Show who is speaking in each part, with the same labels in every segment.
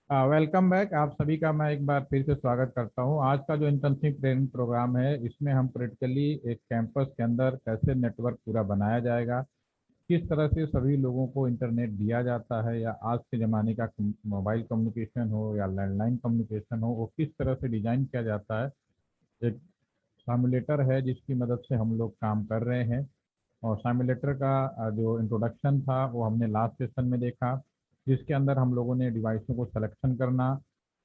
Speaker 1: Welcome back. आप सभी का मैं एक बार फिर से स्वागत करता हूं। आज का जो इंटर्नशिप ट्रेनिंग प्रोग्राम है, इसमें हम प्रैक्टिकली एक कैंपस के अंदर कैसे नेटवर्क पूरा बनाया जाएगा, किस तरह से सभी लोगों को इंटरनेट दिया जाता है, या आज के ज़माने का मोबाइल कम्युनिकेशन हो या लैंडलाइन कम्युनिकेशन हो, वो किस तरह से डिज़ाइन किया जाता है। एक सिमुलेटर है जिसकी मदद से हम लोग काम कर रहे हैं, और सिमुलेटर का जो इंट्रोडक्शन था वो हमने लास्ट सेशन में देखा, जिसके अंदर हम लोगों ने डिवाइसों को सिलेक्शन करना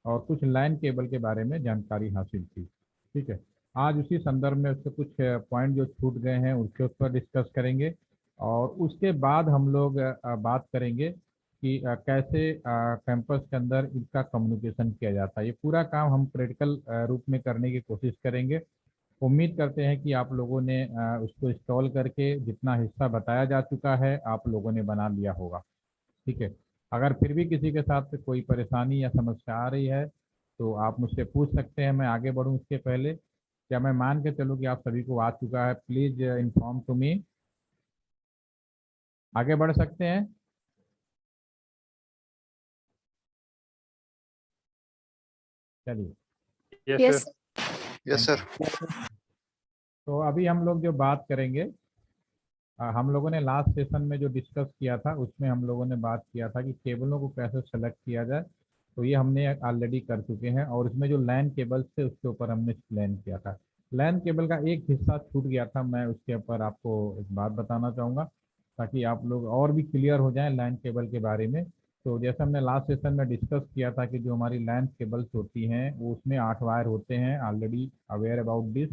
Speaker 1: और कुछ लैन केबल के बारे में जानकारी हासिल की। ठीक है, आज उसी संदर्भ में उसके कुछ पॉइंट जो छूट गए हैं उसके ऊपर डिस्कस करेंगे, और उसके बाद हम लोग बात करेंगे कि कैसे कैंपस के अंदर इसका कम्युनिकेशन किया जाता है। ये पूरा काम हम प्रैक्टिकल रूप में करने की कोशिश करेंगे। उम्मीद करते हैं कि आप लोगों ने उसको इंस्टॉल करके जितना हिस्सा बताया जा चुका है आप लोगों ने बना लिया होगा। ठीक है, अगर फिर भी किसी के साथ कोई परेशानी या समस्या आ रही है तो आप मुझसे पूछ सकते हैं। मैं आगे बढ़ूं उसके पहले, क्या मैं मान के चलूँ कि आप सभी को आ चुका है? Please inform to me. आगे बढ़ सकते हैं? चलिए।
Speaker 2: Yes
Speaker 3: yes.
Speaker 2: Sir.
Speaker 4: Yes
Speaker 1: thank
Speaker 4: sir.
Speaker 1: You. तो अभी हम लोग जो बात करेंगे, हम लोगों ने लास्ट सेशन में जो डिस्कस किया था उसमें हम लोगों ने बात किया था कि केबलों को कैसे सेलेक्ट किया जाए। तो ये हमने ऑलरेडी कर चुके हैं, और इसमें जो लैन केबल्स थे उसके ऊपर हमने एक्सप्लेन किया था। लैन केबल का एक हिस्सा छूट गया था, मैं उसके ऊपर आपको एक बात बताना चाहूँगा ताकि आप लोग और भी क्लियर हो जाएं लैन केबल के बारे में। तो जैसे हमने लास्ट सेशन में डिस्कस किया था कि जो हमारी लैन केबल्स होती हैं वो उसमें 8 वायर होते हैं, ऑलरेडी अवेयर अबाउट दिस।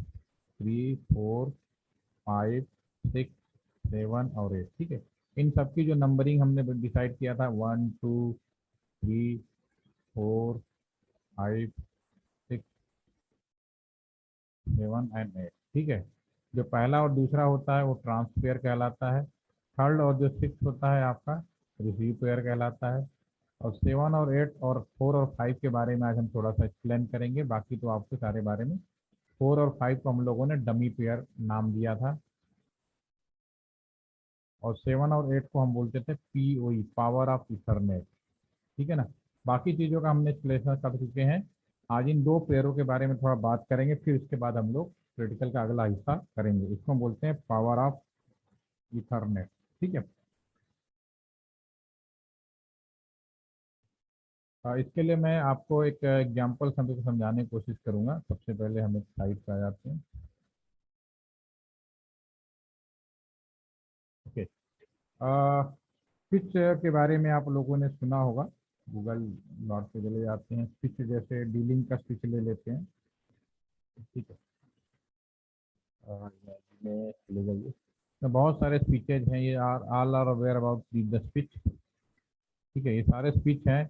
Speaker 1: 3, 4, 5, 6, 7 और 8। ठीक है, इन सब की जो नंबरिंग हमने डिसाइड किया था, 1, 2, 3, 4, 5, 6, 7 एंड 8। ठीक है, जो पहला और दूसरा होता है वो ट्रांसपेयर कहलाता है। थर्ड और जो सिक्स होता है आपका रिसीव पेयर कहलाता है। और 7 और 8 और 4 और 5 के बारे में आज हम थोड़ा सा एक्सप्लेन करेंगे, बाकी तो आपके सारे बारे में। 4 और 5 को हम लोगों ने डमी पेयर नाम दिया था, और 7 और 8 को हम बोलते थे POE, पावर ऑफ इथरनेट। ठीक है ना। बाकी चीज़ों का हमने एक्सप्लेनेशन कर चुके हैं। आज इन दो पेयरों के बारे में थोड़ा बात करेंगे, फिर उसके बाद हम लोग क्रिटिकल का अगला हिस्सा करेंगे। इसको हम बोलते हैं पावर ऑफ इथरनेट। ठीक है। इसके लिए मैं आपको एक एग्जाम्पल समझाने की कोशिश करूंगा। सबसे पहले हम एक साइट पर आ जाते हैं। ओके, स्विच के बारे में आप लोगों ने सुना होगा। गूगल डॉट पे चले जाते हैं, स्विच जैसे डीलिंग का स्विच ले लेते हैं। ठीक है, में चले जाइए। तो बहुत सारे स्विचेज हैं, ये all are aware about the switch. ठीक है, ये सारे स्विच हैं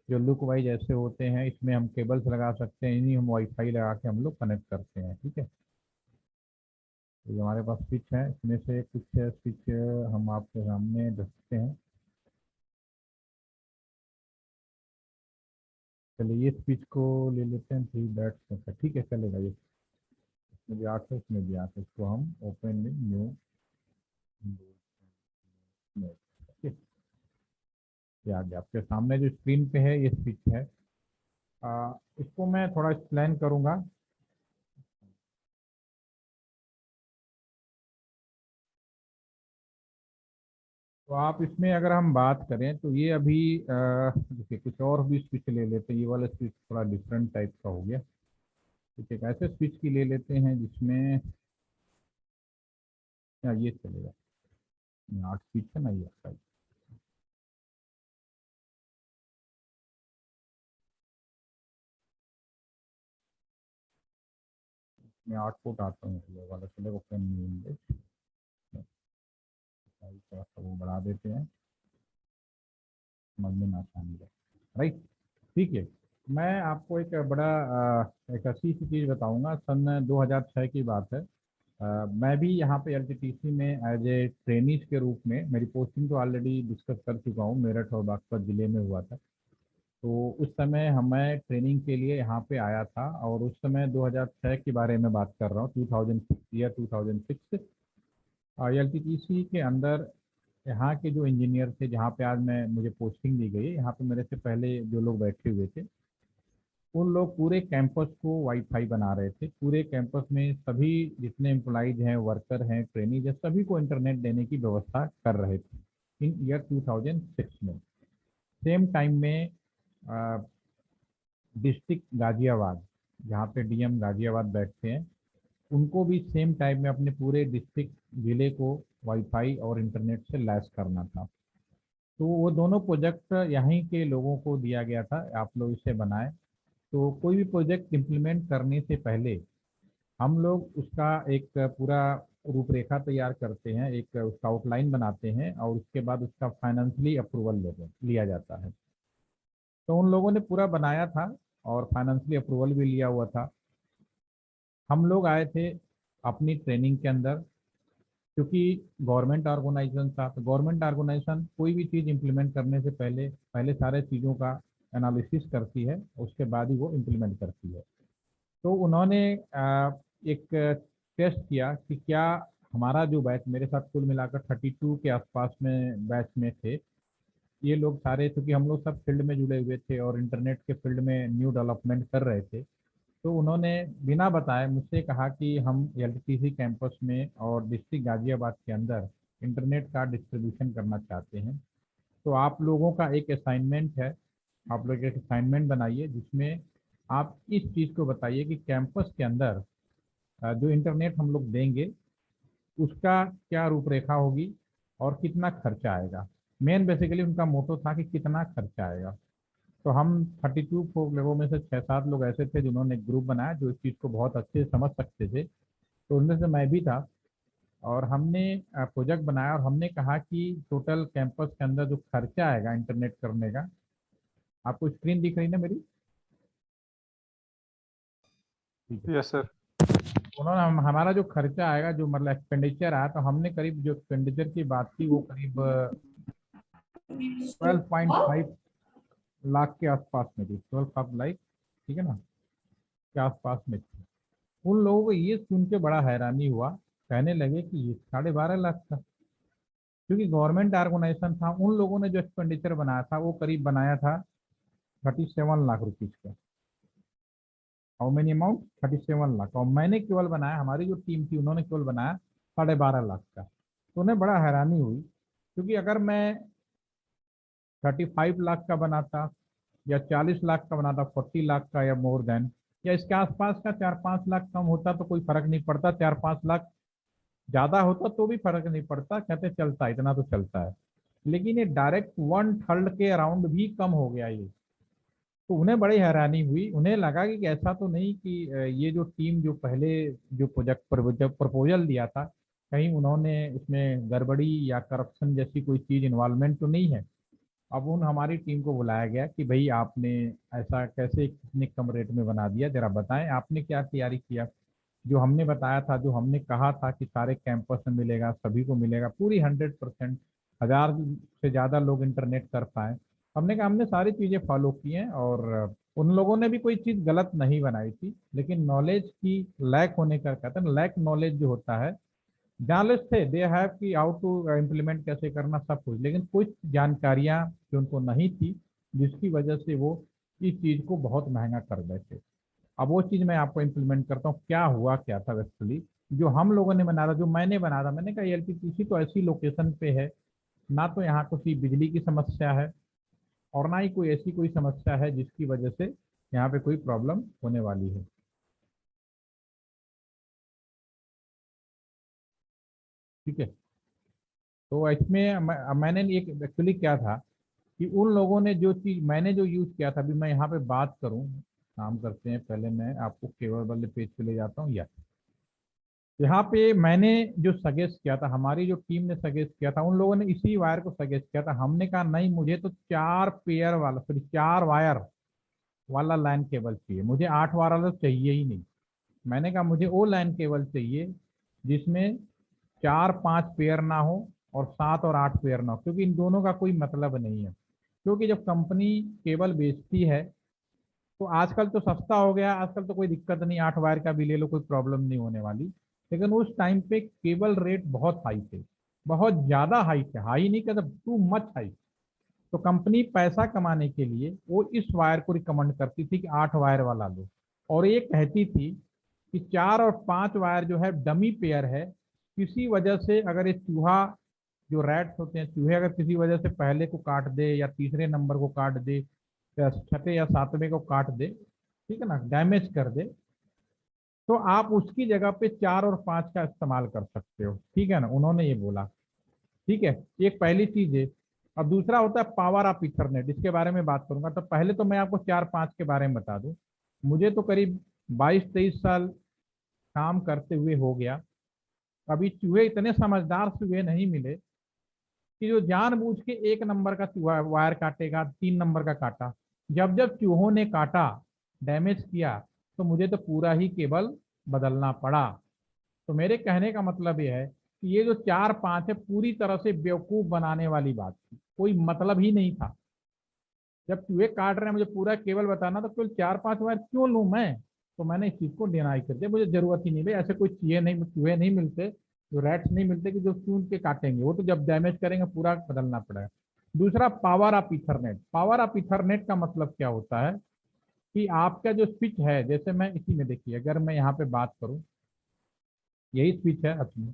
Speaker 1: जो लुक वाइज ऐसे होते हैं। इसमें हम केबल्स लगा सकते हैं, इन्हीं हम वाईफाई लगा के हम लोग कनेक्ट करते हैं। ठीक है, तो जो हमारे पास स्विच है इसमें से कुछ स्विच हम आपके सामने रखते हैं। चलिए ये स्विच को ले लेते हैं 3 बैट्स का। ठीक है, चलेगा। ये इसमें भी 8 है, इसमें भी 8 है। इसको हम ओपन में न्यू। ये आ गया आपके सामने, जो स्क्रीन पे है ये स्विच है। इसको मैं थोड़ा एक्सप्लेन करूंगा। तो आप इसमें अगर हम बात करें तो ये अभी देखिए कुछ और भी स्विच ले लेते हैं। ये वाला स्विच थोड़ा डिफरेंट टाइप का हो गया। ठीक है, ऐसे स्विच की ले लेते हैं जिसमें या ये चलेगा। 8 स्विच है ना, ये आपका। मैं 8 फुट आता हूँ, ये वाला चलेगा। ओपन न्यू इंडेक्स, थोड़ा सा वो बढ़ा देते हैं, समझने में आसानी है। राइट, ठीक है। मैं आपको एक बड़ा एक अच्छी सी चीज़ बताऊंगा। सन 2006 की बात है। मैं भी यहाँ पे LTTC में एज ए ट्रेनीज के रूप में, मेरी पोस्टिंग तो ऑलरेडी डिस्कस कर चुका हूँ, मेरठ और बागपत ज़िले में हुआ था। तो उस समय हमें ट्रेनिंग के लिए यहाँ पे आया था, और उस समय 2006 के बारे में बात कर रहा हूँ, 2006 ईयर 2006। LTTC के अंदर यहाँ के जो इंजीनियर थे, जहाँ पे आज मुझे पोस्टिंग दी गई है, यहाँ पे मेरे से पहले जो लोग बैठे हुए थे, उन लोग पूरे कैंपस को वाईफाई बना रहे थे। पूरे कैंपस में सभी जितने एम्प्लॉइज हैं, वर्कर हैं, ट्रेनीज हैं, सभी को इंटरनेट देने की व्यवस्था कर रहे थे इन ईयर 2006 में। सेम टाइम में डिस्ट्रिक्ट गाजियाबाद, जहाँ पे डीएम गाजियाबाद बैठते हैं, उनको भी सेम टाइम में अपने पूरे डिस्ट्रिक्ट जिले को वाईफाई और इंटरनेट से लैस करना था। तो वो दोनों प्रोजेक्ट यहीं के लोगों को दिया गया था, आप लोग इसे बनाए। तो कोई भी प्रोजेक्ट इम्प्लीमेंट करने से पहले हम लोग उसका एक पूरा रूपरेखा तैयार करते हैं, एक उसका आउटलाइन बनाते हैं, और उसके बाद उसका फाइनेंशियली अप्रूवल लिया जाता है। तो उन लोगों ने पूरा बनाया था और फाइनेंशियली अप्रूवल भी लिया हुआ था। हम लोग आए थे अपनी ट्रेनिंग के अंदर, क्योंकि गवर्नमेंट ऑर्गेनाइजेशन था, तो गवर्नमेंट ऑर्गेनाइजेशन कोई भी चीज़ इम्प्लीमेंट करने से पहले पहले सारे चीज़ों का एनालिसिस करती है, उसके बाद ही वो इम्प्लीमेंट करती है। तो उन्होंने एक टेस्ट किया कि क्या हमारा जो बैच, मेरे साथ कुल मिलाकर 32 के आसपास में बैच में थे, ये लोग सारे, क्योंकि हम लोग सब फील्ड में जुड़े हुए थे और इंटरनेट के फील्ड में न्यू डेवलपमेंट कर रहे थे। तो उन्होंने बिना बताए मुझसे कहा कि हम एलटीसी कैंपस में और डिस्ट्रिक्ट गाजियाबाद के अंदर इंटरनेट का डिस्ट्रीब्यूशन करना चाहते हैं। तो आप लोगों का एक असाइनमेंट है, आप लोग एक असाइनमेंट बनाइए जिसमें आप इस चीज़ को बताइए कि कैंपस के अंदर जो इंटरनेट हम लोग देंगे उसका क्या रूपरेखा होगी और कितना खर्चा आएगा। मेन बेसिकली उनका मोटो था कि कितना खर्चा आएगा। तो हम 32 लोगों में से 6-7 लोग ऐसे थे जिन्होंने एक ग्रुप बनाया जो इस चीज़ को बहुत अच्छे से समझ सकते थे। तो उनमें से मैं भी था, और हमने प्रोजेक्ट बनाया और हमने कहा कि टोटल कैंपस के अंदर जो खर्चा आएगा इंटरनेट करने का, आपको स्क्रीन दिख रही ना मेरी? ठीक है।
Speaker 2: Yes sir.
Speaker 1: उन्होंने हमारा जो खर्चा आएगा, जो मतलब एक्सपेंडिचर आया, तो हमने करीब जो एक्सपेंडिचर की बात की वो करीब 12.5 लाख के आसपास में थी, 12 लाख, ठीक है ना, के आसपास में थी। उन लोगों को ये सुन के बड़ा हैरानी हुआ, कहने लगे कि ये 12.5 लाख का, क्योंकि गवर्नमेंट ऑर्गेनाइजेशन था। उन लोगों ने जो एक्सपेंडिचर बनाया था वो करीब बनाया था 37 लाख रुपीज का। How many amount? 37 लाख। और मैंने केवल बनाया, हमारी जो टीम थी उन्होंने केवल बनाया 12.5 लाख का। तो उन्हें बड़ा हैरानी हुई, क्योंकि अगर मैं 35 लाख का बनाता या 40 लाख का बनाता, 40 लाख का या मोर देन, या इसके आसपास का 4-5 लाख कम होता तो कोई फर्क नहीं पड़ता, 4-5 लाख ज्यादा होता तो भी फर्क नहीं पड़ता, कहते चलता, इतना तो चलता है। लेकिन ये डायरेक्ट 1/3 के अराउंड भी कम हो गया ये। तो उन्हें बड़ी हैरानी हुई, उन्हें लगा कि ऐसा तो नहीं कि ये जो टीम जो पहले जो प्रोजेक्ट प्रपोजल दिया था, कहीं उन्होंने इसमें गड़बड़ी या करप्शन जैसी कोई चीज इन्वॉल्वमेंट तो नहीं है। अब उन हमारी टीम को बुलाया गया कि भाई आपने ऐसा कैसे इतने कम रेट में बना दिया, जरा बताएं आपने क्या तैयारी किया। जो हमने बताया था, जो हमने कहा था कि सारे कैंपस में मिलेगा, सभी को मिलेगा, पूरी 100%, 1000 से ज़्यादा लोग इंटरनेट कर पाए, हमने कहा हमने सारी चीज़ें फॉलो की हैं। और उन लोगों ने भी कोई चीज़ गलत नहीं बनाई थी, लेकिन नॉलेज की लैक होने का, कहते हैं लैक नॉलेज जो होता है, जर्नलिस्ट थे, दे हैव कि हाउ टू इम्प्लीमेंट कैसे करना सब कुछ, लेकिन कुछ जानकारियां जो उनको नहीं थी, जिसकी वजह से वो इस चीज़ को बहुत महंगा कर बैठे। अब वो चीज़ मैं आपको इम्प्लीमेंट करता हूँ, क्या हुआ क्या था एक्चुअली। जो हम लोगों ने बना था, जो मैंने बना था, मैंने कहा एलटीपीसी तो ऐसी लोकेशन पे है, ना तो यहाँ कोई बिजली की समस्या है और ना ही कोई ऐसी कोई समस्या है जिसकी वजह से यहाँ पे कोई प्रॉब्लम होने वाली है। ठीक है। तो इसमें मैंने एक एक्चुअली क्या था कि उन लोगों ने जो चीज़ मैंने जो यूज़ किया था, अभी मैं यहाँ पे बात करूँ, काम करते हैं, पहले मैं आपको केवल वाले पेज पे ले जाता हूँ। या यहाँ पे मैंने जो सजेस्ट किया था, हमारी जो टीम ने सजेस्ट किया था, उन लोगों ने इसी वायर को सजेस्ट किया था। हमने कहा नहीं, मुझे तो 4 पेयर वाला, सॉरी 4 वायर वाला लैन केबल चाहिए, मुझे 8 वाला तो चाहिए ही नहीं। मैंने कहा मुझे वो लैन केबल चाहिए जिसमें 4-5 पेयर ना हो और 7 और 8 पेयर ना हो, क्योंकि इन दोनों का कोई मतलब नहीं है। क्योंकि जब कंपनी केबल बेचती है तो आजकल तो सस्ता हो गया, आजकल तो कोई दिक्कत नहीं, 8 वायर का भी ले लो, कोई प्रॉब्लम नहीं होने वाली। लेकिन उस टाइम पे केबल रेट बहुत हाई थे। बहुत ज़्यादा हाई थे, हाई नहीं कहते, टू मच हाई। तो कंपनी पैसा कमाने के लिए वो इस वायर को रिकमेंड करती थी कि 8 वायर वाला लो, और ये कहती थी कि 4 और 5 वायर जो है डमी पेयर है। किसी वजह से अगर ये चूहा, जो रैट्स होते हैं चूहे, अगर किसी वजह से पहले को काट दे या तीसरे नंबर को काट दे या छठे या सातवें को काट दे, ठीक है ना, डैमेज कर दे, तो आप उसकी जगह पे 4 और 5 का इस्तेमाल कर सकते हो। ठीक है ना, उन्होंने ये बोला। ठीक है, एक पहली चीज है। अब दूसरा होता है पावर ऑफ इथरनेट, इसके बारे में बात करूंगा। तो पहले तो मैं आपको 4 5 के बारे में बता दूं। मुझे तो करीब 22 23 साल काम करते हुए हो गया। अभी चूहे इतने समझदार चूहे नहीं मिले कि जो जानबूझ के 1 नंबर का चूहा वायर काटेगा, 3 नंबर का काटा। जब जब चूहों ने काटा, डैमेज किया, तो मुझे तो पूरा ही केबल बदलना पड़ा। तो मेरे कहने का मतलब ये है कि ये जो 4 5 है, पूरी तरह से बेवकूफ बनाने वाली बात थी, कोई मतलब ही नहीं था। जब चूहे काट रहे हैं, मुझे पूरा केबल बताना, तो केवल 4 5 वायर क्यों लूं मैं? तो मैंने इस चीज को डिनाई कर दिया, मुझे जरूरत ही नहीं भाई, ऐसे कोई चूहे नहीं मिलते, जो रैट्स नहीं मिलते कि जो चून के काटेंगे। वो तो जब डैमेज करेंगे पूरा बदलना पड़ेगा। दूसरा, power of Ethernet. Power of Ethernet का मतलब क्या होता है कि आपका जो स्विच है, जैसे मैं इसी में देखिए, अगर मैं यहाँ पे बात करूँ, यही स्विच है अपनी,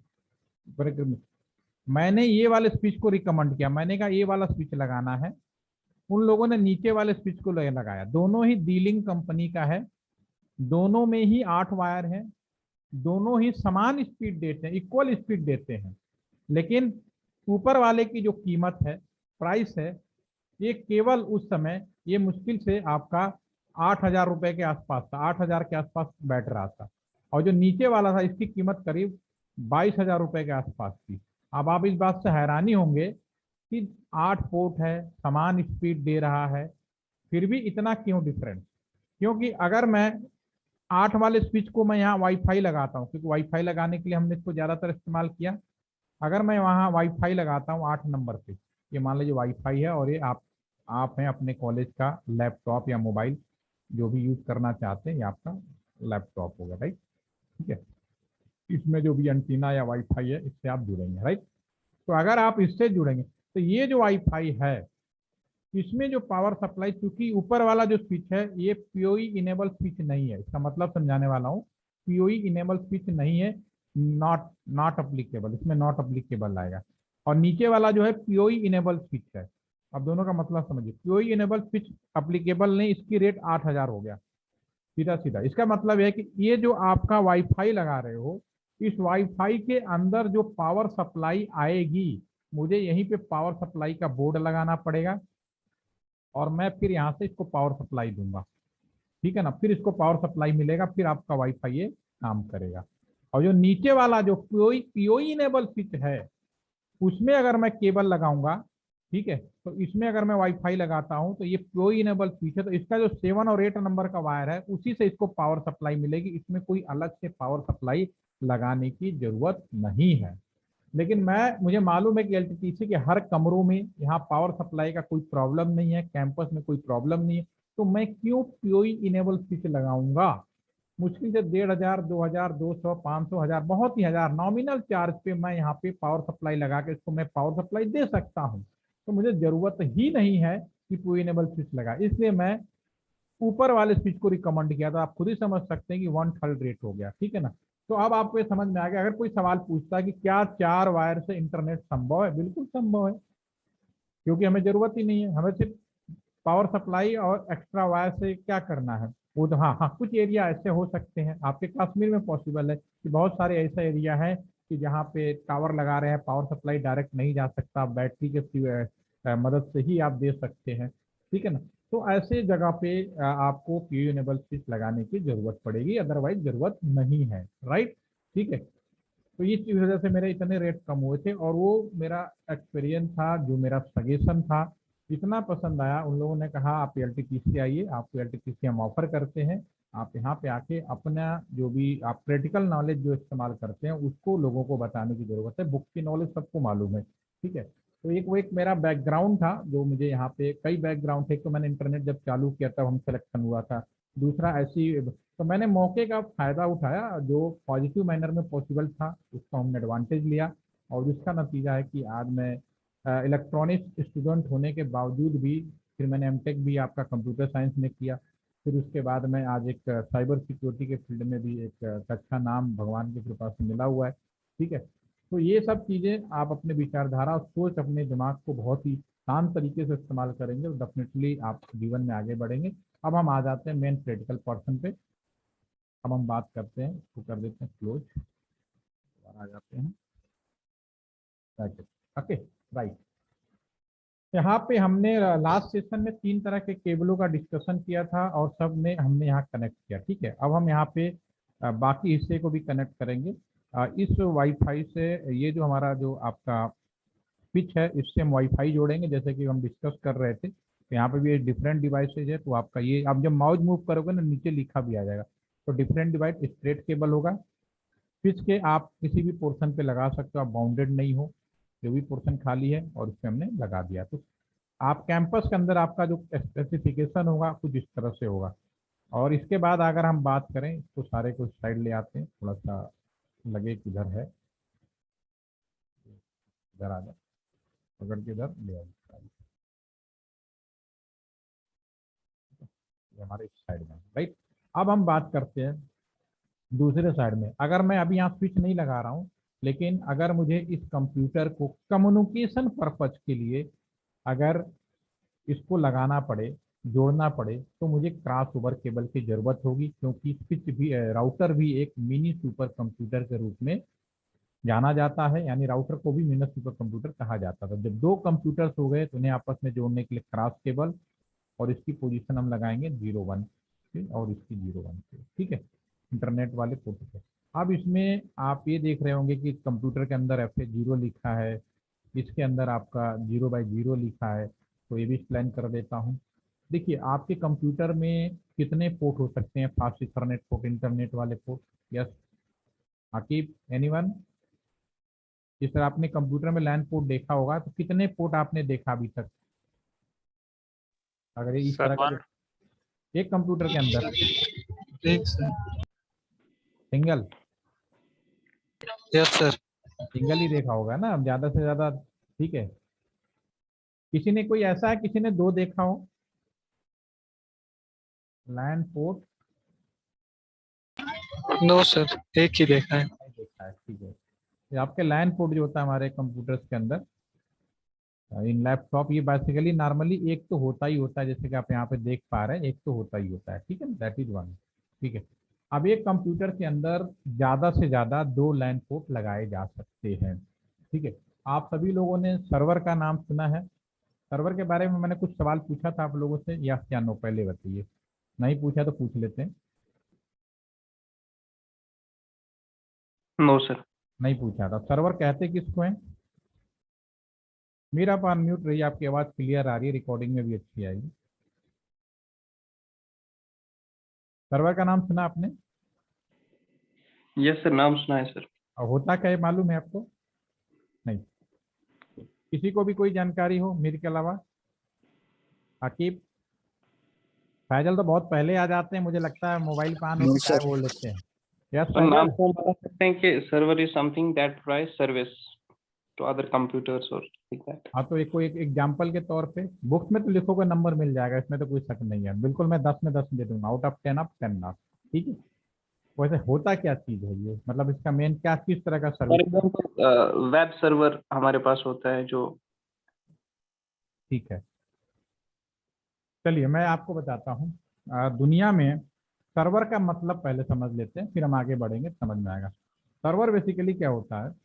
Speaker 1: मैंने ये वाले स्विच को रिकमेंड किया, मैंने कहा ये वाला स्विच लगाना है। उन लोगों ने नीचे वाले स्विच को लगाया। दोनों ही डीलिंग कंपनी का है, दोनों में ही 8 वायर है, दोनों ही समान स्पीड देते हैं, इक्वल स्पीड देते हैं। लेकिन ऊपर वाले की जो कीमत है, प्राइस है, ये केवल उस समय ये मुश्किल से आपका 8,000 रुपए के आसपास था, 8,000 के आसपास बैठ रहा था। और जो नीचे वाला था, इसकी कीमत करीब 22,000 रुपए के आसपास थी। अब आप इस बात से हैरानी होंगे कि 8 पोर्ट है, समान स्पीड दे रहा है, फिर भी इतना क्यों डिफरेंस? क्योंकि अगर मैं 8 वाले स्विच को मैं यहाँ वाईफाई लगाता हूँ, क्योंकि वाईफाई लगाने के लिए हमने इसको ज़्यादातर इस्तेमाल किया। अगर मैं वहाँ वाईफाई लगाता हूँ 8 नंबर पे, ये मान लीजिए वाईफाई है, और ये आप हैं अपने कॉलेज का लैपटॉप या मोबाइल जो भी यूज करना चाहते हैं, ये आपका लैपटॉप होगा, राइट? ठीक है, इसमें जो भी एंटीना या वाईफाई है, इससे आप जुड़ेंगे, राइट? तो अगर आप इससे जुड़ेंगे, तो ये जो वाईफाई है, इसमें जो पावर सप्लाई, चूंकि ऊपर वाला जो स्विच है ये पीओई इनेबल स्विच नहीं है, इसका मतलब समझाने वाला हूँ। पीओई इनेबल स्विच नहीं है, नॉट नॉट अप्लीकेबल, इसमें नॉट अप्लीकेबल आएगा। और नीचे वाला जो है पीओई इनेबल स्विच है। अब दोनों का मतलब समझिए, पीओई इनेबल स्विच अप्लीकेबल नहीं, इसकी रेट 8,000 हो गया सीधा सीधा। इसका मतलब है कि ये जो आपका वाईफाई लगा रहे हो, इस वाईफाई के अंदर जो पावर सप्लाई आएगी, मुझे यहीं पे पावर सप्लाई का बोर्ड लगाना पड़ेगा, और मैं फिर यहाँ से इसको पावर सप्लाई दूंगा। ठीक है ना, फिर इसको पावर सप्लाई मिलेगा, फिर आपका वाईफाई ये काम करेगा। और जो नीचे वाला जो पीओई पीओई इनेबल स्विच है, उसमें अगर मैं केबल लगाऊंगा, ठीक है, तो इसमें अगर मैं वाईफाई लगाता हूं, तो ये पीओई इनेबल स्विच है, तो इसका जो 7 और 8 नंबर का वायर है, उसी से इसको पावर सप्लाई मिलेगी। इसमें कोई अलग से पावर सप्लाई लगाने की जरूरत नहीं है। लेकिन मुझे मालूम है कि एलटीटीसी के हर कमरों में यहाँ पावर सप्लाई का कोई प्रॉब्लम नहीं है, कैंपस में कोई प्रॉब्लम नहीं है, तो मैं क्यों पीओई इनेबल स्विच लगाऊंगा? मुश्किल से 1,500 2,000 200 500 1000, बहुत ही हजार नॉमिनल चार्ज पे मैं यहाँ पे पावर सप्लाई लगा के इसको मैं पावर सप्लाई दे सकता हूँ। तो मुझे जरूरत ही नहीं है कि पीओई इनेबल स्विच लगा, इसलिए मैं ऊपर वाले स्विच को रिकमेंड किया था। आप खुद ही समझ सकते हैं कि 1/3 रेट हो गया। ठीक है ना, तो अब आपको ये समझ में आ गया। अगर कोई सवाल पूछता है कि क्या 4 वायर से इंटरनेट संभव है, बिल्कुल संभव है, क्योंकि हमें जरूरत ही नहीं है। हमें सिर्फ पावर सप्लाई और एक्स्ट्रा वायर से क्या करना है। वो तो हाँ हाँ, कुछ एरिया ऐसे हो सकते हैं, आपके कश्मीर में पॉसिबल है कि बहुत सारे ऐसा एरिया है कि जहाँ पे टावर लगा रहे हैं, पावर सप्लाई डायरेक्ट नहीं जा सकता, बैटरी के मदद से ही आप दे सकते हैं। ठीक है ना, तो ऐसे जगह पे आपको पीयू इनेबल स्विच लगाने की जरूरत पड़ेगी, अदरवाइज जरूरत नहीं है, राइट? ठीक है, तो इस वजह से मेरे इतने रेट कम हुए थे, और वो मेरा एक्सपीरियंस था, जो मेरा सजेशन था, इतना पसंद आया। उन लोगों ने कहा आप एलटीपीसी आइए, आपको एलटीपीसी हम ऑफर करते हैं, आप यहाँ पे आके अपना जो भी आप प्रैक्टिकल नॉलेज जो इस्तेमाल करते हैं उसको लोगों को बताने की जरूरत है। बुक की नॉलेज सबको मालूम है। ठीक है, तो एक वो एक मेरा बैकग्राउंड था, जो मुझे यहाँ पे कई बैकग्राउंड थे। तो मैंने इंटरनेट जब चालू किया तब हम सिलेक्शन हुआ था। दूसरा ऐसी, तो मैंने मौके का फायदा उठाया, जो पॉजिटिव मैनर में पॉसिबल था उसको हमने एडवांटेज लिया। और इसका नतीजा है कि आज मैं इलेक्ट्रॉनिक्स स्टूडेंट होने के बावजूद भी, फिर मैंने एमटेक भी आपका कंप्यूटर साइंस में किया, फिर उसके बाद मैं आज एक साइबर सिक्योरिटी के फील्ड में भी एक अच्छा नाम भगवान की कृपा से मिला हुआ है। ठीक है, तो ये सब चीज़ें आप अपने विचारधारा और सोच, अपने दिमाग को बहुत ही शांत तरीके से इस्तेमाल करेंगे तो डेफिनेटली आप जीवन में आगे बढ़ेंगे। अब हम आ जाते हैं मेन क्रिटिकल पर्सन पे। अब हम बात करते हैं, इसको कर देते हैं क्लोज और आ जाते हैं ओके राइट। यहाँ पे हमने लास्ट सेशन में 3 तरह के केबलों का डिस्कशन किया था और सब ने हमने यहाँ कनेक्ट किया। ठीक है, अब हम यहाँ पे बाकी हिस्से को भी कनेक्ट करेंगे। इस वाईफाई से, ये जो हमारा जो आपका स्विच है, इससे हम वाईफाई जोड़ेंगे जैसे कि हम डिस्कस कर रहे थे। तो यहाँ पे भी एक डिफरेंट डिवाइसेज है, तो आपका ये आप जब माउस मूव करोगे ना, नीचे लिखा भी आ जाएगा। तो डिफरेंट डिवाइस स्ट्रेट केबल होगा, स्विच के आप किसी भी पोर्शन पे लगा सकते हो, आप बाउंडेड नहीं हो, जो भी पोर्शन खाली है और उस पर हमने लगा दिया। तो आप कैंपस के अंदर आपका जो स्पेसिफिकेशन होगा कुछ इस तरह से होगा। और इसके बाद अगर हम बात करें तो सारे को साइड ले आते हैं, थोड़ा सा लगे किधर है, इधर आ जाए, पकड़ के इधर ले आइए, ये हमारे इस साइड में राइट। अब हम बात करते हैं दूसरे साइड में। अगर मैं अभी यहाँ स्विच नहीं लगा रहा हूँ, लेकिन अगर मुझे इस कंप्यूटर को कम्युनिकेशन पर्पज के लिए अगर इसको लगाना पड़े, जोड़ना पड़े, तो मुझे क्रॉस ओवर केबल की जरूरत होगी, क्योंकि स्विच भी, राउटर भी एक मिनी सुपर कंप्यूटर के रूप में जाना जाता है। यानी राउटर को भी मिनी सुपर कंप्यूटर कहा जाता था। जब 2 कंप्यूटर्स हो गए तो उन्हें आपस में जोड़ने के लिए क्रॉस केबल, और इसकी पोजीशन हम लगाएंगे 0 1 पे और इसकी 0 1 पे। ठीक है, इंटरनेट वाले पोर्ट पे। अब इसमें आप ये देख रहे होंगे कि कंप्यूटर के अंदर FA0 लिखा है, इसके अंदर आपका 0/0 लिखा है। तो ये भी एक्सप्लेन कर देता हूँ। देखिए, आपके कंप्यूटर में कितने पोर्ट हो सकते हैं? फास्ट इथरनेट पोर्ट, इंटरनेट वाले पोर्ट। Yes Aqib, anyone? जिस तरह आपने कंप्यूटर में लैन पोर्ट देखा होगा, तो कितने पोर्ट आपने देखा अभी तक? अगर ये इस
Speaker 2: सर
Speaker 1: तरह का
Speaker 2: वन।
Speaker 1: एक कंप्यूटर के अंदर
Speaker 2: एक sir.
Speaker 1: Single
Speaker 2: yes sir.
Speaker 1: Single ही देखा होगा ना, ज्यादा से ज्यादा। ठीक है, किसी ने, कोई ऐसा है किसी ने 2 देखा हो लैन पोर्ट?
Speaker 2: नो सर, एक ही देखा है।
Speaker 1: नहीं देखा है, ठीक है। ये आपके लैन पोर्ट जो होता है हमारे कंप्यूटर्स के अंदर, इन लैपटॉप, ये बेसिकली नॉर्मली एक तो होता ही होता है, जैसे कि आप यहाँ पे देख पा रहे हैं, एक तो होता ही होता है। ठीक है, दैट इज वन। ठीक है, अब एक कंप्यूटर के अंदर ज्यादा से ज्यादा 2 लैन पोर्ट लगाए जा सकते हैं। ठीक है, आप सभी लोगों ने सर्वर का नाम सुना है? सर्वर के बारे में मैंने कुछ सवाल पूछा था आप लोगों से, या क्या नो? पहले बताइए, नहीं पूछा तो पूछ लेते हैं।
Speaker 2: No sir.
Speaker 1: नहीं पूछा था। सर्वर कहते किसको है? मेरा पान म्यूट रही, आपकी आवाज़ क्लियर आ रही है, रिकॉर्डिंग में भी अच्छी आएगी। सर्वर का नाम सुना आपने?
Speaker 2: यस सर, नाम सुना है सर।
Speaker 1: और होता क्या है मालूम है आपको? नहीं, किसी को भी कोई जानकारी हो मेरे के अलावा? आकिब, फैजल तो बहुत पहले आ जाते हैं, मुझे लगता है मोबाइल पे ऑन
Speaker 3: नो
Speaker 1: होकर गायब
Speaker 3: सर।
Speaker 1: हो लेते हैं। यस
Speaker 2: सर नाम
Speaker 1: फैजल?
Speaker 2: से हम बता सकते हैं कि server is something that provide service to other computers और लाइक दैट।
Speaker 1: हाँ, तो एक कोई एक एग्जाम्पल के तौर पे बुक्स में तो लिखोगे, नंबर मिल जाएगा, इसमें तो कोई शक नहीं है। बिल्कुल, मैं 10 में 10 दे दूंगा, आउट ऑफ 10 ऑफ 10 मार्क्स। ठीक है, वैसे होता क्या चीज़ है ये, मतलब इसका मेन क्या, किस तरह का
Speaker 2: for
Speaker 1: service?
Speaker 2: Example web server हमारे पास होता है जो।
Speaker 1: ठीक है, चलिए मैं आपको बताता हूँ। दुनिया में सर्वर का मतलब पहले समझ लेते हैं, फिर हम आगे बढ़ेंगे, समझ में आएगा। सर्वर बेसिकली क्या होता है?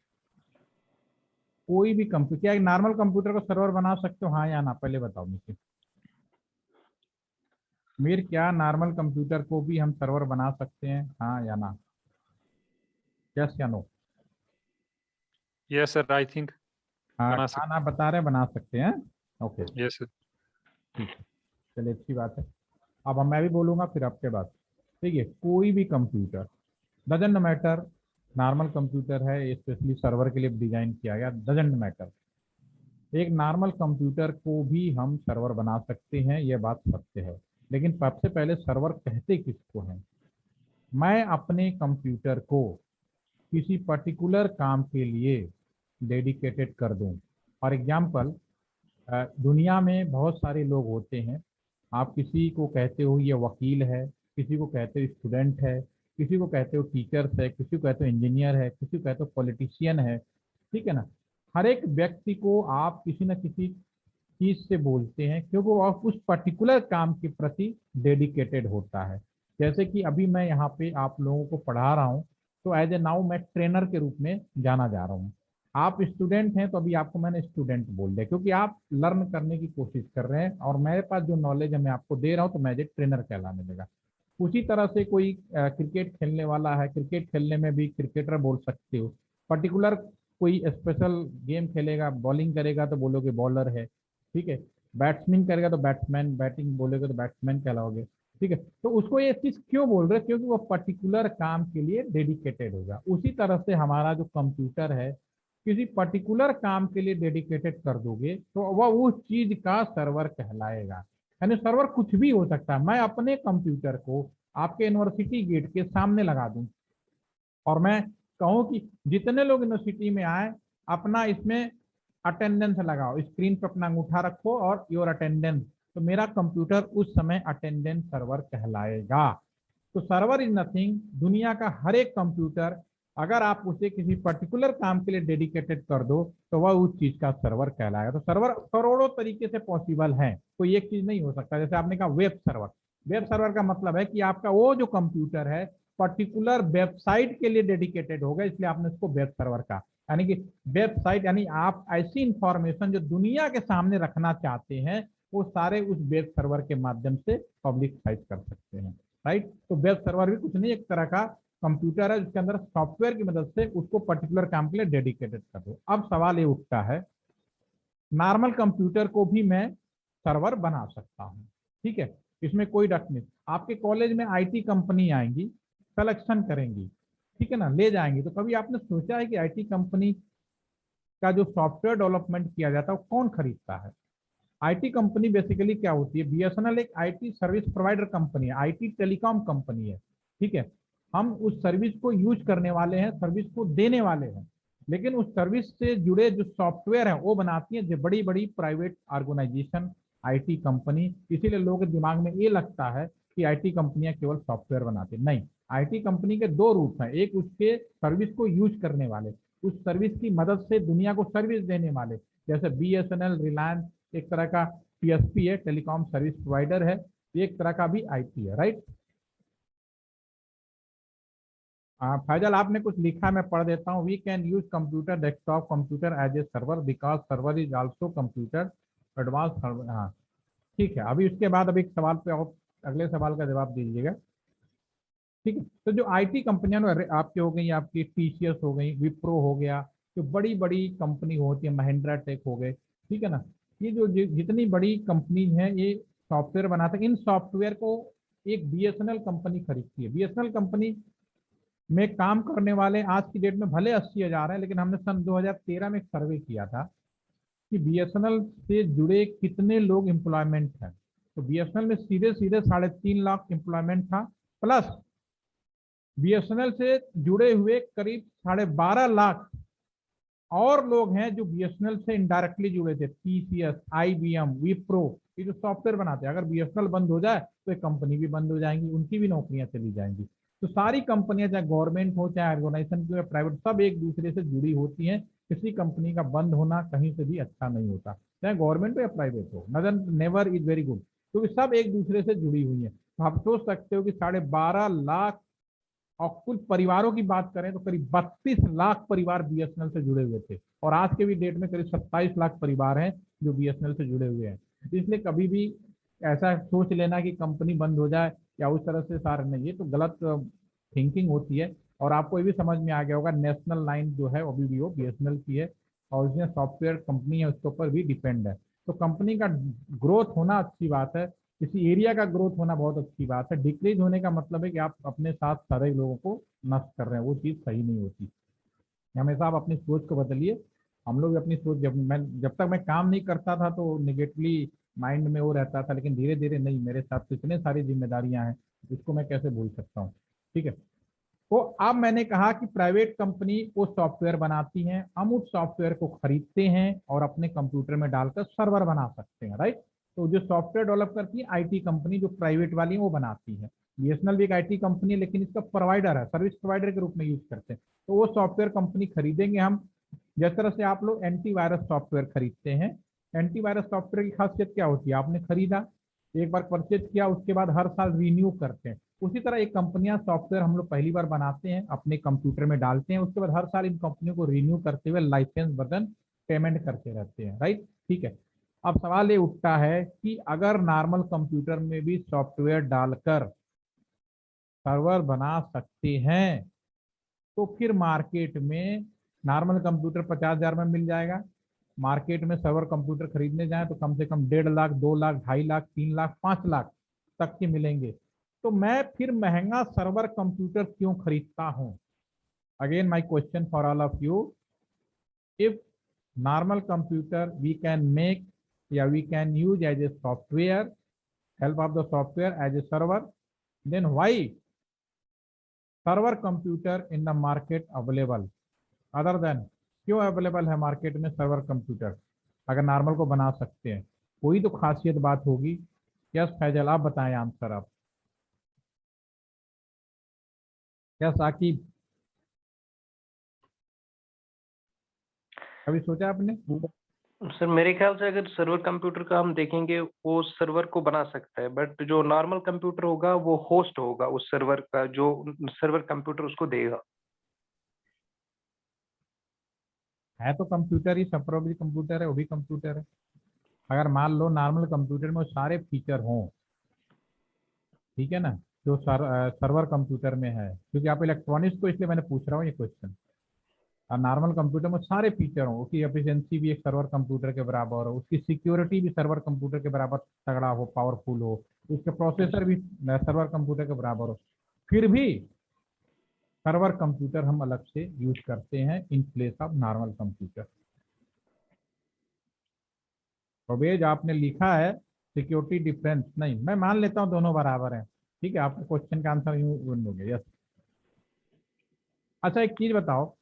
Speaker 1: कोई भी कंप्यूटर, क्या एक नॉर्मल कंप्यूटर को सर्वर बना सकते हो, हाँ या ना? पहले बताओ मुझे मीर, क्या नॉर्मल कंप्यूटर को भी हम सर्वर बना सकते हैं, हाँ या ना? यस या no?
Speaker 4: Yes sir, I think
Speaker 1: हाँ,
Speaker 4: बना
Speaker 1: खाना बता रहे हैं, बना सकते हैं। ओके,
Speaker 4: सकते। Yes sir.
Speaker 1: ठीक है, चलिए अच्छी बात है। अब हम, मैं भी बोलूंगा फिर आपके बाद। ठीक है, कोई भी computer, doesn't matter, normal computer है, स्पेशली सर्वर के लिए डिजाइन किया गया, डजेंट मैटर, एक नॉर्मल कंप्यूटर को भी हम सर्वर बना सकते हैं, यह बात सत्य है। लेकिन सबसे पहले सर्वर कहते किसको हैं? मैं अपने कंप्यूटर को किसी पर्टिकुलर काम के लिए डेडिकेटेड कर दूं। फॉर एग्जाम्पल, दुनिया में बहुत सारे लोग होते हैं। आप किसी को कहते हो ये वकील है, किसी को कहते हो स्टूडेंट है, किसी को कहते हो टीचर्स है, किसी को कहते हो इंजीनियर है, किसी को कहते हो पॉलिटिशियन है। ठीक है ना। हर एक व्यक्ति को आप किसी न किसी चीज से बोलते हैं क्योंकि वो उस पर्टिकुलर काम के प्रति डेडिकेटेड होता है। जैसे कि अभी मैं यहाँ पे आप लोगों को पढ़ा रहा हूँ, तो एज ए नाउ मैं ट्रेनर के रूप में जाना जा रहा हूँ। आप स्टूडेंट हैं तो अभी आपको मैंने स्टूडेंट बोल दिया क्योंकि आप लर्न करने की कोशिश कर रहे हैं और मेरे पास जो नॉलेज है मैं आपको दे रहा हूँ, तो मैं एज ए ट्रेनर कहलाने लगा। उसी तरह से कोई क्रिकेट खेलने वाला है, क्रिकेट खेलने में भी क्रिकेटर बोल सकते हो। पर्टिकुलर कोई स्पेशल गेम खेलेगा, बॉलिंग करेगा तो बोलोगे बॉलर है। ठीक है। बैट्समैन करेगा तो बैट्समैन, बैटिंग बोलेगा तो बैट्समैन कहलाओगे। ठीक है। तो उसको ये चीज क्यों बोल रहे हैं? क्योंकि वो पर्टिकुलर काम के लिए डेडिकेटेड होगा। उसी तरह से हमारा जो कंप्यूटर है, किसी पर्टिकुलर काम के लिए डेडिकेटेड कर दोगे तो वह उस चीज का सर्वर कहलाएगा। यानी सर्वर कुछ भी हो सकता है। मैं अपने कंप्यूटर को आपके यूनिवर्सिटी गेट के सामने लगा दूं और मैं कहूं कि जितने लोग यूनिवर्सिटी में आए अपना इसमें अटेंडेंस लगाओ, स्क्रीन पर अपना अंगूठा रखो और योर अटेंडेंस, तो मेरा कंप्यूटर उस समय अटेंडेंस सर्वर कहलाएगा। तो सर्वर इज नथिंग, दुनिया का हर एक कंप्यूटर अगर आप उसे किसी पर्टिकुलर काम के लिए डेडिकेटेड कर दो तो वह उस चीज का सर्वर कहलाएगा। तो सर्वर करोड़ों तरीके से पॉसिबल है, कोई एक चीज नहीं हो सकता। जैसे आपने कहा वेब सर्वर, वेब सर्वर का मतलब है कि आपका वो जो कंप्यूटर है पर्टिकुलर वेबसाइट के लिए डेडिकेटेड होगा, इसलिए आपने उसको वेब सर्वर कहा। यानी कि वेबसाइट यानी आप ऐसी इंफॉर्मेशन जो दुनिया के सामने रखना चाहते हैं वो सारे उस वेब सर्वर के माध्यम से पब्लिसाइज कर सकते हैं। राइट। तो वेब सर्वर भी कुछ नहीं, एक तरह का कंप्यूटर है जिसके अंदर सॉफ्टवेयर की मदद से उसको पर्टिकुलर काम के लिए डेडिकेटेड कर दो। अब सवाल ये उठता है, नॉर्मल कंप्यूटर को भी मैं सर्वर बना सकता हूँ। ठीक है। इसमें कोई डर नहीं। आपके कॉलेज में आईटी कंपनी आएंगी, कलेक्शन करेंगी, ठीक है ना, ले जाएंगी। तो कभी आपने सोचा है कि आईटी कंपनी का जो सॉफ्टवेयर डेवलपमेंट किया जाता है वो कौन खरीदता है? आईटी कंपनी बेसिकली क्या होती है? बीएसएनएल एक आईटी सर्विस प्रोवाइडर कंपनी है, आईटी टेलीकॉम कंपनी है। ठीक है। हम उस सर्विस को यूज करने वाले हैं, सर्विस को देने वाले हैं, लेकिन उस सर्विस से जुड़े जो सॉफ्टवेयर है वो बनाती है जो बड़ी बड़ी प्राइवेट ऑर्गेनाइजेशन, आईटी कंपनी। इसीलिए लोगों के दिमाग में ये लगता है कि आईटी कंपनियां केवल सॉफ्टवेयर बनाती है। नहीं, आईटी कंपनी के दो रूप हैं, एक उसके सर्विस को यूज करने वाले, उस सर्विस की मदद से दुनिया को सर्विस देने वाले, जैसे बीएसएनएल, रिलायंस एक तरह का टीएसपी है, टेलीकॉम सर्विस प्रोवाइडर है, एक तरह का भी आईटी है। राइट। फैजल आपने कुछ लिखा, मैं पढ़ देता हूँ। We can use computer, desktop computer as a server because server is also computer advance server. हाँ ठीक है। अभी उसके बाद अभी एक सवाल पे और अगले सवाल का जवाब दीजिएगा। ठीक है। तो जो आईटी कंपनियां आपकी हो गई, आपकी टीसीएस हो गई, विप्रो हो गया, जो बड़ी बड़ी कंपनी होती है, महिंद्रा टेक हो गए, ठीक है ना, ये जो जितनी बड़ी कंपनी है ये सॉफ्टवेयर बनाते हैं। इन सॉफ्टवेयर को एक बीएसएनएल कंपनी खरीदती है। बीएसएनएल कंपनी में काम करने वाले आज की डेट में भले 80,000 है, लेकिन हमने सन 2013 में एक सर्वे किया था कि बीएसएनएल से जुड़े कितने लोग एम्प्लॉयमेंट हैं। तो बीएसएनएल में सीधे सीधे 3.5 लाख एम्प्लॉयमेंट था, प्लस बीएसएनएल से जुड़े हुए करीब 12.5 लाख और लोग हैं जो बीएसएनएल से इनडायरेक्टली जुड़े थे, टीसीएस, आईबीएम, विप्रो, ये जो सॉफ्टवेयर बनाते हैं। अगर बीएसएनएल बंद हो जाए तो ये कंपनी भी बंद हो जाएंगी, उनकी भी नौकरियां चली जाएंगी। तो सारी कंपनियां, चाहे गवर्नमेंट हो, चाहे ऑर्गेनाइजेशन की, प्राइवेट, सब एक दूसरे से जुड़ी होती हैं। किसी कंपनी का बंद होना कहीं से भी अच्छा नहीं होता, चाहे गवर्नमेंट हो या प्राइवेट हो, नेवर इज वेरी गुड, क्योंकि सब एक दूसरे से जुड़ी हुई है। तो आप सोच सकते हो कि 12.5 लाख, और कुल परिवारों की बात करें तो करीब 32 लाख परिवार बीएसएनएल से जुड़े हुए थे, और आज के भी डेट में करीब 27 लाख परिवार हैं जो बीएसएनएल से जुड़े हुए हैं। इसलिए कभी भी ऐसा सोच लेना कि कंपनी बंद हो जाए या उस तरह से सारा नहीं, ये तो गलत थिंकिंग होती है। और आपको ये भी समझ में आ गया होगा, नेशनल लाइन जो है अभी भी वो बीएसएनएल की है, और उसमें सॉफ्टवेयर कंपनी है, उसके ऊपर भी डिपेंड है। तो कंपनी का ग्रोथ होना अच्छी बात है, किसी एरिया का ग्रोथ होना बहुत अच्छी बात है। डिक्रीज होने का मतलब है कि आप अपने साथ सारे लोगों को नष्ट कर रहे हैं, वो चीज़ सही नहीं होती। हमेशा आप अपनी सोच को बदलिए। हम लोग अपनी सोच, जब तक मैं काम नहीं करता था तो निगेटिवली माइंड में वो रहता था, लेकिन धीरे धीरे नहीं, मेरे साथ तो इतने सारी जिम्मेदारियां हैं, इसको मैं कैसे भूल सकता हूँ। ठीक है। तो अब मैंने कहा कि प्राइवेट कंपनी वो सॉफ्टवेयर बनाती है, हम उस सॉफ्टवेयर को खरीदते हैं और अपने कंप्यूटर में डालकर सर्वर बना सकते हैं, राइट। तो जो सॉफ्टवेयर डेवलप करती है आईटी कंपनी, जो प्राइवेट वाली है वो बनाती है। बीएसएनएल भी एक आईटी कंपनी है, लेकिन इसका प्रोवाइडर है, सर्विस प्रोवाइडर के रूप में यूज करते हैं। तो वो सॉफ्टवेयर कंपनी खरीदेंगे हम। जिस तरह से आप लोग एंटीवायरस सॉफ्टवेयर खरीदते हैं, एंटीवायरस सॉफ्टवेयर की खासियत क्या होती है, आपने खरीदा, एक बार परचेज किया, उसके बाद हर साल रिन्यू करते हैं। उसी तरह एक कंपनियां सॉफ्टवेयर हम लोग पहली बार बनाते हैं, अपने कंप्यूटर में डालते हैं, उसके बाद हर साल इन कंपनियों को रिन्यू करते हुए लाइसेंस बटन पेमेंट करते रहते हैं, राइट। ठीक है। अब सवाल ये उठता है कि अगर नॉर्मल कंप्यूटर में भी सॉफ्टवेयर डालकर सर्वर बना सकते हैं, तो फिर मार्केट में नॉर्मल कंप्यूटर 50,000 में मिल जाएगा। मार्केट में सर्वर कंप्यूटर खरीदने जाए तो कम से कम 1.5 लाख, 2 लाख, 2.5 लाख, 3 लाख, 5 लाख तक के मिलेंगे। तो मैं फिर महंगा सर्वर कंप्यूटर क्यों खरीदता हूं? Again my question for all of you, if normal computer we can make या we can use as a software, help of the software as a server, then why server computer in the market available other than, क्यों available है market में server computer अगर normal को बना सकते हैं? कोई तो खासियत बात होगी। यस फैजल, आप बताएं आंसर आप। यस साकिब, कभी सोचा आपने?
Speaker 2: सर मेरे ख्याल से अगर सर्वर कंप्यूटर का हम देखेंगे, वो सर्वर को बना सकता है, बट जो नॉर्मल कंप्यूटर होगा वो होस्ट होगा उस सर्वर का, जो सर्वर कंप्यूटर उसको देगा।
Speaker 1: है तो कंप्यूटर ही, सफर भी कंप्यूटर है, वो भी कंप्यूटर है। अगर मान लो नॉर्मल कंप्यूटर में वो सारे फीचर हों, ठीक है ना, जो सर्वर कंप्यूटर में है, क्योंकि आप इलेक्ट्रॉनिक्स को इसलिए मैंने पूछ रहा हूँ ये क्वेश्चन। और नॉर्मल कंप्यूटर में सारे फीचर हों, उसकी एफिशिएंसी भी एक सर्वर कंप्यूटर के बराबर हो, उसकी सिक्योरिटी भी सर्वर कंप्यूटर के बराबर तगड़ा हो, पावरफुल हो, उसके प्रोसेसर भी सर्वर कंप्यूटर के बराबर हो, फिर भी सर्वर कंप्यूटर हम अलग से यूज करते हैं in place of normal computer. तो आपने लिखा है सिक्योरिटी डिफरेंस, नहीं, मैं मान लेता हूँ दोनों बराबर हैं। ठीक है, आपके क्वेश्चन का आंसर यूं दोगे। यस। अच्छा एक चीज बताओ,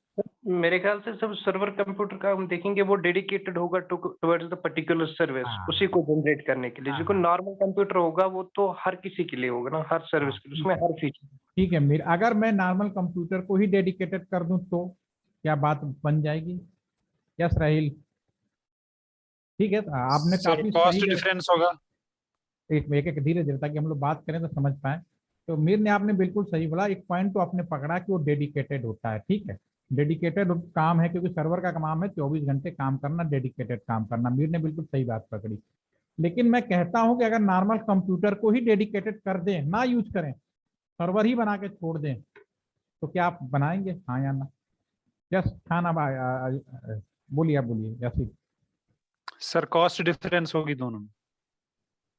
Speaker 2: मेरे ख्याल से सब सर्वर कंप्यूटर का हम देखेंगे वो डेडिकेटेड होगा टुवर्ड्स द पर्टिकुलर सर्विस,
Speaker 1: हाँ
Speaker 2: उसी को जनरेट करने के लिए।
Speaker 1: हाँ
Speaker 2: जो
Speaker 1: हाँ
Speaker 2: नॉर्मल कंप्यूटर होगा वो तो हर किसी के लिए होगा ना, हर
Speaker 1: हाँ,
Speaker 2: सर्विस के लिए,
Speaker 1: ठीक
Speaker 2: उसमें
Speaker 1: है।
Speaker 2: हर फीचर।
Speaker 1: ठीक है, मेरे अगर मैं नॉर्मल कंप्यूटर को ही डेडिकेटेड कर दूं तो क्या बात बन जाएगी? यस राहिल, ठीक है। तो आपने
Speaker 4: सर
Speaker 1: काफी सही
Speaker 4: कॉस्ट डिफरेंस होगा।
Speaker 1: एक एक धीरे धीरे, ताकि हम लोग बात करें तो समझ पाए। तो मीर ने आपने बिल्कुल सही बोला, एक पॉइंट तो आपने पकड़ा कि वो डेडिकेटेड होता है। ठीक है, डेडिकेटेड काम है, क्योंकि सर्वर का काम है 24 घंटे काम करना, डेडिकेटेड काम करना। मीर ने बिल्कुल सही बात पकड़ी। लेकिन मैं कहता हूं कि अगर नॉर्मल कंप्यूटर को ही डेडिकेटेड कर दें, ना यूज करें, सर्वर ही बना के छोड़ दें, तो क्या आप बनाएंगे, हाँ या ना? यस खान, अब बोलिए, आप बोलिए यस।
Speaker 4: सर कॉस्ट डिफरेंस होगी दोनों में।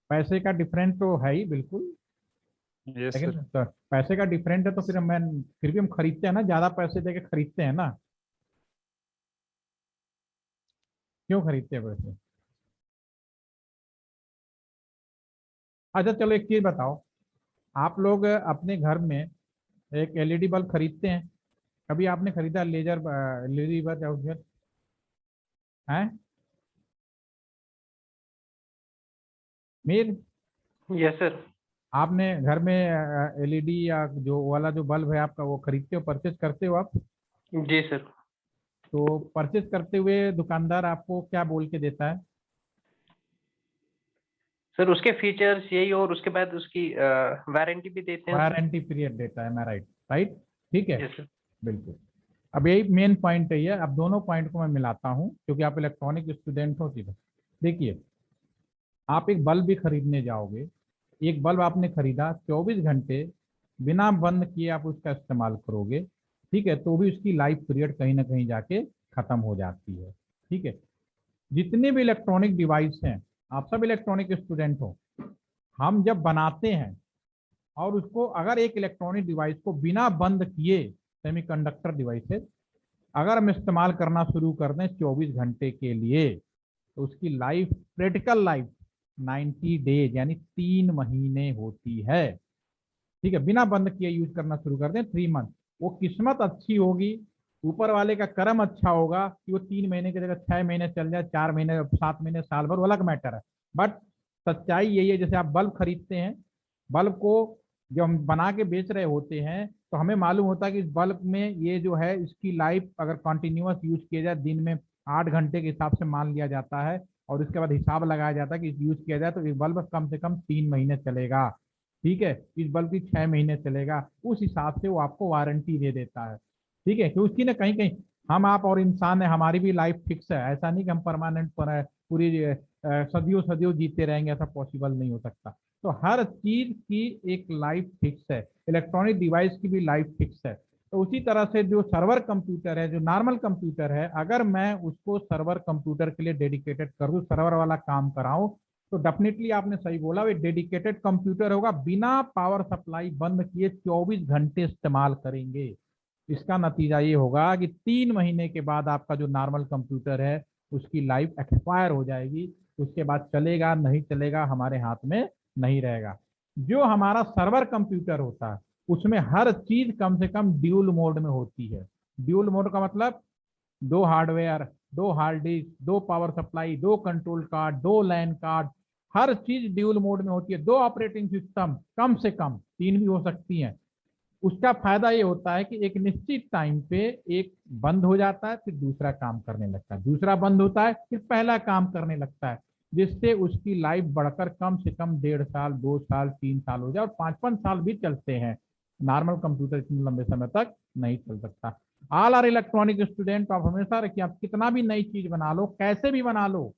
Speaker 1: पैसे का डिफरेंट तो है ही बिल्कुल,
Speaker 4: यस
Speaker 1: लेकिन
Speaker 4: सर।
Speaker 1: तो पैसे का डिफरेंट है तो फिर भी हम खरीदते हैं ना, ज्यादा पैसे देके खरीदते हैं ना। क्यों खरीदते हैं पैसे? अच्छा चलो एक चीज बताओ, आप लोग अपने घर में एक एलईडी बल्ब खरीदते हैं? कभी आपने खरीदा लेजर एलईडी बल्ब है मीर?
Speaker 2: Yes sir.
Speaker 1: आपने घर में एलईडी या जो वाला जो बल्ब है आपका, वो खरीदते हो, परचेज करते हो आप?
Speaker 2: जी सर।
Speaker 1: तो परचेज करते हुए दुकानदार आपको क्या बोल के देता है?
Speaker 2: सर उसके फीचर्स यही, और उसके बाद उसकी वारंटी भी देते हैं सर।
Speaker 1: वारंटी पीरियड देता है, मैं राइट राइट, ठीक है,
Speaker 2: यस सर।
Speaker 1: बिल्कुल। अब यही मेन पॉइंट है, अब दोनों पॉइंट को मैं मिलाता हूं क्योंकि आप इलेक्ट्रॉनिक स्टूडेंट हो सीधे। देखिए, आप एक बल्ब भी खरीदने जाओगे, एक बल्ब आपने खरीदा, 24 घंटे बिना बंद किए आप उसका इस्तेमाल करोगे, ठीक है, तो भी उसकी लाइफ पीरियड कहीं ना कहीं जाके खत्म हो जाती है। ठीक है, जितने भी इलेक्ट्रॉनिक डिवाइस हैं, आप सब इलेक्ट्रॉनिक स्टूडेंट हो, हम जब बनाते हैं और उसको, अगर एक इलेक्ट्रॉनिक डिवाइस को बिना बंद किए, सेमीकंडक्टर डिवाइसेस, अगर हम इस्तेमाल करना शुरू कर दें 24 घंटे के लिए, तो उसकी लाइफ, क्रिटिकल लाइफ 90 डेज यानी 3 महीने होती है। ठीक है, बिना बंद किए यूज करना शुरू कर दें 3 मंथ, वो किस्मत अच्छी होगी, ऊपर वाले का कर्म अच्छा होगा कि वो 3 महीने की जगह 6 महीने चल जाए, 4 महीने, 7 महीने, साल भर, वो अलग मैटर है। बट सच्चाई यही है, जैसे आप बल्ब खरीदते हैं, बल्ब को जब हम बना के बेच रहे होते हैं तो हमें मालूम होता है कि इस बल्ब में ये जो है इसकी लाइफ अगर कॉन्टिन्यूअस यूज किया जाए, दिन में 8 घंटे के हिसाब से मान लिया जाता है, और उसके बाद हिसाब लगाया जाता है कि यूज किया जाए तो इस बल्ब कम से कम 3 महीने चलेगा। ठीक है, इस बल्ब की 6 महीने चलेगा, उस हिसाब से वो आपको वारंटी दे देता है। ठीक है, कि उसकी ना कहीं कहीं हम आप और इंसान है, हमारी भी लाइफ फिक्स है, ऐसा नहीं कि हम परमानेंट पर है, पूरी सदियों सदियों जीते रहेंगे, ऐसा पॉसिबल नहीं हो सकता। तो हर चीज की एक लाइफ फिक्स है, इलेक्ट्रॉनिक डिवाइस की भी लाइफ फिक्स है। तो उसी तरह से जो सर्वर कंप्यूटर है, जो नॉर्मल कंप्यूटर है, अगर मैं उसको सर्वर कंप्यूटर के लिए डेडिकेटेड कर दूं, सर्वर वाला काम कराऊं, तो डेफिनेटली आपने सही बोला, वो डेडिकेटेड कंप्यूटर होगा, बिना पावर सप्लाई बंद किए 24 घंटे इस्तेमाल करेंगे। इसका नतीजा ये होगा कि 3 महीने के बाद आपका जो नॉर्मल कंप्यूटर है उसकी लाइफ एक्सपायर हो जाएगी, उसके बाद चलेगा नहीं चलेगा हमारे हाथ में नहीं रहेगा। जो हमारा सर्वर कंप्यूटर होता है उसमें हर चीज कम से कम ड्यूल मोड में होती है। ड्यूल मोड का मतलब 2 hardware, 2 hard disk, 2 power supply, 2 control card, 2 लैन कार्ड, हर चीज ड्यूल मोड में होती है। 2 ऑपरेटिंग सिस्टम, कम से कम 3 भी हो सकती हैं। उसका फायदा ये होता है कि एक निश्चित टाइम पे एक बंद हो जाता है, फिर दूसरा काम करने लगता है, दूसरा बंद होता है, फिर पहला काम करने लगता है, जिससे उसकी लाइफ बढ़कर कम से कम 1.5 साल, 2 साल, 3 साल हो जाए, और 5-5 साल भी चलते हैं। नॉर्मल कंप्यूटर इतने लंबे समय तक नहीं चल सकता। ऑल आर इलेक्ट्रॉनिक स्टूडेंट, आप हमेशा रखिए, आप कितना भी नई चीज बना लो, कैसे भी बना लो,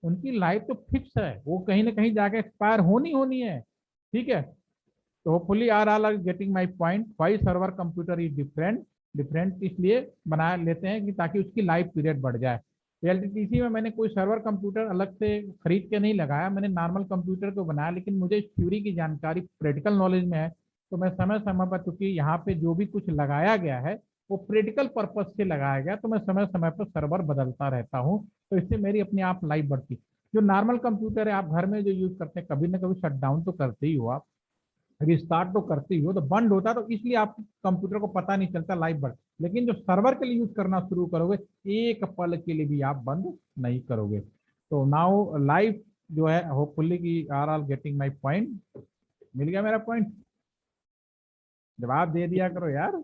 Speaker 1: उनकी लाइफ तो फिक्स है, वो कहीं ना कहीं जाके एक्सपायर होनी होनी है। ठीक है, तो hopefully are all are getting my point, why server computer is different. Different इसलिए बना लेते हैं कि ताकि उसकी लाइफ पीरियड बढ़ जाए। एलटीटीसी में मैंने कोई सर्वर कंप्यूटर अलग से खरीद के नहीं लगाया, मैंने नॉर्मल कंप्यूटर को बनाया, लेकिन मुझे इस थ्योरी की जानकारी प्रैक्टिकल नॉलेज में है, तो मैं समय समय पर, क्योंकि यहाँ पे जो भी कुछ लगाया गया है वो प्रैक्टिकल पर्पज से लगाया गया, तो मैं समय समय पर सर्वर बदलता रहता हूँ, तो इससे मेरी अपने आप लाइफ बढ़ती। जो नॉर्मल कंप्यूटर है आप घर में जो यूज करते हैं, कभी ना कभी शट डाउन तो करते ही हो आप, रिस्टार्ट तो करते ही हो, तो बंद होता है, तो इसलिए आप कंप्यूटर को पता नहीं चलता लाइफ बंद। लेकिन जो सर्वर के लिए यूज करना शुरू करोगे, एक पल के लिए भी आप बंद नहीं करोगे। तो नाउ लाइफ जो है, होपफुली की are all getting my point. मिल गया मेरा पॉइंट? जवाब दे दिया करो यार,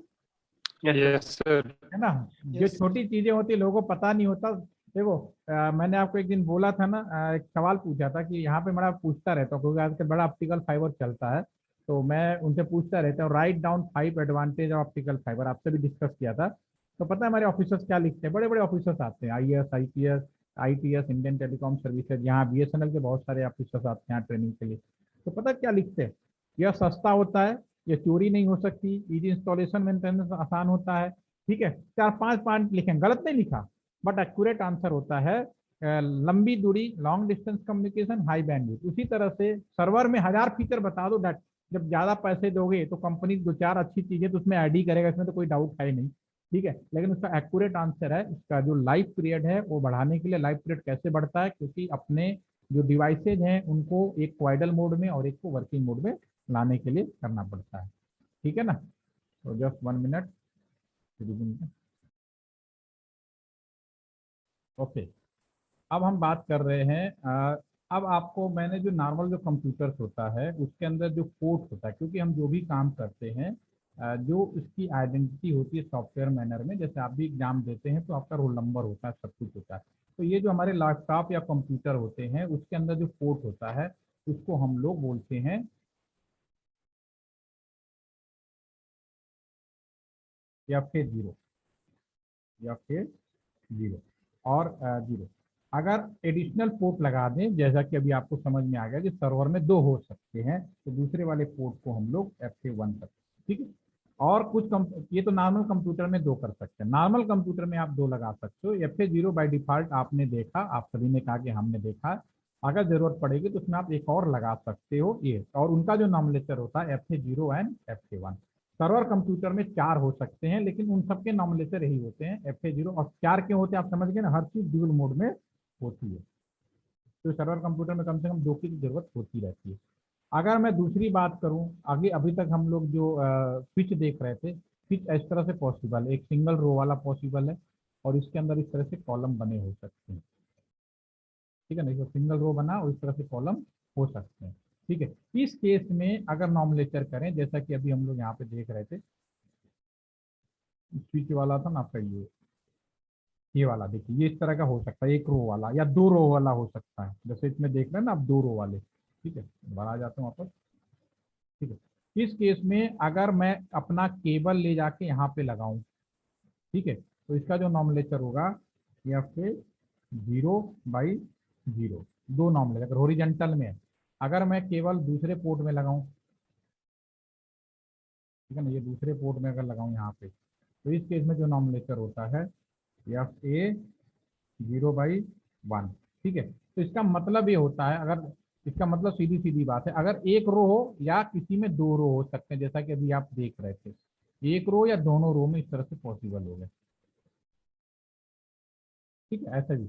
Speaker 4: यस सर।
Speaker 1: है ना। जो छोटी चीजें होती है लोगों को पता नहीं होता। देखो मैंने आपको एक दिन बोला था ना, एक सवाल पूछा था कि यहाँ पे बड़ा पूछता रहता हूँ, क्योंकि आजकल बड़ा ऑप्टिकल फाइबर चलता है, तो मैं उनसे पूछता रहता हूँ, write down 5 advantage of optical fibre, आपसे भी डिस्कस किया था। तो पता है हमारे ऑफिसर्स क्या लिखते हैं? बड़े बड़े ऑफिसर्स आते हैं, IAS, IPS, ITS, Indian telecom services, यहाँ BSNL के बहुत सारे ऑफिसर्स आते हैं यहाँ ट्रेनिंग के लिए। तो पता क्या लिखते हैं? यह सस्ता होता है, ये चोरी नहीं हो सकती, इजी इंस्टॉलेशन मेंटेनेंस आसान होता है। ठीक है, 4-5 पॉइंट लिखे, गलत नहीं लिखा, बट एक्यूरेट आंसर होता है। लंबी दूरी, long distance communication, high bandwidth. उसी तरह से सर्वर में 1000 फीचर बता दो, डट जब ज्यादा पैसे दोगे तो कंपनी 2-4 अच्छी चीजें तो उसमें ऐड ही करेगा, इसमें तो कोई डाउट है नहीं। ठीक है, लेकिन उसका एक्यूरेट आंसर है, इसका जो लाइफ पीरियड है वो बढ़ाने के लिए। लाइफ पीरियड कैसे बढ़ता है? क्योंकि अपने जो डिवाइसेज हैं उनको एक को आइडल मोड में और एक को वर्किंग मोड में लाने के लिए करना पड़ता है। ठीक है ना, तो जस्ट 1 मिनट। ओके, अब हम बात कर रहे हैं अब आपको मैंने जो नॉर्मल जो कंप्यूटर्स होता है उसके अंदर जो पोर्ट होता है, क्योंकि हम जो भी काम करते हैं जो उसकी आइडेंटिटी होती है सॉफ्टवेयर मैनर में, जैसे आप भी एग्जाम देते हैं तो आपका रोल नंबर होता है, सब कुछ होता है। तो ये जो हमारे लैपटॉप या कंप्यूटर होते हैं उसके अंदर जो पोर्ट होता है उसको हम लोग बोलते हैं या फिर जीरो, या फिर जीरो और जीरो। अगर एडिशनल पोर्ट लगा दें, जैसा कि अभी आपको समझ में आ गया कि सर्वर में 2 हो सकते हैं, तो दूसरे वाले पोर्ट को हम लोग FA1 करते हैं। ठीक है, और कुछ ये तो नॉर्मल कंप्यूटर में 2 कर सकते हैं, नॉर्मल कंप्यूटर में आप 2 लगा सकते हो। FA0 बाय डिफॉल्ट आपने देखा, आप सभी ने कहा कि हमने देखा, अगर जरूरत पड़ेगी तो उसमें आप एक और लगा सकते हो ये, और उनका जो नॉमिनेचर होता है FA0 and FA1। Server computer में 4 हो सकते हैं, लेकिन उन सबके नॉमिनेचर यही होते हैं, FA0 और 4 क्यों होते हैं आप समझ गए ना, हर चीज ड्यूल मोड में होती है। तो सर्वर कंप्यूटर में कम से कम 2 की जरूरत होती रहती है। अगर मैं दूसरी बात करूं, आगे अभी तक हम लोग जो स्विच देख रहे थे, कुछ इस तरह से पॉसिबल है, एक सिंगल रो वाला पॉसिबल है और इसके अंदर इस तरह से कॉलम बने हो सकते हैं, ठीक है ना। सिंगल रो बना और इस तरह से कॉलम हो सकते हैं, ठीक है। इस केस में अगर नॉर्मलेचर करें, जैसा कि अभी हम लोग यहाँ पे देख रहे थे, स्विच वाला था ना आपका, ये वाला देखिए, ये इस तरह का हो सकता है, एक रो वाला या दो रो वाला हो सकता है, जैसे इसमें देख रहे हैं ना आप, दो रो वाले, ठीक है। बाहर आ जाता हूँ वापस, ठीक है। इस केस में अगर मैं अपना केबल ले जाके यहाँ पे लगाऊं, ठीक है, तो इसका जो नॉर्मलेचर होगा या फिर 0/0, दो नॉर्मलेचर अगर हॉरिजॉन्टल में है। अगर मैं केवल दूसरे पोर्ट में लगाऊं, ठीक है ना, ये दूसरे पोर्ट में अगर लगाऊं यहाँ पे, तो इस केस में जो नॉर्मलेचर होता है FA 0/1, ठीक है। तो इसका मतलब ये होता है, अगर इसका मतलब सीधी सीधी बात है, अगर एक रो हो या किसी में दो रो हो सकते हैं, जैसा कि अभी आप देख रहे थे, एक रो या दोनों रो में इस तरह से पॉसिबल हो गए, ठीक है, ऐसा भी।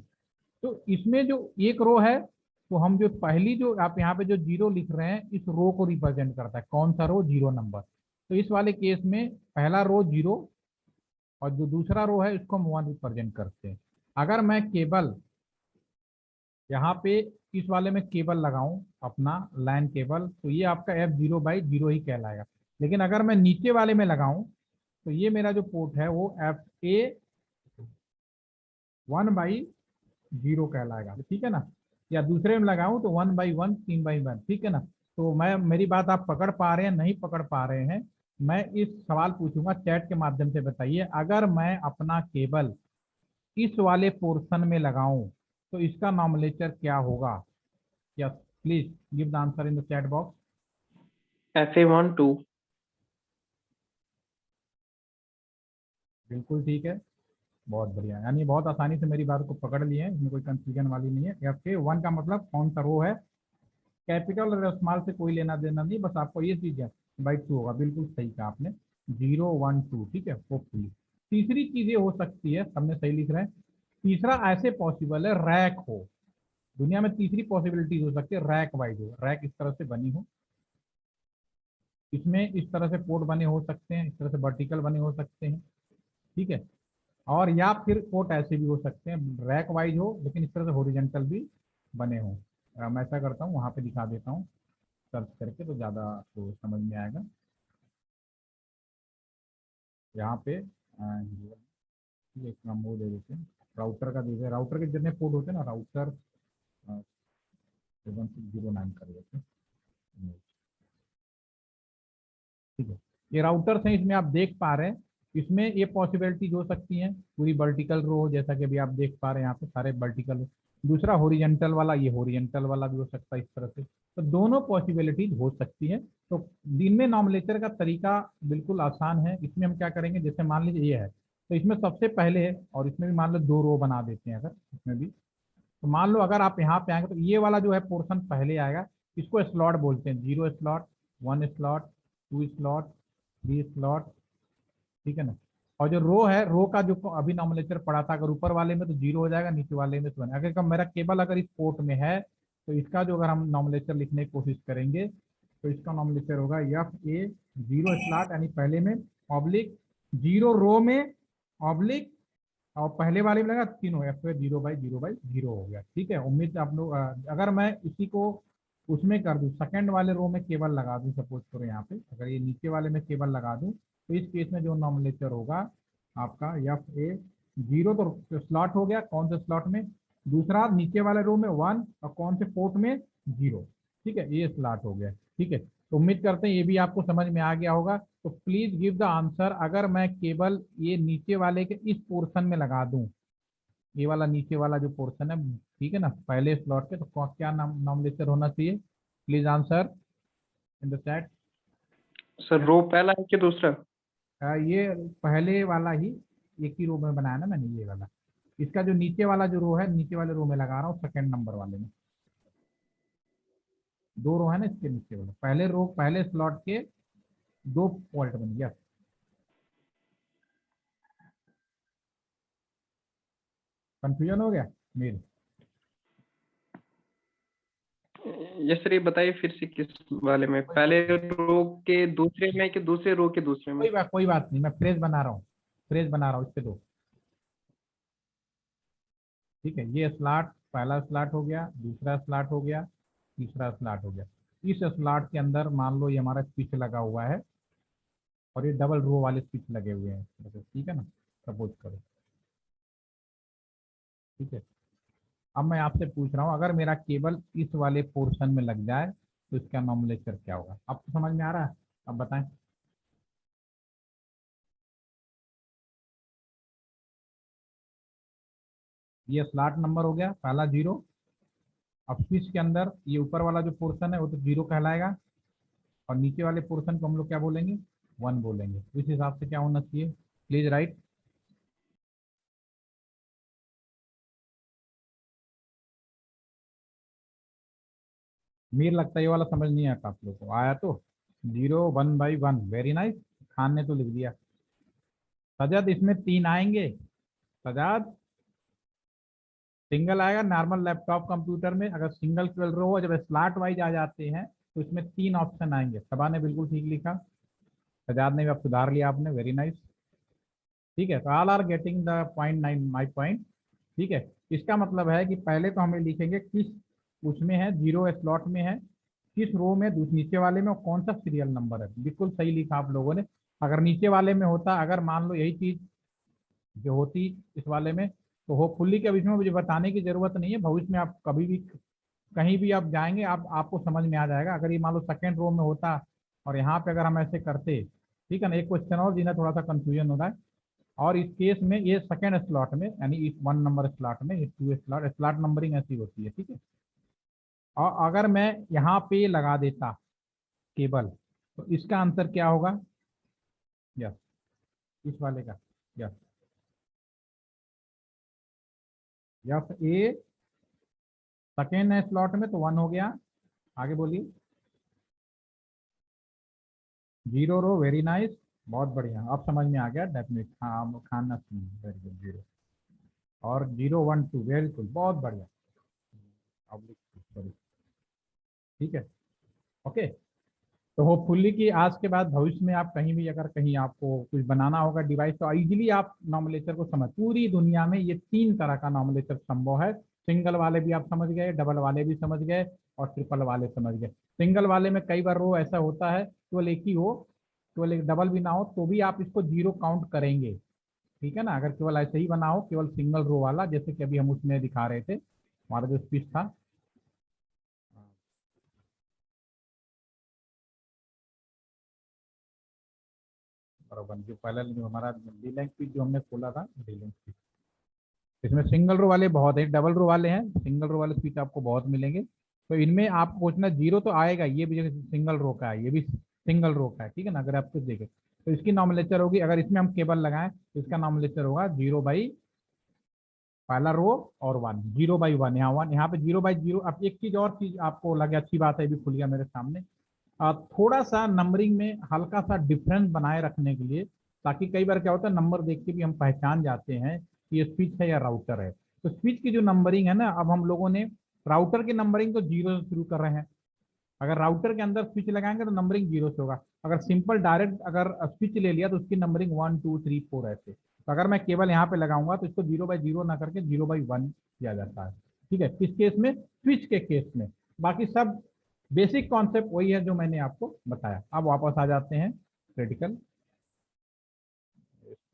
Speaker 1: तो इसमें जो एक रो है, तो हम जो पहली जो आप यहाँ पे जो जीरो लिख रहे हैं, इस रो को रिप्रेजेंट करता है, कौन सा रो, जीरो नंबर। तो इस वाले केस में पहला रो जीरो और जो दूसरा रो है इसको हम 1 रिप्रेजेंट करते हैं। अगर मैं केबल यहाँ पे इस वाले में केबल लगाऊं, अपना लाइन केबल, तो ये आपका F0/0 ही कहलाएगा। लेकिन अगर मैं नीचे वाले में लगाऊं, तो ये मेरा जो पोर्ट है वो FA 1/0 कहलाएगा, ठीक है ना। या दूसरे में लगाऊं तो 1/1, 3/1, ठीक है ना। तो मैं, मेरी बात आप पकड़ पा रहे हैं, नहीं पकड़ पा रहे हैं, मैं इस सवाल पूछूंगा चैट के माध्यम से, बताइए अगर मैं अपना केबल इस वाले पोर्शन में लगाऊं तो इसका नॉर्मलेचर क्या होगा। Yes, please give the answer in the chat box.
Speaker 2: FA1 2।
Speaker 1: बिल्कुल ठीक है, बहुत बढ़िया, यानी बहुत आसानी से मेरी बात को पकड़ लिए हैं, इसमें कोई कंफ्यूजन वाली नहीं है। FA1 का मतलब कौन सा रो है, कैपिटल और स्मॉल से कोई लेना देना नहीं, बस आपको ये चीज है, बाई 2 होगा, बिल्कुल सही कहा आपने, 0 1 2, ठीक है, होपफुली। तीसरी चीजें हो सकती है, हमने सही लिख रहे हैं। तीसरा ऐसे पॉसिबल है रैक हो, दुनिया में तीसरी पॉसिबिलिटी हो सकती है रैक वाइज हो, रैक इस तरह से बनी हो, इसमें इस तरह से पोर्ट बने हो सकते हैं, इस तरह से वर्टिकल बने हो सकते हैं, ठीक है। और या फिर पोर्ट ऐसे भी हो सकते हैं रैक वाइज हो, लेकिन इस तरह से हॉरिजॉन्टल भी बने हो। मैं ऐसा करता हूँ, वहाँ पे दिखा देता हूँ सर्च करके, तो ज़्यादा तो समझ में आएगा। यहाँ पे एक हम वो दे देते हैं, राउटर का दे देते हैं, राउटर के जितने पोर्ट होते हैं ना, राउटर 7609 कर देते हैं, ठीक है। ये राउटर्स हैं, इसमें आप देख पा रहे हैं, इसमें ये पॉसिबिलिटीज हो सकती हैं, पूरी वर्टिकल रो जैसा कि अभी आप देख पा रहे हैं, यहाँ पे सारे वर्टिकल। दूसरा हॉरिजॉन्टल वाला, ये हॉरिजॉन्टल वाला भी हो सकता है इस तरह से, तो दोनों पॉसिबिलिटीज हो सकती है। तो दिन में नॉर्मलेचर का तरीका बिल्कुल आसान है। इसमें हम क्या करेंगे, जैसे मान लीजिए ये है, तो इसमें सबसे पहले है, और इसमें भी मान लो दो रो बना देते हैं अगर इसमें भी, तो मान लो अगर आप यहाँ पे आएंगे तो ये वाला जो है पोर्शन पहले आएगा, इसको स्लॉट बोलते हैं, 0 स्लॉट, 1 स्लॉट, 2 स्लॉट, 3 स्लॉट, ठीक है ना। और जो रो है, रो का जो अभी नॉमिनेचर पड़ा था, अगर ऊपर वाले में तो 0 हो जाएगा, नीचे वाले में तो 1। अगर मेरा केबल अगर इस पोर्ट में है, तो इसका जो अगर हम नॉमिनेचर लिखने की कोशिश करेंगे, तो इसका नॉमिनेचर होगा FA 0 स्लॉट, यानी पहले में, ऑब्लिक 0 रो में, ऑब्लिक, और पहले वाले में लगा तीनों, FA 0/0/0 हो गया, ठीक है। उम्मीद है आप लोग, अगर मैं इसी को उसमें कर दूं, सेकंड वाले रो में केबल लगा दूं, सपोज करो यहाँ पे अगर ये नीचे वाले में केबल लगा दूं, तो इस केस में जो नॉमिनेचर होगा आपका FA 0, तो स्लॉट हो गया, कौन से स्लॉट में, दूसरा नीचे वाले रो में 1, और कौन से पोर्ट में 0, ठीक है, ये स्लॉट हो गया, ठीक है। तो उम्मीद करते हैं ये भी आपको समझ में आ गया होगा। तो प्लीज गिव द आंसर, अगर मैं केबल ये नीचे वाले के इस पोर्शन में लगा दूं, ये वाला नीचे वाला जो पोर्शन है, ठीक है ना, पहले स्लॉट के, तो क्या नाम नॉमिनेचर होना चाहिए, please answer in the chat.
Speaker 2: Sir row पहला है कि दूसरा?
Speaker 1: ये पहले वाला ही, एक ही रो में बनाया ना मैंने, ये वाला, इसका जो नीचे वाला जो रो है, नीचे वाले रो में लगा रहा हूँ, सेकंड नंबर वाले में, दो रो है ना इसके नीचे वाले, पहले रो पहले स्लॉट के दो पॉइंट बन गया। कंफ्यूजन हो गया मेरे?
Speaker 4: यस सर, ये बताइए फिर से किस वाले में, पहले रो के दूसरे में कि दूसरे रो के दूसरे में?
Speaker 1: कोई बात नहीं, मैं फ्रेज बना रहा हूँ, फ्रेज बना रहा हूँ इसके दो। ठीक है, ये स्लॉट, पहला स्लॉट हो गया, दूसरा स्लॉट हो गया, तीसरा स्लॉट हो गया। इस स्लॉट के अंदर मान लो ये हमारा स्विच लगा हुआ है और ये डबल रो वाले स्विच लगे हुए हैं, ठीक है ना, सपोज करो। ठीक है, अब मैं आपसे पूछ रहा हूँ, अगर मेरा केबल इस वाले पोर्शन में लग जाए तो इसका नॉमिनेचर क्या होगा? आपको समझ में आ रहा है? अब बताएं। ये स्लॉट नंबर हो गया पहला 0। अब स्विच के अंदर ये ऊपर वाला जो पोर्शन है वो तो 0 कहलाएगा, और नीचे वाले पोर्शन को हम लोग क्या बोलेंगे? 1 बोलेंगे। इस हिसाब से क्या होना चाहिए? Please right. मेरे लगता है ये वाला समझ नहीं आता आप लोग को। आया तो 0 1/1, वेरी नाइस। खान ने तो लिख दिया। सजद इसमें 3 आएंगे। सजाद, सिंगल आएगा नॉर्मल लैपटॉप कंप्यूटर में, अगर सिंगल केवल रो हो, जब स्लॉट वाइज आ जाते हैं तो इसमें 3 ऑप्शन आएंगे। सबा ने बिल्कुल ठीक लिखा, सजाद ने भी अब सुधार लिया आपने, वेरी नाइस। ठीक है, तो all are getting the point, 9 my point. ठीक है, इसका मतलब है कि पहले तो हमें लिखेंगे किस उसमें है, 0 स्लॉट में है, किस रो में, नीचे वाले में, और कौन सा सीरियल नंबर है। बिल्कुल सही लिखा आप लोगों ने। अगर नीचे वाले में होता, अगर मान लो यही चीज जो होती इस वाले में, तो होपफुली के इसमें मुझे बताने की जरूरत नहीं है, भविष्य में आप कभी भी कहीं भी आप जाएंगे, आपको समझ में आ जाएगा। अगर ये मान लो सेकेंड रो में होता और यहाँ पे अगर हम ऐसे करते, ठीक है ना, एक क्वेश्चन और जिन्हें थोड़ा सा कंफ्यूजन हो रहा है, और इस केस में ये सेकेंड स्लॉट में, यानी इस 1 नंबर स्लॉट में, इस 2 स्लॉट, स्लॉट नंबरिंग ऐसी होती है। ठीक है, और अगर मैं यहाँ पे लगा देता केबल, तो इसका आंसर क्या होगा? यस, इस वाले का। यस, यस, ए सेकेंड है स्लॉट में तो 1 हो गया। आगे बोलिए। 0 रो, वेरी नाइस, बहुत बढ़िया, अब समझ में आ गया डेफिनेट। हाँ, खाना, वेरी गुड। 0 और 0 1 2, वेरी गुड, बहुत बढ़िया। सॉरी, ठीक है, ओके। तो होपफुली कि आज के बाद भविष्य में आप कहीं भी अगर कहीं आपको कुछ बनाना होगा डिवाइस, तो इजीली आप नॉमिनेचर को समझ, पूरी दुनिया में ये 3 तरह का नॉमिनेचर संभव है। सिंगल वाले भी आप समझ गए, डबल वाले भी समझ गए, और ट्रिपल वाले समझ गए। सिंगल वाले में कई बार रो ऐसा होता है केवल एक ही हो, केवल एक डबल भी ना हो, तो भी आप इसको 0 काउंट करेंगे। ठीक है ना, अगर केवल ऐसे ही बना हो, केवल सिंगल रो वाला, जैसे कि अभी हम उसमें दिखा रहे थे, हमारा जो स्पीच था। बराबर, जो पहला जो हमारा डी लैंग स्पीच जो हमने खोला था, डी लैंग स्पीच, इसमें सिंगल रो वाले बहुत हैं, डबल रो वाले हैं, सिंगल रो वाले स्पीच आपको बहुत मिलेंगे। तो इनमें आपको पूछना 0 तो आएगा, ये भी जैसे सिंगल रो का है, ये भी सिंगल रो का है। ठीक है ना, अगर आप कुछ देखें तो इसकी नॉमिनेचर होगी, अगर इसमें हम केबल लगाएं तो इसका नॉमिनेचर होगा 0 पहला रो और 1, 0/1, यहाँ 1, यहाँ पे 0/0। अब एक चीज और चीज आपको लगे, अच्छी बात है, भी खुल गया मेरे सामने। थोड़ा सा नंबरिंग में हल्का सा डिफरेंस बनाए रखने के लिए, ताकि कई बार क्या होता है नंबर देख के भी हम पहचान जाते हैं कि ये स्विच है या राउटर है। तो स्विच की जो नंबरिंग है ना, अब हम लोगों ने राउटर की नंबरिंग तो 0 से शुरू कर रहे हैं। अगर राउटर के अंदर स्विच लगाएंगे तो नंबरिंग 0 से होगा। अगर सिंपल डायरेक्ट अगर स्विच ले लिया तो उसकी नंबरिंग 1 2 3 4 ऐसे। तो अगर मैं केवल यहाँ पे लगाऊंगा तो इसको 0/0 ना करके 0/1 किया जाता है। ठीक है, किस केस में? स्विच के केस में। बाकी सब बेसिक कॉन्सेप्ट वही है जो मैंने आपको बताया। अब वापस आ जाते हैं क्रिटिकल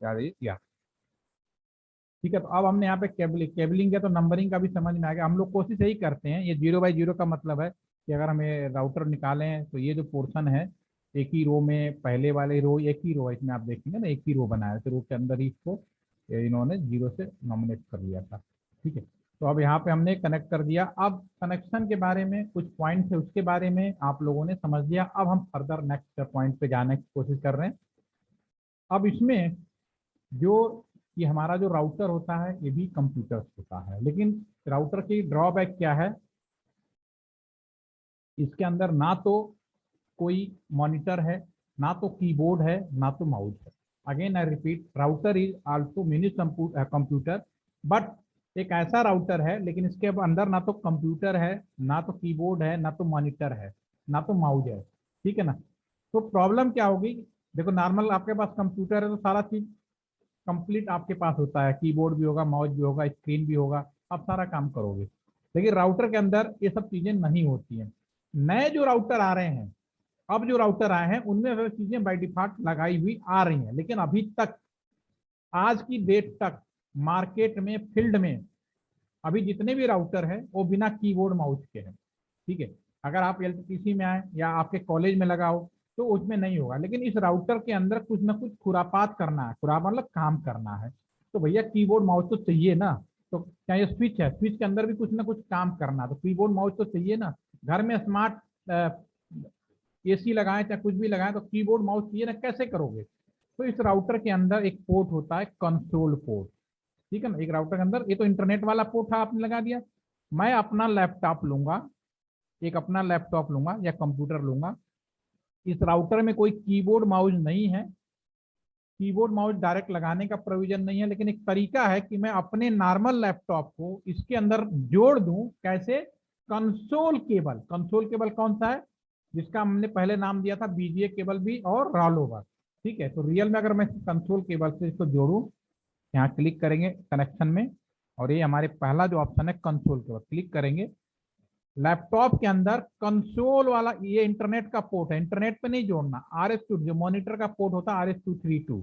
Speaker 1: या। ठीक है, तो अब हमने यहाँ पे केबलिंग का तो नंबरिंग का भी समझ में आ गया। हम लोग कोशिश यही करते हैं, ये 0/0 का मतलब है कि अगर हमें राउटर निकालें तो ये जो पोर्शन है, एक ही रो में, पहले वाले रो एक ही रो है, इसमें आप देखेंगे ना एक ही रो बनाया है, तो रो के अंदर ही इसको इन्होंने 0 से नॉमिनेट कर लिया था। ठीक है, तो अब यहाँ पे हमने कनेक्ट कर दिया। अब कनेक्शन के बारे में कुछ पॉइंट है, उसके बारे में आप लोगों ने समझ लिया। अब हम फर्दर नेक्स्ट पॉइंट पे जाने की कोशिश कर रहे हैं। अब इसमें जो ये हमारा जो राउटर होता है, ये भी कंप्यूटर होता है, लेकिन राउटर की ड्रॉबैक क्या है? इसके अंदर ना तो कोई मॉनिटर है, ना तो कीबोर्ड है, ना तो माउस है। Again I repeat, router is also mini computer, but एक ऐसा राउटर है लेकिन इसके अंदर ना तो कंप्यूटर है, ना तो कीबोर्ड है, ना तो मॉनिटर है, ना तो माउस है, ठीक है ना। तो प्रॉब्लम क्या होगी, देखो नॉर्मल आपके पास कंप्यूटर है तो सारा चीज कंप्लीट आपके पास होता है, कीबोर्ड भी होगा, माउस भी होगा, स्क्रीन भी होगा, आप सारा काम करोगे। लेकिन राउटर के अंदर ये सब चीजें नहीं होती हैं। नए जो राउटर आ रहे हैं, अब जो राउटर आए हैं उनमें वह चीजें बाय डिफॉल्ट लगाई हुई आ रही हैं, लेकिन अभी तक आज की डेट तक मार्केट में फील्ड में अभी जितने भी राउटर हैं वो बिना कीबोर्ड माउस के हैं, ठीक है। अगर आप एलटीपीसी में आए या आपके कॉलेज में लगाओ तो उसमें नहीं होगा, लेकिन इस राउटर के अंदर कुछ ना कुछ खुरापात करना है, खुरापात मतलब काम करना है, तो भैया कीबोर्ड माउस तो चाहिए ना। तो क्या ये स्विच है, स्विच के अंदर भी कुछ ना कुछ काम करना है, तो कीबोर्ड माउस तो चाहिए ना। घर में स्मार्ट एसी लगाएं चाहे कुछ भी लगाएं तो कीबोर्ड माउस चाहिए ना, कैसे करोगे। तो इस राउटर के अंदर एक पोर्ट होता है कंसोल पोर्ट, ठीक है ना। एक राउटर के अंदर ये तो इंटरनेट वाला पोर्ट था, आपने लगा दिया। मैं अपना लैपटॉप लूंगा, एक अपना लैपटॉप लूंगा या कंप्यूटर लूंगा, इस राउटर में कोई कीबोर्ड माउस नहीं है, कीबोर्ड माउस डायरेक्ट लगाने का प्रोविजन नहीं है, लेकिन एक तरीका है कि मैं अपने नॉर्मल लैपटॉप को इसके अंदर जोड़ दूं। कैसे, कंसोल केबल। कंसोल केबल कौन सा है, जिसका हमने पहले नाम दिया था बीजीए केबल भी और रॉल ओवर, ठीक है। तो रियल में अगर मैं कंसोल केबल से इसको जोड़ूं, यहाँ क्लिक करेंगे कनेक्शन में, और ये हमारे पहला जो ऑप्शन है कंसोल केबल, क्लिक करेंगे। लैपटॉप के अंदर कंसोल वाला ये इंटरनेट का पोर्ट है, इंटरनेट पे नहीं जोड़ना, RS2 जो मॉनिटर का पोर्ट होता है RS232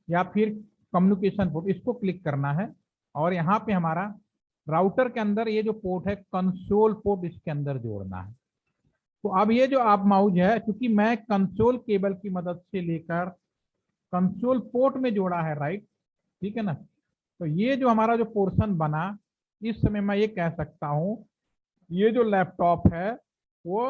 Speaker 1: या फिर कम्युनिकेशन पोर्ट, इसको क्लिक करना है। और यहाँ पे हमारा राउटर के अंदर ये जो पोर्ट है कंसोल पोर्ट, इसके अंदर जोड़ना है। तो अब ये जो आप माउस है, क्योंकि मैं कंसोल केबल की मदद से लेकर कंसोल पोर्ट में जोड़ा है, राइट, ठीक है ना। तो ये जो हमारा जो पोर्शन बना, इस समय मैं ये कह सकता हूं ये जो लैपटॉप है वो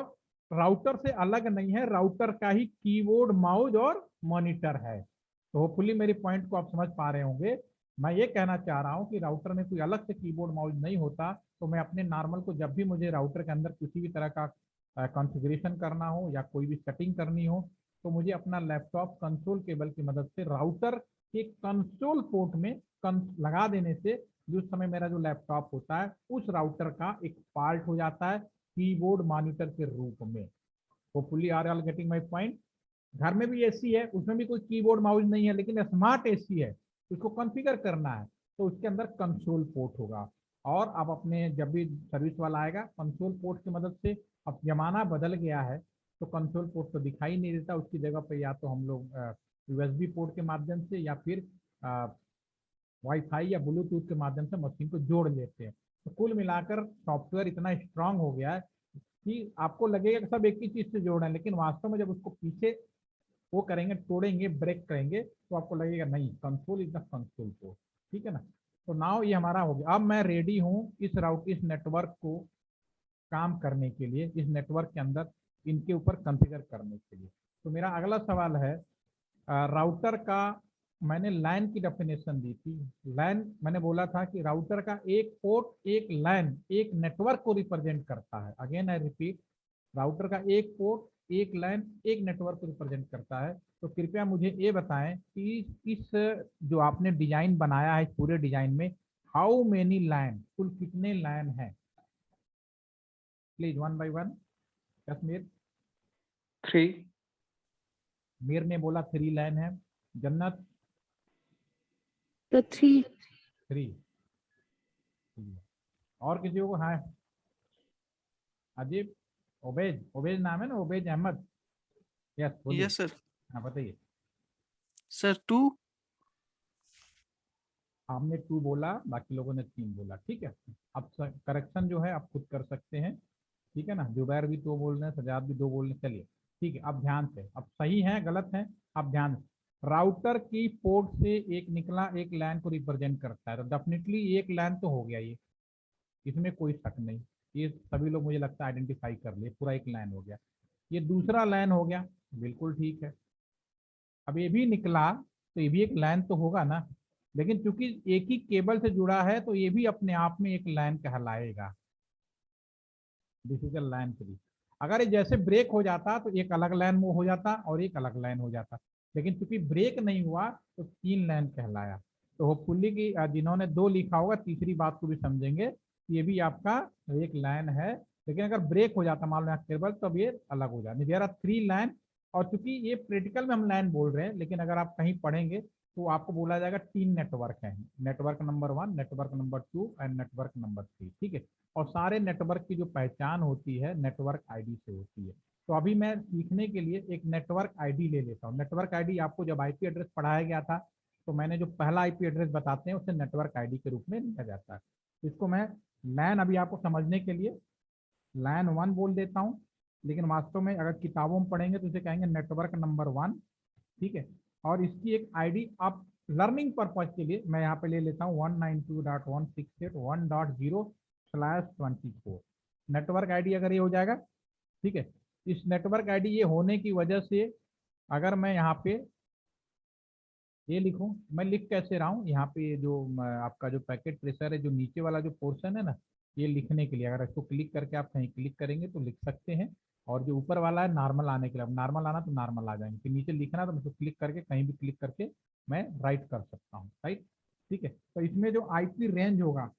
Speaker 1: राउटर से अलग नहीं है, राउटर का ही कीबोर्ड माउस और मॉनिटर है। तो होपफुली मेरी पॉइंट को आप समझ पा रहे होंगे। मैं ये कहना चाह रहा हूं कि राउटर में कोई अलग से कीबोर्ड माउस नहीं होता, तो मैं अपने नॉर्मल को जब भी मुझे राउटर के अंदर किसी भी तरह का कॉन्फ़िगरेशन करना हो या कोई भी सेटिंग करनी हो, तो मुझे अपना लैपटॉप कंसोल केबल की मदद से राउटर के कंसोल पोर्ट में लगा देने से जो समय मेरा जो लैपटॉप होता है उस राउटर का एक पार्ट हो जाता है कीबोर्ड मॉनिटर के रूप में। Hopefully are all getting my point. घर में भी एसी है, उसमें भी कोई कीबोर्ड माउस नहीं है, लेकिन स्मार्ट एसी है, उसको कॉन्फ़िगर करना है तो उसके अंदर कंसोल पोर्ट होगा। और आप अपने जब भी सर्विस वाला आएगा कंसोल पोर्ट की मदद से, अब जमाना बदल गया है तो कंसोल पोर्ट तो दिखाई नहीं देता, उसकी जगह पे या तो हम लोग यूएसबी पोर्ट के माध्यम से या फिर वाईफाई या ब्लूटूथ के माध्यम से मशीन को जोड़ लेते हैं। तो कुल मिलाकर सॉफ्टवेयर इतना स्ट्रांग हो गया है कि आपको लगेगा कि सब एक ही चीज से जोड़ रहे हैं, लेकिन वास्तव में जब उसको पीछे वो करेंगे, तोड़ेंगे, ब्रेक करेंगे, तो आपको लगेगा नहीं, कंसोल इज द कंसोल को, ठीक है ना। तो नाउ ये हमारा हो गया। अब मैं रेडी हूँ इस नेटवर्क को काम करने के लिए, इस नेटवर्क के अंदर इनके ऊपर कॉन्फ़िगर करने के लिए। तो मेरा अगला सवाल है, राउटर का मैंने लैन की डेफिनेशन दी थी। लैन मैंने बोला था कि राउटर का एक पोर्ट एक लैन एक नेटवर्क को रिप्रेजेंट करता है। अगेन आई रिपीट, राउटर का एक पोर्ट एक लैन एक नेटवर्क को रिप्रेजेंट करता है। तो कृपया मुझे ये बताएं कि इस जो आपने डिजाइन बनाया है, इस पूरे डिजाइन में हाउ मेनी लैन, कुल कितने लैन है, please one by one. Kashmir,
Speaker 2: 3।
Speaker 1: Mir ने बोला 3 लैन है। जन्नत,
Speaker 3: तो 3।
Speaker 1: 3। और किसी को, हाँ अजीब, ओबेज, ओबेज नाम है ना, ओबेज अहमद, यस बोलिए।
Speaker 5: Yes sir.
Speaker 1: हाँ बताइए।
Speaker 5: सर 2।
Speaker 1: आपने 2 बोला, बाकी लोगों ने 3 बोला, ठीक है। अब करेक्शन जो है आप खुद कर सकते हैं, ठीक है ना। जुबैर भी 2 बोल रहे हैं, सजाद भी 2 बोल रहे हैं, चलिए ठीक है। अब ध्यान से, अब सही है गलत है, अब ध्यान से। राउटर की पोर्ट से एक निकला एक लैन को रिप्रेजेंट करता है, तो डेफिनेटली एक लैन तो हो गया, ये इसमें कोई शक नहीं, ये सभी लोग मुझे लगता है आइडेंटिफाई कर लिए, पूरा एक लाइन हो गया। ये दूसरा लाइन हो गया, बिल्कुल ठीक है। अब ये भी निकला तो ये भी एक लाइन तो होगा ना, लेकिन चूंकि एक ही केबल से जुड़ा है तो ये भी अपने आप में एक लाइन कहलाएगा। This is a line 3। अगर ये जैसे ब्रेक हो जाता तो एक अलग लाइन मूव हो जाता और एक अलग लाइन हो जाता, लेकिन चूंकि ब्रेक नहीं हुआ तो 3 लाइन कहलाया। तो होपफुली कि जिन्होंने 2 लिखा होगा तीसरी बात को भी समझेंगे, ये भी आपका एक लाइन है। लेकिन अगर ब्रेक हो जाता मान लो यहाँ केबल, तब ये अलग हो जाता। देयर आर 3 लाइन, और चूंकि ये प्रैक्टिकल में हम लाइन बोल रहे हैं, लेकिन अगर आप कहीं पढ़ेंगे तो आपको बोला जाएगा 3 नेटवर्क हैं, network number 1, network number 2 and network number 3, ठीक है। और सारे नेटवर्क की जो पहचान होती है नेटवर्क आईडी से होती है। तो अभी मैं सीखने के लिए एक नेटवर्क आईडी ले लेता हूँ। नेटवर्क आईडी आपको जब आईपी एड्रेस पढ़ाया गया था, तो मैंने जो पहला आईपी एड्रेस बताते हैं उसे नेटवर्क आईडी के रूप में लिया जाता है। इसको मैं लैन, अभी आपको समझने के लिए लैन 1 बोल देता हूँ, लेकिन वास्तव में अगर किताबों में पढ़ेंगे तो इसे कहेंगे नेटवर्क नंबर 1, ठीक है। और इसकी एक आईडी आप लर्निंग पर्पज के लिए मैं यहाँ पे ले लेता हूँ 192.168.1.0/24। नेटवर्क आईडी अगर ये हो जाएगा, ठीक है। इस नेटवर्क आईडी ये होने की वजह से अगर मैं यहाँ पे ये लिखूं, मैं लिख कैसे रहा हूँ यहाँ पे जो आपका जो पैकेट ट्रेसर है, जो नीचे वाला जो पोर्शन है ना, ये लिखने के लिए अगर इसको क्लिक करके आप कहीं क्लिक करेंगे तो लिख सकते हैं। और जो ऊपर वाला है नॉर्मल आने के लिए, नॉर्मल आना तो नॉर्मल आ जाएंगे, फिर नीचे लिखना तो मैं क्लिक करके कहीं भी क्लिक करके मैं राइट कर सकता हूँ, राइट, ठीक है। तो इसमें जो आईपी रेंज होगा,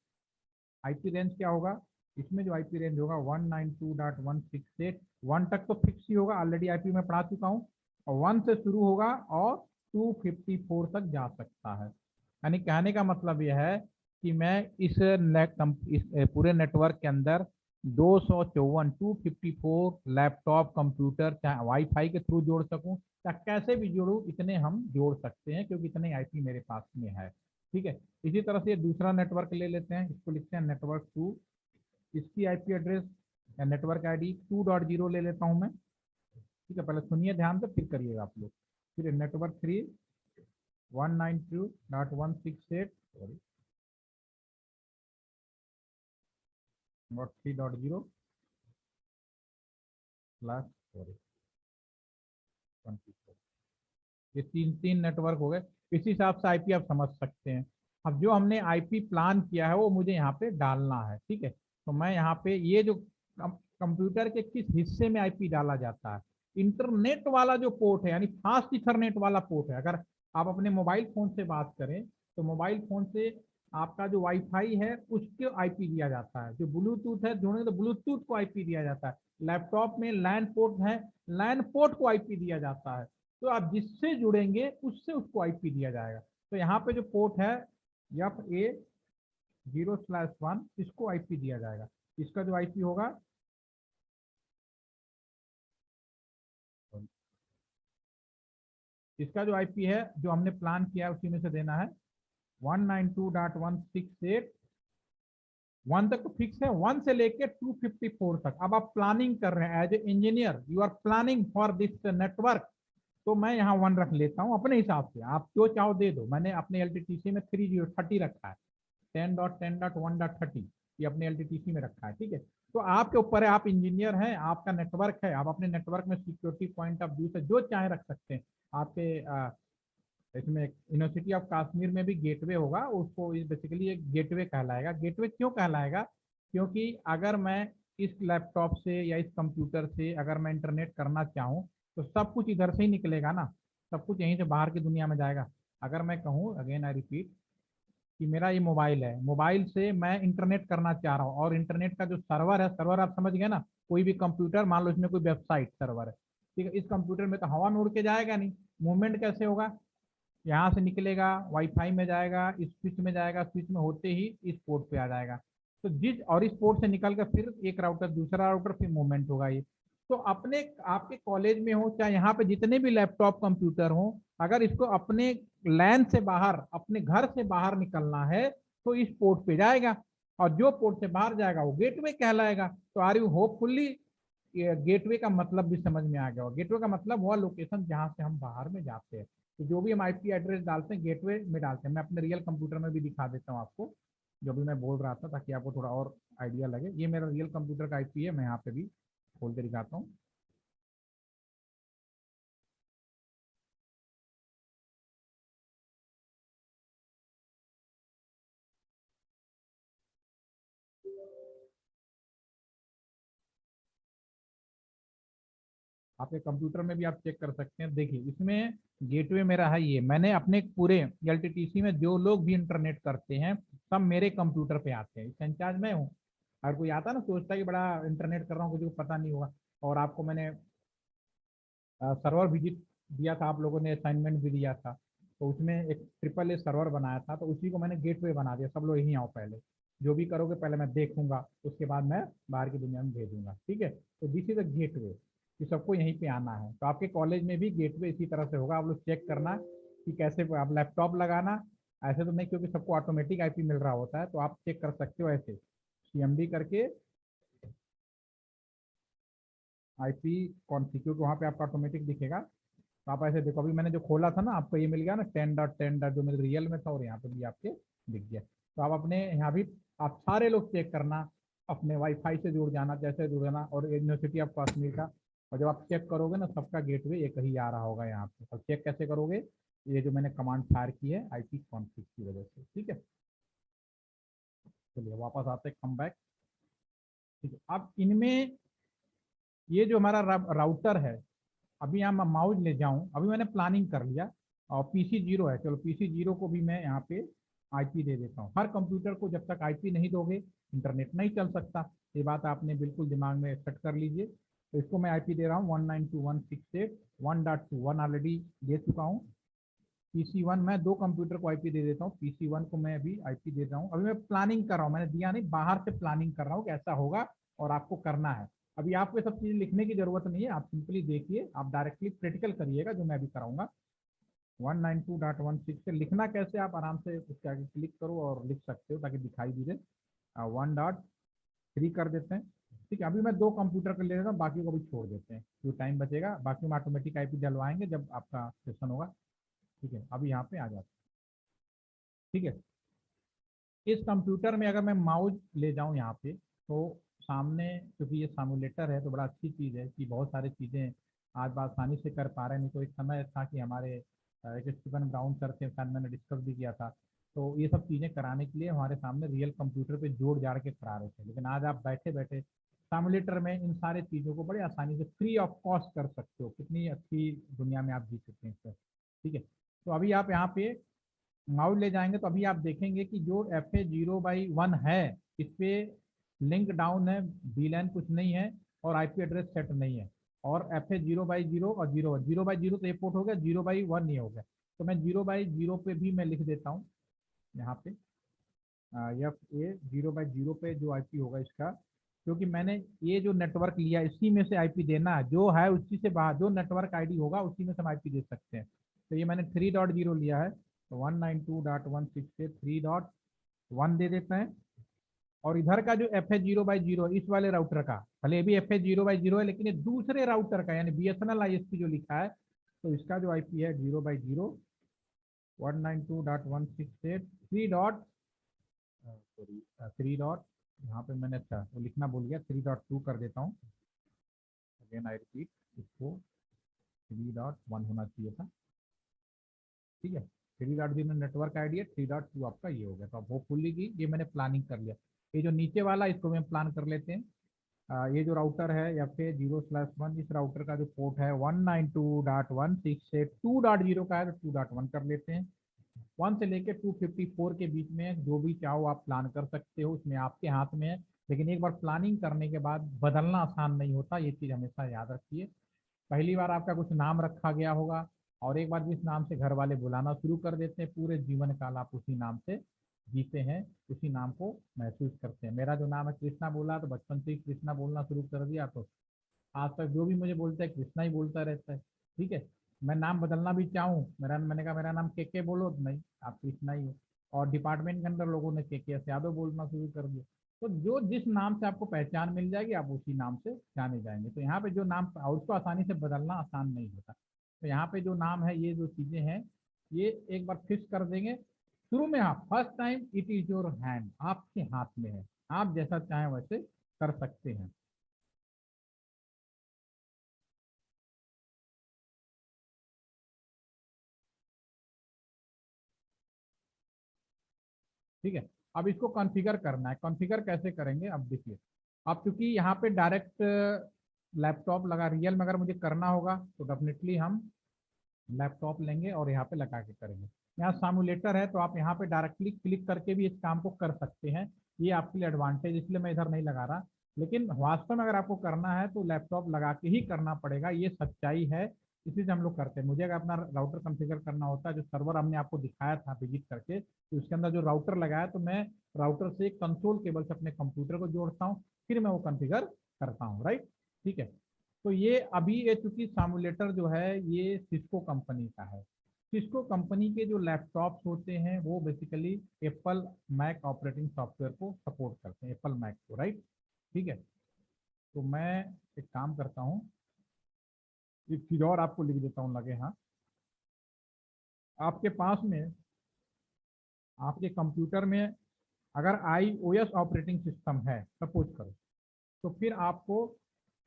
Speaker 1: आईपी रेंज क्या होगा, इसमें जो आईपी रेंज होगा 192.168.1 तक तो फिक्स ही होगा, ऑलरेडी आईपी में पढ़ा चुका हूँ। और 1 से शुरू होगा और 254 तक जा सकता है। यानी कहने का मतलब यह है कि मैं इस पूरे नेटवर्क के अंदर 254 लैपटॉप कंप्यूटर चाहे वाईफाई के थ्रू जोड़ सकूं, चाहे कैसे भी जोड़ूं, इतने हम जोड़ सकते हैं क्योंकि इतने आईपी मेरे पास में है, ठीक है। इसी तरह से दूसरा नेटवर्क ले लेते हैं, इसको लिखते हैं नेटवर्क 2। इसकी आईपी एड्रेस या नेटवर्क आईडी 2.0 ले लेता हूं मैं, ठीक है। पहले सुनिए ध्यान से फिर करिएगा आप लोग। फिर नेटवर्क 3 192.168 और 3.0 प्लस 24। ये तीन नेटवर्क हो गए। इस हिसाब से आईपी आप समझ सकते हैं। अब जो हमने आईपी प्लान किया है वो मुझे यहाँ पे डालना है, ठीक है। तो मैं यहाँ पे ये जो कंप्यूटर के किस हिस्से में आईपी डाला जाता है, इंटरनेट वाला जो पोर्ट है यानी फास्ट इथरनेट वाला पोर्ट है। अगर आप अपने मोबाइल फोन से बात करें तो मोबाइल फोन से आपका जो वाईफाई है उसको आईपी दिया जाता है, जो ब्लूटूथ है जोड़े तो ब्लूटूथ को आईपी दिया जाता है, लैपटॉप में लैन पोर्ट है लैन पोर्ट को आईपी दिया जाता है। तो आप जिससे जुड़ेंगे उससे उसको आईपी दिया जाएगा। तो यहाँ पे जो पोर्ट है FA0/1 इसको आईपी दिया जाएगा। इसका जो आईपी होगा इसका जो आईपी है जो हमने प्लान किया है उसी में से देना है 192.168.1 तक तो फिक्स है, 1 से लेके 254 तक। अब आप प्लानिंग कर रहे हैं as a engineer, you are planning for this network, तो मैं यहाँ 1 रख लेता हूँ अपने हिसाब से, आप जो चाहो दे दो। मैंने अपने LTTC में 3030 रखा है, 10.10.1.30 ये अपने LTTC में रखा है, ठीक है। तो आपके ऊपर है, आप इंजीनियर हैं, आपका नेटवर्क है, आप अपने नेटवर्क में सिक्योरिटी पॉइंट ऑफ व्यू से जो चाहे रख सकते हैं। आपके इसमें यूनिवर्सिटी ऑफ कश्मीर में भी गेटवे होगा, उसको बेसिकली एक गेटवे कहलाएगा। गेटवे क्यों कहलाएगा, क्योंकि अगर मैं इस लैपटॉप से या इस कंप्यूटर से अगर मैं इंटरनेट करना चाहूँ तो सब कुछ इधर से ही निकलेगा ना, सब कुछ यहीं से बाहर की दुनिया में जाएगा। अगर मैं कहूँ अगेन आई रिपीट कि मेरा ये मोबाइल है, मोबाइल से मैं इंटरनेट करना चाह रहा हूँ, और इंटरनेट का जो सर्वर है, सर्वर आप समझ गए ना, कोई भी कंप्यूटर मान लो इसमें कोई वेबसाइट सर्वर है, ठीक है। इस कंप्यूटर में तो हवा में उड़ के जाएगा नहीं, मूवमेंट कैसे होगा, यहाँ से निकलेगा वाईफाई में जाएगा, इस स्विच में जाएगा, स्विच में होते ही इस पोर्ट पे आ जाएगा। तो जिस और इस पोर्ट से निकल कर फिर एक राउटर दूसरा राउटर, फिर मूवमेंट होगा ये। तो अपने आपके कॉलेज में हो चाहे यहाँ पे जितने भी लैपटॉप कंप्यूटर हो, अगर इसको अपने लैन से बाहर अपने घर से बाहर निकलना है तो इस पोर्ट पे जाएगा, और जो पोर्ट से बाहर जाएगा वो गेटवे कहलाएगा। तो आर यू होपफुली गेटवे का मतलब भी समझ में आ गया होगा। गेटवे का मतलब वह लोकेशन जहाँ से हम बाहर में जाते हैं। तो जो भी हम आईपी एड्रेस डालते हैं गेटवे में डालते हैं। मैं अपने रियल कंप्यूटर में भी दिखा देता हूँ आपको, जो भी मैं बोल रहा था, ताकि आपको थोड़ा और आइडिया लगे। ये मेरा रियल कंप्यूटर का आईपी है, मैं यहाँ पे भी खोल के दिखाता हूँ। आपके कंप्यूटर में भी आप चेक कर सकते हैं। देखिए इसमें गेटवे मेरा है, ये मैंने अपने पूरे एलटीटीसी में जो लोग भी इंटरनेट करते हैं सब मेरे कंप्यूटर पे आते हैं, इसका इंचार्ज मैं हूँ। अगर कोई आता ना सोचता है कि बड़ा इंटरनेट कर रहा हूँ, किसी को पता नहीं होगा। और आपको मैंने सर्वर विजिट दिया था, आप लोगों ने असाइनमेंट भी दिया था, तो उसमें एक ट्रिपल ए सर्वर बनाया था, तो उसी को मैंने गेटवे बना दिया। सब लोग यहीं आओ, पहले जो भी करोगे पहले मैं देखूंगा, उसके बाद मैं बाहर की दुनिया में भेजूंगा, ठीक है। तो दिस इज अ गेटवे, कि सबको यहीं पे आना है। तो आपके कॉलेज में भी गेटवे इसी तरह से होगा, आप लोग चेक करना कि कैसे आप लैपटॉप लगाना, ऐसे तो नहीं क्योंकि सबको ऑटोमेटिक आईपी मिल रहा होता है, तो आप चेक कर सकते हो ऐसे सीएमडी करके आईपी कॉन्फ़िगर, वहाँ पे आपका ऑटोमेटिक दिखेगा। तो आप ऐसे देखो, अभी मैंने जो खोला था ना आपको ये मिल गया ना 10.10 जो मेरे रियल में था, और यहाँ पे भी आपके दिख गया। तो आप अपने यहाँ भी आप सारे लोग चेक करना, अपने वाईफाई से जुड़ जाना, जैसे जुड़ जाना, और यूनिवर्सिटी ऑफ कश्मीर का। और जब आप चेक करोगे ना सबका गेटवे एक ही आ रहा होगा यहाँ पे। और चेक कैसे करोगे, ये जो मैंने कमांड फायर की है आईपी कॉन्फ़िग की वजह से, ठीक है। चलिए वापस आते हैं, कम बैक, ठीक है। अब इनमें ये जो हमारा राउटर है, अभी यहाँ मैं माउस ले जाऊं, अभी मैंने प्लानिंग कर लिया, और पीसी 0 है, चलो पीसी 0 को भी मैं यहाँ पे आईपी दे देता हूँ। हर कंप्यूटर को जब तक आईपी नहीं दोगे इंटरनेट नहीं चल सकता, ये बात आपने बिल्कुल दिमाग में सेट कर लीजिए। तो इसको मैं आईपी दे रहा हूँ 192.168.1.2 ऑलरेडी दे चुका हूँ। पीसी 1 मैं दो कंप्यूटर को आईपी दे देता हूँ, पीसी 1 को मैं अभी आईपी दे रहा हूँ। अभी मैं प्लानिंग कर रहा हूँ, मैंने दिया नहीं, बाहर से प्लानिंग कर रहा हूँ कि ऐसा होगा और आपको करना है। अभी आपको सब चीजें लिखने की जरूरत नहीं है, आप सिंपली देखिए, आप डायरेक्टली प्रैक्टिकल करिएगा जो मैं अभी कराऊंगा। 192.16 से लिखना कैसे, आप आराम से उसके आगे क्लिक करो और लिख सकते हो ताकि दिखाई भी दे। 1.3 कर देते हैं, ठीक है। अभी मैं दो कंप्यूटर कर ले रहा हूँ, बाकी को भी छोड़ देते हैं, जो टाइम बचेगा बाकी में ऑटोमेटिक आईपी डलवाएंगे जब आपका सेशन होगा, ठीक है। अभी यहाँ पे आ जाते हैं, ठीक है। इस कंप्यूटर में अगर मैं माउस ले जाऊं यहाँ पे, तो सामने, क्योंकि ये सामुलेटर है तो बड़ा अच्छी चीज़ है कि बहुत सारी चीज़ें आज बात आसानी से कर पा रहे हैं। नहीं तो एक समय था कि हमारे एक स्टीफन ब्राउन सर थे, शायद मैंने डिस्कस भी किया था, तो ये सब चीज़ें कराने के लिए हमारे सामने रियल कंप्यूटर पे जोड़ जाड़ के करा रहे थे। लेकिन आज आप बैठे बैठे सामुलेटर में इन सारे चीज़ों को बड़े आसानी से फ्री ऑफ कॉस्ट कर सकते हो। कितनी अच्छी दुनिया में आप जी सकते हैं सर, ठीक है। तो अभी आप यहाँ पे माउस ले जाएंगे तो अभी आप देखेंगे कि जो FA0/1 है इस पे लिंक डाउन है, VLAN कुछ नहीं है, और आईपी एड्रेस सेट नहीं है। और FA0/0 और 0/0 तो ये पोर्ट हो गया, 0/1 ये हो गया। तो मैं 0/0 पे भी मैं लिख देता हूँ यहाँ पे, FA0/0 पे जो आईपी होगा इसका, क्योंकि मैंने ये जो नेटवर्क लिया इसी में से आईपी देना है, जो है उसी से बाहर जो नेटवर्क आईडी होगा उसी में से हम आईपी दे सकते हैं। तो ये मैंने 3.0 लिया है, तो 192.168 से 3.1 दे देते हैं। और इधर का जो FA0/0 इस वाले राउटर का, भले भी FA0/0 है लेकिन ये दूसरे राउटर का यानी BSNL ISP जो लिखा है, तो इसका जो आईपी है 0/0 192.168 3 डॉट, यहाँ पे मैंने अच्छा वो लिखना भूल गया, 3.2 कर देता हूँ। अगेन आई रिपीट, इसको 3.1 होना चाहिए था, ठीक है। 3.0 नेटवर्क आईडी है, 3.2 आपका ये हो गया। तो अब होपफुली की ये मैंने प्लानिंग कर लिया। ये जो नीचे वाला इसको मैं प्लान कर लेते हैं। ये जो राउटर है FA0/1, इस राउटर का जो पोर्ट है 192.168 से 2.0 का है, तो 2.1 कर लेते हैं। 1 से लेकर 254 के बीच में जो भी चाहो आप प्लान कर सकते हो, उसमें आपके हाथ में है। लेकिन एक बार प्लानिंग करने के बाद बदलना आसान नहीं होता, ये चीज़ हमेशा याद रखिए। पहली बार आपका कुछ नाम रखा गया होगा, और एक बार जिस नाम से घर वाले बुलाना शुरू कर देते हैं, पूरे जीवन काल आप उसी नाम से जीते हैं, उसी नाम को महसूस करते हैं। मेरा जो नाम है कृष्णा बोला, तो बचपन से ही कृष्णा बोलना शुरू कर दिया, तो आज तक जो भी मुझे बोलता है कृष्णा ही बोलता रहता है, ठीक है। मैं नाम बदलना भी चाहूँ, मैंने कहा मेरा नाम के बोलो, तो नहीं, आप कृष्णा ही हो। और डिपार्टमेंट के अंदर लोगों ने के यादव बोलना शुरू कर दिया। तो जो जिस नाम से आपको पहचान मिल जाएगी आप उसी नाम से जाने जाएंगे। तो यहाँ पे जो नाम, और उसको आसानी से बदलना आसान नहीं होता। तो यहाँ पे जो नाम है, ये जो चीज़ें हैं, ये एक बार फिक्स कर देंगे शुरू में। आप first time it is your hand, आपके हाथ में है, आप जैसा चाहें वैसे कर सकते हैं। ठीक है। अब इसको कॉन्फ़िगर करना है, कॉन्फ़िगर कैसे करेंगे अब देखिए। अब क्योंकि यहाँ पे डायरेक्ट लैपटॉप लगा, रियल में अगर मुझे करना होगा तो डेफिनेटली हम लैपटॉप लेंगे और यहाँ पे लगा के करेंगे। यहाँ सामुलेटर है तो आप यहाँ पे डायरेक्टली क्लिक करके भी इस काम को कर सकते हैं, ये आपके लिए एडवांटेज, इसलिए मैं इधर नहीं लगा रहा। लेकिन वास्तव में अगर आपको करना है तो लैपटॉप लगा के ही करना पड़ेगा, ये सच्चाई है, इसी से हम लोग करते हैं। मुझे अगर अपना राउटर कॉन्फ़िगर करना होता है, जो सर्वर हमने आपको दिखाया था विजिट करके, तो उसके अंदर जो राउटर लगाया तो मैं राउटर से कंसोल केबल से अपने कंप्यूटर को जोड़ता हूँ, फिर मैं वो कॉन्फ़िगर करता हूँ, राइट। ठीक है, तो ये अभी ये चूंकि सामुलेटर जो है ये सिस्को कंपनी का है। सिस्को कंपनी के जो लैपटॉप्स होते हैं वो basically Apple Mac operating software को सपोर्ट करते हैं, एप्पल मैक को, राइट। ठीक है, तो मैं एक काम करता हूँ, एक चीज और आपको लिख देता हूँ लगे, हाँ। आपके पास में आपके कंप्यूटर में अगर iOS ऑपरेटिंग सिस्टम है सपोज करो, तो फिर आपको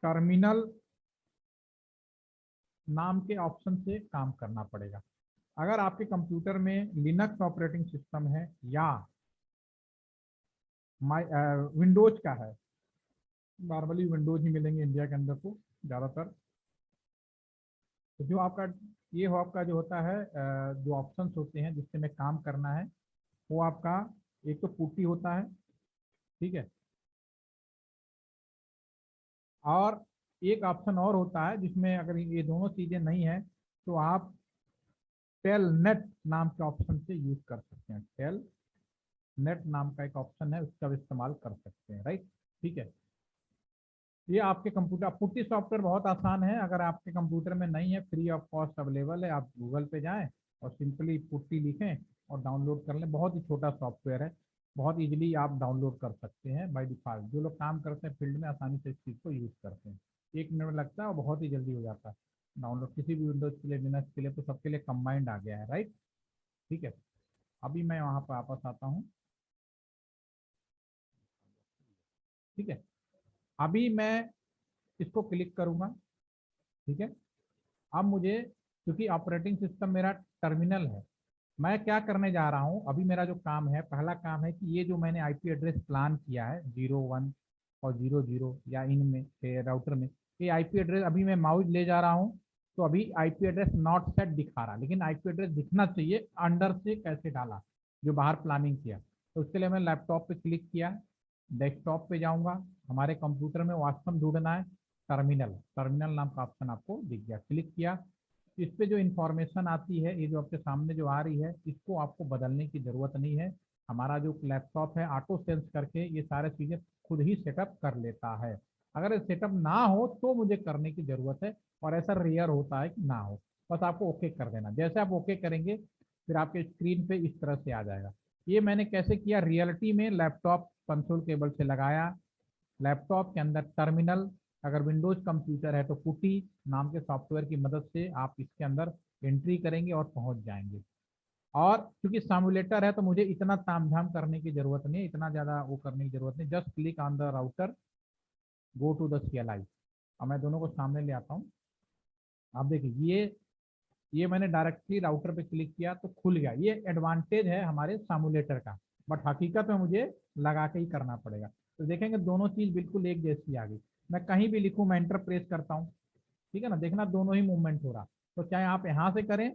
Speaker 1: टर्मिनल नाम के ऑप्शन से काम करना पड़ेगा। अगर आपके कंप्यूटर में लिनक्स ऑपरेटिंग सिस्टम है या विंडोज का है, नॉर्मली विंडोज ही मिलेंगे इंडिया के अंदर तो ज़्यादातर, तो जो आपका ये हो आपका जो होता है जो ऑप्शंस होते हैं जिससे में काम करना है वो आपका एक तो पुट्टी होता है, ठीक है, और एक ऑप्शन और होता है जिसमें अगर ये दोनों चीज़ें नहीं है तो आप टेल नेट नाम के ऑप्शन से यूज कर सकते हैं। टेल नेट नाम का एक ऑप्शन है, उसका भी इस्तेमाल कर सकते हैं, राइट। ठीक है, ये आपके कंप्यूटर, पुट्टी सॉफ्टवेयर बहुत आसान है, अगर आपके कंप्यूटर में नहीं है फ्री ऑफ कॉस्ट अवेलेबल है, आप गूगल पे जाएं और सिंपली पुट्टी लिखें और डाउनलोड कर लें। बहुत ही छोटा सॉफ्टवेयर है, बहुत इजीली आप डाउनलोड कर सकते हैं बाय डिफॉल्ट। जो लोग काम करते हैं फील्ड में आसानी से इस चीज़ को यूज़ करते हैं, 1 मिनट में लगता है और बहुत ही जल्दी हो जाता है डाउनलोड, किसी भी विंडोज के लिए, लिनक्स के लिए, तो सबके लिए कंबाइंड आ गया है, राइट। ठीक है, अभी मैं वहाँ पर वापस आता हूँ। ठीक है, अभी मैं इसको क्लिक करूँगा, ठीक है। अब मुझे क्योंकि ऑपरेटिंग सिस्टम मेरा टर्मिनल है, मैं क्या करने जा रहा हूँ, अभी मेरा जो काम है, पहला काम है कि ये जो मैंने आईपी एड्रेस प्लान किया है 01 और 00 या इनमें राउटर में, ये आईपी एड्रेस अभी मैं माउस ले जा रहा हूँ तो अभी आईपी एड्रेस नॉट सेट दिखा रहा, लेकिन आईपी एड्रेस दिखना चाहिए अंडर से कैसे डाला जो बाहर प्लानिंग किया। तो उसके लिए मैं लैपटॉप पे क्लिक किया, डेस्कटॉप पे जाऊँगा, हमारे कंप्यूटर में वास्तव में ढूंढना है टर्मिनल, टर्मिनल नाम का ऑप्शन आपको दिख गया, क्लिक किया। इस पे जो इन्फॉर्मेशन आती है, ये जो आपके सामने जो आ रही है, इसको आपको बदलने की ज़रूरत नहीं है। हमारा जो लैपटॉप है ऑटो सेंस करके ये सारे चीज़ें खुद ही सेटअप कर लेता है। अगर सेटअप ना हो तो मुझे करने की ज़रूरत है, और ऐसा रेयर होता है कि ना हो, बस आपको ओके कर देना। जैसे आप ओके करेंगे फिर आपके स्क्रीन पे इस तरह से आ जाएगा। ये मैंने कैसे किया, रियलिटी में लैपटॉप कंसोल केबल से लगाया, लैपटॉप के अंदर टर्मिनल, अगर विंडोज कंप्यूटर है तो पुटी नाम के सॉफ्टवेयर की मदद से आप इसके अंदर एंट्री करेंगे और पहुंच जाएंगे। और क्योंकि सामुलेटर है तो मुझे इतना तामझाम करने की जरूरत नहीं, इतना ज़्यादा वो करने की जरूरत नहीं, just click on the router, go to the CLI। अब मैं दोनों को सामने ले आता हूँ। आप देखिए ये मैंने डायरेक्टली राउटर पे क्लिक किया तो खुल गया, ये एडवांटेज है हमारे सामुलेटर का, बट हकीकत में मुझे लगा के ही करना पड़ेगा। तो देखेंगे दोनों चीज़ बिल्कुल एक जैसी आ गई। मैं कहीं भी लिखूँ, मैं एंटर प्रेस करता हूँ, ठीक है ना, देखना दोनों ही मूवमेंट हो रहा, तो चाहे आप यहाँ से करें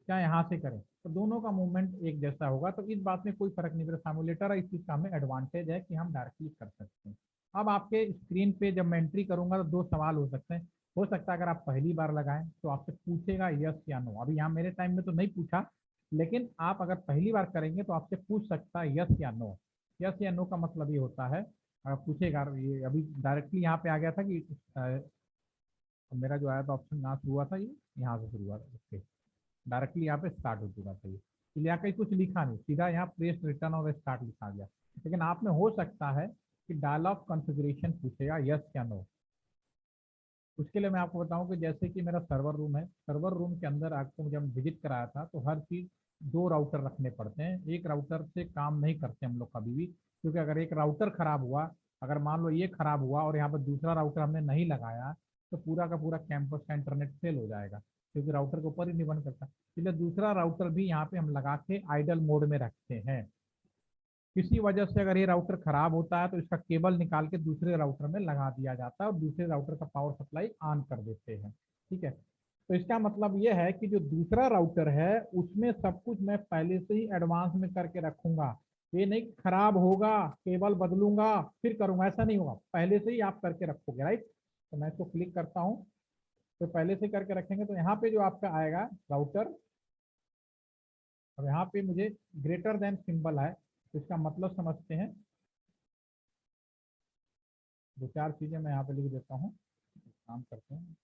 Speaker 1: चाहे यहाँ से करें तो दोनों का मूवमेंट एक जैसा होगा। तो इस बात में कोई फर्क नहीं पड़ता, सामुलेटर है, इस चीज़ का हमें एडवांटेज है कि हम डायरेक्टली कर सकते हैं। अब आपके स्क्रीन पे जब मैं एंट्री करूंगा तो 2 सवाल हो सकते हैं। हो सकता है अगर आप पहली बार लगाएं तो आपसे पूछेगा यस या नो, अभी यहाँ मेरे टाइम में तो नहीं पूछा, लेकिन आप अगर पहली बार करेंगे तो आपसे पूछ सकता है यस या नो। यस या नो का मतलब ये होता है, पूछेगा, ये अभी डायरेक्टली यहाँ पे आ गया था कि मेरा जो आया था ऑप्शन यहाँ शुरू हुआ था, ये यहाँ से शुरू हुआ था, ओके, डायरेक्टली यहाँ पे स्टार्ट हो चुका था। ये यहाँ कहीं कुछ लिखा नहीं, सीधा यहाँ प्रेस रिटर्न और स्टार्ट लिखा गया। लेकिन आप में हो सकता है कि डायलॉग कॉन्फ़िगरेशन पूछेगा यस या नो। उसके लिए मैं आपको बताऊं कि जैसे कि मेरा सर्वर रूम है, सर्वर रूम के अंदर आपको जब विजिट कराया था तो हर चीज़ 2 राउटर रखने पड़ते हैं, एक राउटर से काम नहीं करते हम लोग कभी भी, क्योंकि अगर एक राउटर खराब हुआ, अगर मान लो ये खराब हुआ और यहाँ पर दूसरा राउटर हमने नहीं लगाया तो पूरा का पूरा कैंपस का इंटरनेट फेल हो जाएगा, क्योंकि राउटर के ऊपर ही निर्भर करता है। इसलिए दूसरा राउटर भी यहाँ पे हम लगा के आइडल मोड में रखते हैं। किसी वजह से अगर ये राउटर खराब होता है तो इसका केबल निकाल के दूसरे राउटर में लगा दिया जाता है और दूसरे राउटर का पावर सप्लाई ऑन कर देते हैं। ठीक है, तो इसका मतलब ये है कि जो दूसरा राउटर है उसमें सब कुछ मैं पहले से ही एडवांस में करके रखूंगा। ये नहीं खराब होगा केबल बदलूंगा फिर करूंगा, ऐसा नहीं होगा, पहले से ही आप करके रखोगे। राइट, तो मैं इसको क्लिक करता हूँ, तो पहले से करके रखेंगे तो यहाँ पे जो आपका आएगा राउटर, अब यहाँ पे मुझे ग्रेटर देन सिंबल है, तो इसका मतलब समझते हैं। दो चार चीजें मैं यहाँ पे लिख देता हूँ, काम करते हैं।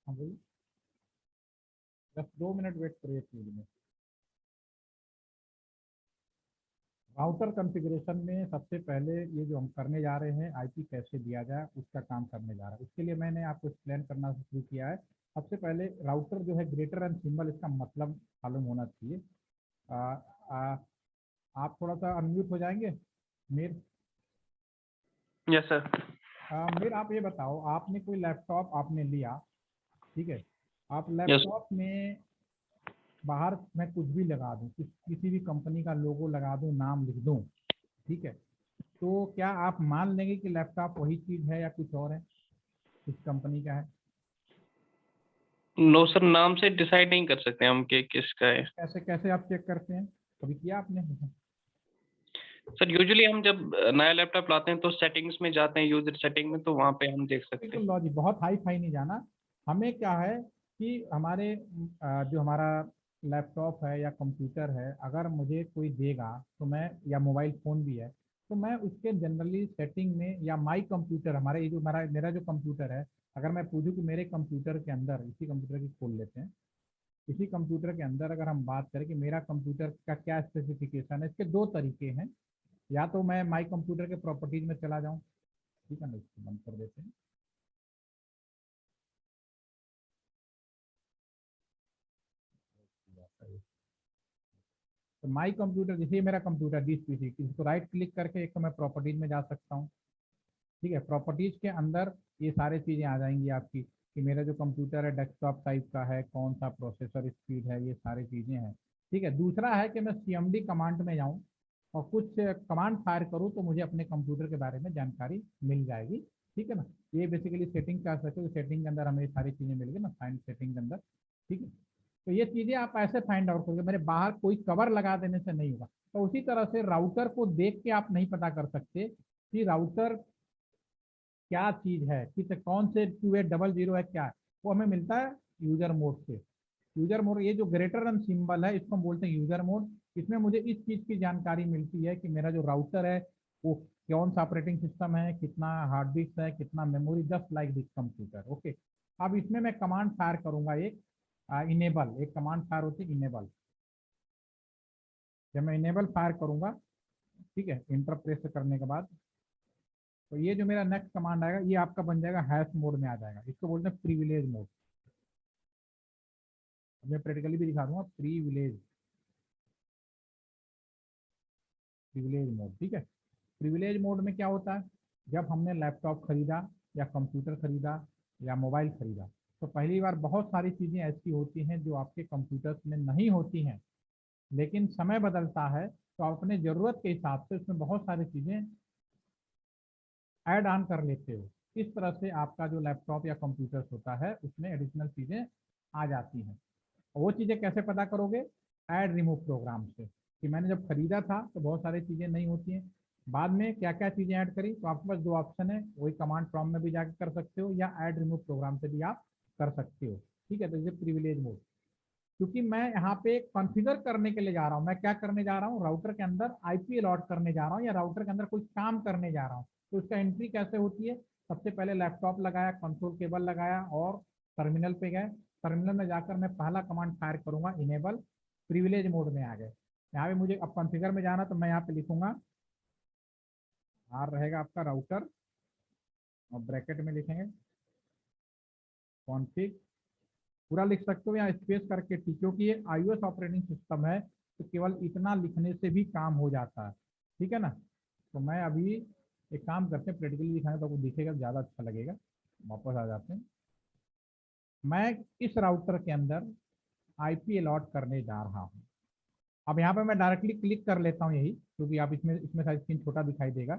Speaker 1: हाँ बोलिए, 2 मिनट वेट करिए प्लीज में। राउटर कॉन्फ़िगरेशन में सबसे पहले ये जो हम करने जा रहे हैं आईपी कैसे दिया जाए उसका काम करने जा रहा है। उसके लिए मैंने आपको एक्सप्लेन करना शुरू किया है। सबसे पहले राउटर जो है ग्रेटर एंड सिंबल, इसका मतलब मालूम होना चाहिए। आ, आ, आप थोड़ा सा अनम्यूट हो जाएंगे मीर।
Speaker 2: Yes sir.
Speaker 1: मीर आप ये बताओ, आपने कोई लैपटॉप आपने लिया, ठीक है, आप
Speaker 2: यस।
Speaker 1: लैपटॉप में बाहर मैं कुछ भी लगा दूं, किसी भी कंपनी का लोगो लगा दूं, नाम लिख दूं, ठीक है, तो क्या आप मान लेंगे कि लैपटॉप वही चीज है या कुछ और है, किस कंपनी का है?
Speaker 2: नो सर, नाम से डिसाइड नहीं कर सकते हम कि किसका है।
Speaker 1: कैसे कैसे आप चेक करते हैं, कभी किया आपने?
Speaker 2: सर यूजुअली हम जब नया लैपटॉप लाते हैं तो सेटिंग्स में जाते हैं, यूजर सेटिंग में, तो वहाँ पे हम देख सकते
Speaker 1: बिल्कुल
Speaker 2: हैं।
Speaker 1: लॉजिक, बहुत हाई फाई नहीं जाना। हमें क्या है कि हमारे जो हमारा लैपटॉप है या कंप्यूटर है, अगर मुझे कोई देगा तो मैं, या मोबाइल फ़ोन भी है, तो मैं उसके जनरली सेटिंग में, या माई कंप्यूटर, हमारे ये जो मेरा जो कंप्यूटर है, अगर मैं पूछूं कि मेरे कंप्यूटर के अंदर, इसी कंप्यूटर की खोल लेते हैं, इसी कंप्यूटर के अंदर अगर हम बात करें कि मेरा कंप्यूटर का क्या स्पेसिफिकेशन है, इसके दो तरीके हैं। या तो मैं माई कंप्यूटर के प्रॉपर्टीज में चला जाऊँ, ठीक है ना, इसको बंद कर देते हैं। तो माई कंप्यूटर, जैसे मेरा कंप्यूटर दिस पीसी, इसको राइट क्लिक करके एक तो मैं प्रॉपर्टीज में जा सकता हूँ। ठीक है, प्रॉपर्टीज के अंदर ये सारी चीज़ें आ जाएंगी आपकी, कि मेरा जो कंप्यूटर है डेस्कटॉप टाइप का है, कौन सा प्रोसेसर स्पीड है, ये सारी चीज़ें हैं। ठीक है, दूसरा है कि मैं CMD कमांड में जाऊँ और कुछ कमांड फायर करूँ तो मुझे अपने कंप्यूटर के बारे में जानकारी मिल जाएगी। ठीक है ना, ये बेसिकली सेटिंग कर सकते हो, सेटिंग के अंदर हमें सारी चीज़ें मिल गई ना, फाइंड सेटिंग के अंदर। ठीक है, तो ये चीज़ें आप ऐसे फाइंड आउट करोगे, मेरे बाहर कोई कवर लगा देने से नहीं होगा। तो उसी तरह से राउटर को देख के आप नहीं पता कर सकते कि राउटर क्या चीज है, किस कौन से 2800 है, क्या है, वो हमें मिलता है यूजर मोड से। यूजर मोड, ये जो ग्रेटर एंड सिंबल है इसको हम बोलते हैं यूजर मोड। इसमें मुझे इस चीज की जानकारी मिलती है कि मेरा जो राउटर है वो कौन सा ऑपरेटिंग सिस्टम है, कितना हार्ड डिस्क है, कितना memory, just like this computer. Okay, अब इसमें मैं कमांड फायर करूंगा, एक इनेबल, एक कमांड फायर होती है इनेबल। जब मैं इनेबल फायर करूंगा, ठीक है, इंटर प्रेस करने के बाद, तो ये जो मेरा नेक्स्ट कमांड आएगा ये आपका बन जाएगा हैश मोड में आ जाएगा, इसको बोलते हैं प्रिविलेज मोड। मैं प्रैक्टिकली भी दिखा दूंगा, प्रिविलेज, प्रिविलेज मोड। ठीक है, प्रिविलेज मोड में क्या होता है, जब हमने लैपटॉप खरीदा या कंप्यूटर खरीदा या मोबाइल खरीदा, तो पहली बार बहुत सारी चीज़ें ऐसी होती हैं जो आपके कंप्यूटर्स में नहीं होती हैं, लेकिन समय बदलता है तो आप अपने ज़रूरत के हिसाब से उसमें बहुत सारी चीज़ें ऐड ऑन कर लेते हो। इस तरह से आपका जो लैपटॉप या कंप्यूटर होता है उसमें एडिशनल चीज़ें आ जाती हैं। वो चीज़ें कैसे पता करोगे? ऐड रिमूव प्रोग्राम से, कि मैंने जब खरीदा था तो बहुत सारी चीज़ें नहीं होती हैं, बाद में क्या क्या चीज़ें ऐड करी, तो आपके पास दो ऑप्शन है, वही कमांड प्रॉम्प्ट में भी जाकर कर सकते हो या ऐड रिमूव प्रोग्राम से भी आप कर सकते हो। ठीक है, तो ये प्रिविलेज मोड, क्योंकि मैं यहाँ पे कॉन्फ़िगर करने के लिए जा रहा हूँ, मैं क्या करने जा रहा हूँ, राउटर के अंदर आईपी अलॉट करने जा रहा हूँ या राउटर के अंदर कुछ काम करने जा रहा हूँ। तो उसका एंट्री कैसे होती है? सबसे पहले लैपटॉप लगाया, कंट्रोल केबल लगाया और टर्मिनल पे गए। टर्मिनल में जाकर मैं पहला कमांड फायर करूंगा, इनेबल, प्रिविलेज मोड में आ गए। यहाँ पे मुझे अब कॉन्फ़िगर में जाना, तो मैं यहाँ पे लिखूंगा, आर रहेगा आपका राउटर और ब्रैकेट में लिखेंगे कॉन्फ़िग, पूरा लिख सकते हो या स्पेस करके, ठीक, क्योंकि ये iOS ऑपरेटिंग सिस्टम है तो केवल इतना लिखने से भी काम हो जाता है। ठीक है ना, तो मैं अभी एक काम करते हैं, प्रैक्टिकली दिखाएं तो आपको दिखेगा, ज़्यादा अच्छा लगेगा। वापस आ जाते हैं, मैं इस राउटर के अंदर आईपी अलॉट करने जा रहा हूँ। अब यहाँ पे मैं डायरेक्टली क्लिक कर लेता हूँ यही, क्योंकि आप इसमें शायद स्क्रीन छोटा दिखाई देगा,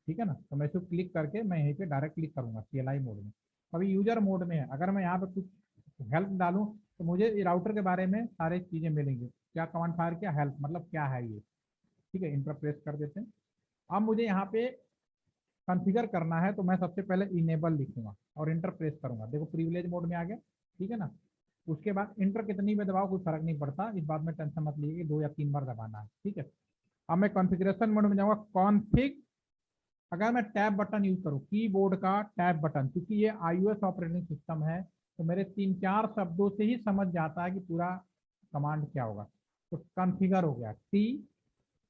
Speaker 1: ठीक है ना। तो मैं इसको क्लिक करके मैं यहीं पे डायरेक्ट क्लिक करूंगा CLI मोड में। अभी यूजर मोड में है, अगर मैं यहाँ पे कुछ हेल्प डालूं तो मुझे राउटर के बारे में सारी चीजें मिलेंगी। क्या कमांड फायर, क्या हेल्प, मतलब क्या है ये, ठीक है। इंटर प्रेस कर देते हैं। अब मुझे यहाँ पे कॉन्फ़िगर करना है, तो मैं सबसे पहले इनेबल लिखूंगा और इंटर प्रेस करूंगा। देखो प्रिविलेज मोड में आ गया, ठीक है ना। उसके बाद इंटर कितनी में दबाओ कोई फर्क नहीं पड़ता, इस बात में टेंशन मत लीजिए कि 2 या 3 बार दबाना है, ठीक है। अब मैं कॉन्फ़िगरेशन मोड में जाऊंगा, कॉन्फ़िग। अगर मैं टैब बटन यूज करूँ, कीबोर्ड का टैब बटन, क्योंकि ये iOS ऑपरेटिंग सिस्टम है, तो मेरे 3-4 शब्दों से ही समझ जाता है कि पूरा कमांड क्या होगा। तो कॉन्फ़िगर हो गया, टी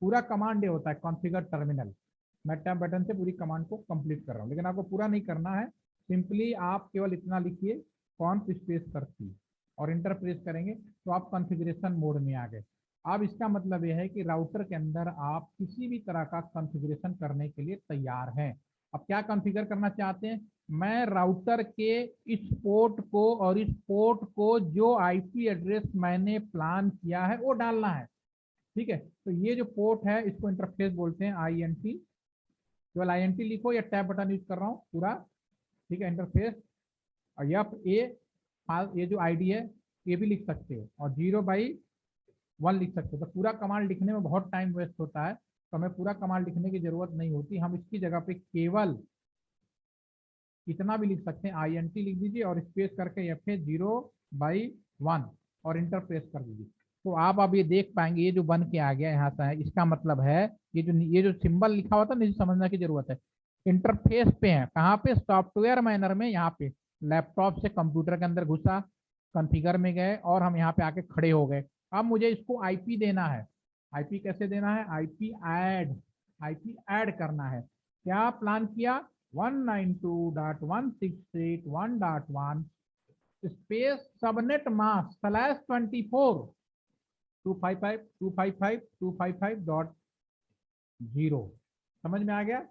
Speaker 1: पूरा कमांड ये होता है कॉन्फ़िगर टर्मिनल। मैं टैब बटन से पूरी कमांड को कंप्लीट कर रहा हूँ, लेकिन आपको पूरा नहीं करना है। सिंपली आप केवल इतना लिखिए, कॉन्फ स्पेस करती और इंटर प्रेस करेंगे तो आप कॉन्फ़िगरेशन मोड में आ गए। अब इसका मतलब यह है कि राउटर के अंदर आप किसी भी तरह का कॉन्फ़िगरेशन करने के लिए तैयार हैं। अब क्या कॉन्फ़िगर करना चाहते हैं, मैं राउटर के इस पोर्ट को और इस पोर्ट को जो आईपी एड्रेस मैंने प्लान किया है वो डालना है, ठीक है। तो ये जो पोर्ट है इसको इंटरफेस बोलते हैं, INT। केवल INT लिखो या टैब बटन यूज कर रहा हूँ पूरा, ठीक है। इंटरफेस और ये जो आईडी है ये भी लिख सकते हो, और 0/1 लिख सकते हो। तो पूरा कमांड लिखने में बहुत टाइम वेस्ट होता है, तो हमें पूरा कमांड लिखने की जरूरत नहीं होती। हम इसकी जगह पे केवल इतना भी लिख सकते हैं, INT लिख दीजिए और स्पेस करके या फिर 0/1 और इंटर प्रेस कर दीजिए। तो आप अब ये देख पाएंगे, ये जो बन के आ गया यहाँ से, इसका मतलब है ये जो सिंबल लिखा हुआ था ना, समझने की जरूरत है। इंटरफेस पे है, कहाँ पे, सॉफ्टवेयर मैनर में। यहाँ पे लैपटॉप से कंप्यूटर के अंदर घुसा, कॉन्फ़िगर में गए और हम यहाँ पे आके खड़े हो गए। अब मुझे इसको आईपी देना है। आईपी कैसे देना है, आईपी ऐड करना है। क्या प्लान किया, 192.168.1.1 स्पेस सबनेट मास्क /24 255.255.255.0। समझ में आ गया।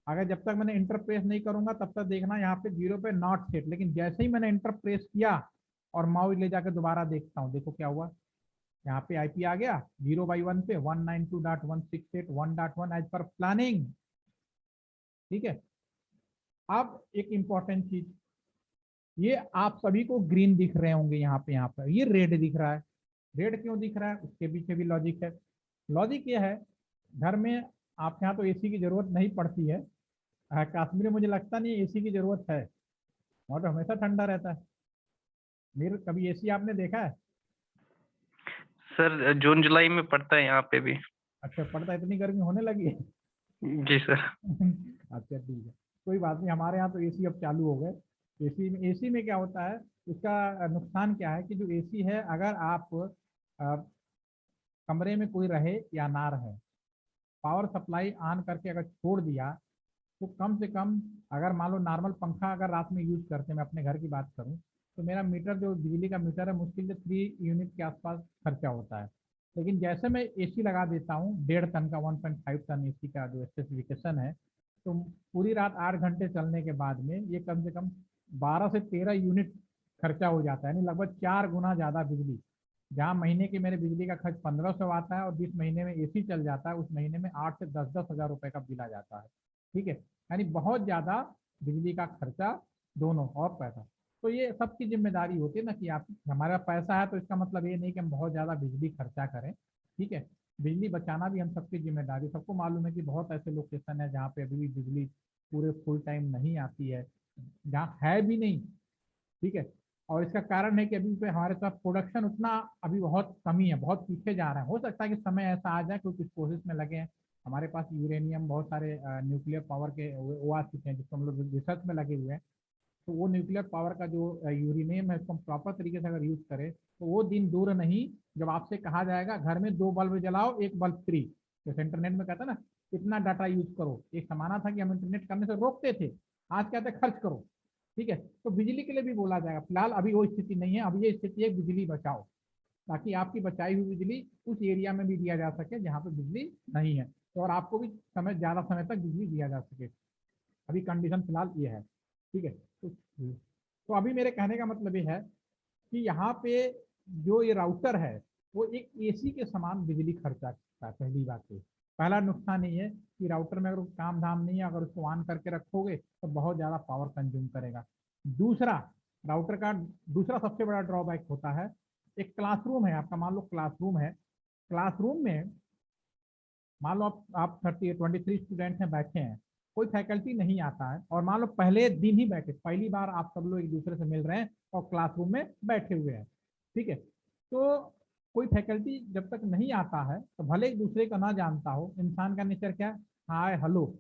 Speaker 1: अगर जब तक मैंने इंटर प्रेस नहीं करूंगा तब तक देखना यहाँ पे 0 पे नॉट सेट, लेकिन जैसे ही मैंने इंटर प्रेस किया और माउस ले जाकर दोबारा देखता हूँ, देखो क्या हुआ। यहाँ पे आईपी आ गया 0/1 पे 192.168.1.1 एज पर प्लानिंग, ठीक है। अब एक इंपॉर्टेंट चीज, ये आप सभी को ग्रीन दिख रहे होंगे, यहाँ पे ये रेड दिख रहा है। रेड क्यों दिख रहा है, उसके पीछे भी लॉजिक है। लॉजिक ये है, घर में आपके यहाँ तो एसी की जरूरत नहीं पड़ती है, कश्मीर में मुझे लगता नहीं एसी की जरूरत है, वहाँ तो हमेशा ठंडा रहता है। मेरे कभी एसी आपने देखा है?
Speaker 2: सर जून जुलाई में पड़ता है यहाँ पे भी।
Speaker 1: अच्छा पड़ता है, इतनी गर्मी होने लगी है?
Speaker 2: जी सर।
Speaker 1: अच्छा ठीक है, कोई बात नहीं। हमारे यहाँ तो एसी अब चालू हो गए। एसी में क्या होता है, उसका नुकसान क्या है कि जो एसी है, अगर आप कमरे में कोई रहे या ना रहे, पावर सप्लाई ऑन करके अगर छोड़ दिया तो कम से कम, अगर मान लो नॉर्मल पंखा अगर रात में यूज करते हैं, मैं अपने घर की बात करूं, तो मेरा मीटर जो बिजली का मीटर है मुश्किल से 3 यूनिट के आसपास खर्चा होता है। लेकिन जैसे मैं एसी लगा देता हूँ 1.5 टन का, 1.5 टन एसी का जो स्पेसिफिकेशन है, तो पूरी रात 8 घंटे चलने के बाद में ये कम से कम 12 से 13 यूनिट खर्चा हो जाता है, यानी लगभग 4 गुना ज़्यादा बिजली। जहाँ महीने की मेरे बिजली का खर्च 1500 आता है और जिस महीने में एसी चल जाता है उस महीने में 8 से 10 हज़ार रुपए का बिल आ जाता है, ठीक है। यानी बहुत ज़्यादा बिजली का खर्चा दोनों और पैसा। तो ये सबकी जिम्मेदारी होती है ना कि आप, हमारा पैसा है तो इसका मतलब ये नहीं कि हम बहुत ज़्यादा बिजली खर्चा करें, ठीक है। बिजली बचाना भी हम सबकी जिम्मेदारी। सबको मालूम है कि बहुत ऐसे लोकेशन है जहाँ पे अभी भी बिजली पूरे फुल टाइम नहीं आती है, जहाँ है भी नहीं, ठीक है। और इसका कारण है कि अभी पे हमारे पास प्रोडक्शन उतना अभी बहुत कमी है, बहुत पीछे जा रहा है। हो सकता है कि समय ऐसा आ जाए, क्योंकि इस कोशिश में लगे हैं। हमारे पास यूरेनियम, बहुत सारे न्यूक्लियर पावर के वो आ चुके हैं जिसको हम लोग रिसर्च में लगे हुए हैं। तो वो न्यूक्लियर पावर का जो यूरेनियम है उसको हम प्रॉपर तरीके से अगर यूज करें तो वो दिन दूर नहीं जब आपसे कहा जाएगा घर में 2 बल्ब जलाओ, 1 बल्ब फ्री। जैसे इंटरनेट में कहता है ना, इतना डाटा यूज करो। एक जमाना था कि हम इंटरनेट करने से रोकते थे, आज कहते हैं खर्च करो, ठीक है। तो बिजली के लिए भी बोला जाएगा। फिलहाल अभी वो स्थिति नहीं है, अभी ये स्थिति है बिजली बचाओ, ताकि आपकी बचाई हुई बिजली उस एरिया में भी दिया जा सके जहाँ पे बिजली नहीं है, तो और आपको भी ज़्यादा समय तक बिजली दिया जा सके। अभी कंडीशन फिलहाल ये है, ठीक है। तो अभी मेरे कहने का मतलब ये है कि यहाँ पे जो ये राउटर है वो एक एसी के समान बिजली खर्चा करता है। पहली बात है, पहला नुकसान ये है कि राउटर में अगर काम धाम नहीं है, अगर उसको ऑन करके रखोगे तो बहुत ज़्यादा पावर कंज्यूम करेगा। दूसरा, राउटर का दूसरा सबसे बड़ा ड्रॉबैक होता है, एक क्लासरूम है आपका, मान लो क्लासरूम है, क्लासरूम में मान लो आप 23 स्टूडेंट हैं, बैठे हैं, कोई फैकल्टी नहीं आता है, और मान लो पहले दिन ही बैठे, पहली बार आप सब लोग एक दूसरे से मिल रहे हैं और क्लासरूम में बैठे हुए हैं, ठीक है। तो कोई फैकल्टी जब तक नहीं आता है तो भले एक दूसरे का ना जानता हो, इंसान का नेचर क्या है, हाय हेलो,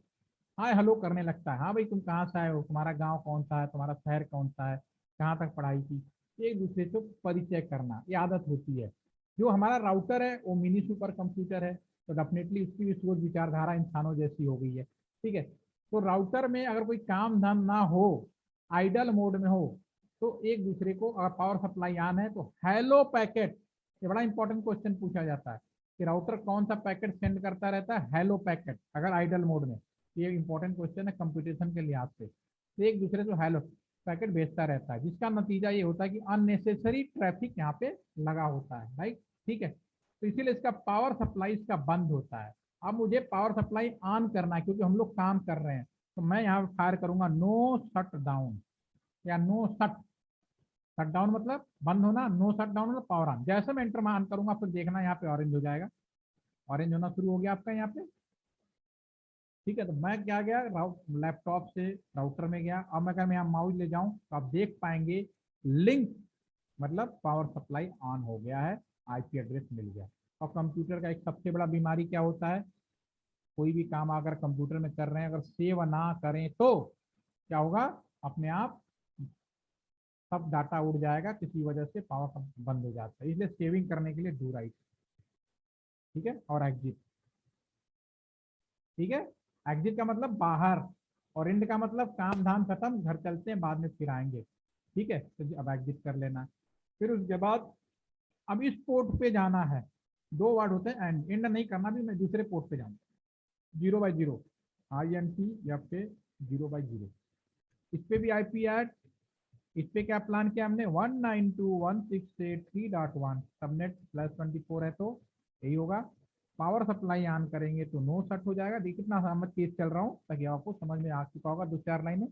Speaker 1: हाय हेलो करने लगता है। हाँ भाई तुम कहाँ से आए हो, तुम्हारा गांव कौन सा है, तुम्हारा शहर कौन सा है, कहाँ तक पढ़ाई की, एक दूसरे से परिचय करना ये आदत होती है। जो हमारा राउटर है वो मिनी सुपर कंप्यूटर है, तो डेफिनेटली उसकी भी सोच विचारधारा इंसानों जैसी हो गई है, ठीक है। तो राउटर में अगर कोई काम धाम ना हो, आइडल मोड में हो, तो एक दूसरे को, अगर पावर सप्लाई ऑन है तो हेलो पैकेट, ये बड़ा इंपॉर्टेंट क्वेश्चन पूछा जाता है कि राउटर कौन सा पैकेट सेंड करता रहता है, हेलो पैकेट, अगर आइडल मोड में। ये इंपॉर्टेंट क्वेश्चन है कंप्यूटेशन के लिहाज से। तो एक दूसरे को हेलो पैकेट भेजता रहता है, जिसका नतीजा ये होता है कि अननेसेसरी ट्रैफिक यहाँ पे लगा होता है, राइट, ठीक है। तो इसीलिए इसका पावर सप्लाई इसका बंद होता है। अब मुझे पावर सप्लाई ऑन करना है क्योंकि हम लोग काम कर रहे हैं, तो मैं यहाँ फायर करूंगा नो शट डाउन या नो शट, शट डाउन मतलब बंद होना, नो शट डाउन मतलब पावर ऑन। जैसे मैं एंटर ऑन करूंगा फिर देखना यहाँ पे ऑरेंज हो जाएगा, ऑरेंज होना शुरू हो गया आपका यहाँ पे, ठीक है। तो मैं क्या गया, लैपटॉप से राउटर में गया, अब मैं अगर यहाँ माउस ले जाऊं तो आप देख पाएंगे लिंक मतलब पावर सप्लाई ऑन हो गया है, आईपी एड्रेस मिल गया। और कंप्यूटर का एक सबसे बड़ा बीमारी क्या होता है, कोई भी काम अगर कंप्यूटर में कर रहे हैं, अगर सेव ना करें तो क्या होगा, अपने आप सब डाटा उड़ जाएगा, किसी वजह से पावर सब बंद हो जाता है। इसलिए सेविंग करने के लिए डू राइट, ठीक है, और एग्जिट, ठीक है। एग्जिट का मतलब बाहर, और इंड का मतलब काम धाम खत्म, घर चलते हैं बाद में फिर आएंगे, ठीक है। तो अब एग्जिट कर लेना। फिर उसके बाद अब इस पोर्ट पे जाना है, दो वर्ड होते हैं एंड, एंड नहीं करना भी, मैं दूसरे पोर्ट पे जाऊंगा 0/0 INT या फिर 0/0, इस पे भी आईपी ऐड, इस पे क्या प्लान किया हमने 192.168.3.1 सबनेट +24 है तो यही होगा। पावर सप्लाई ऑन करेंगे तो नो शट हो जाएगा। देखिए कितना सहमत केस चल रहा हूँ ताकि आपको समझ में आ चुका होगा, 2-4 लाइनें।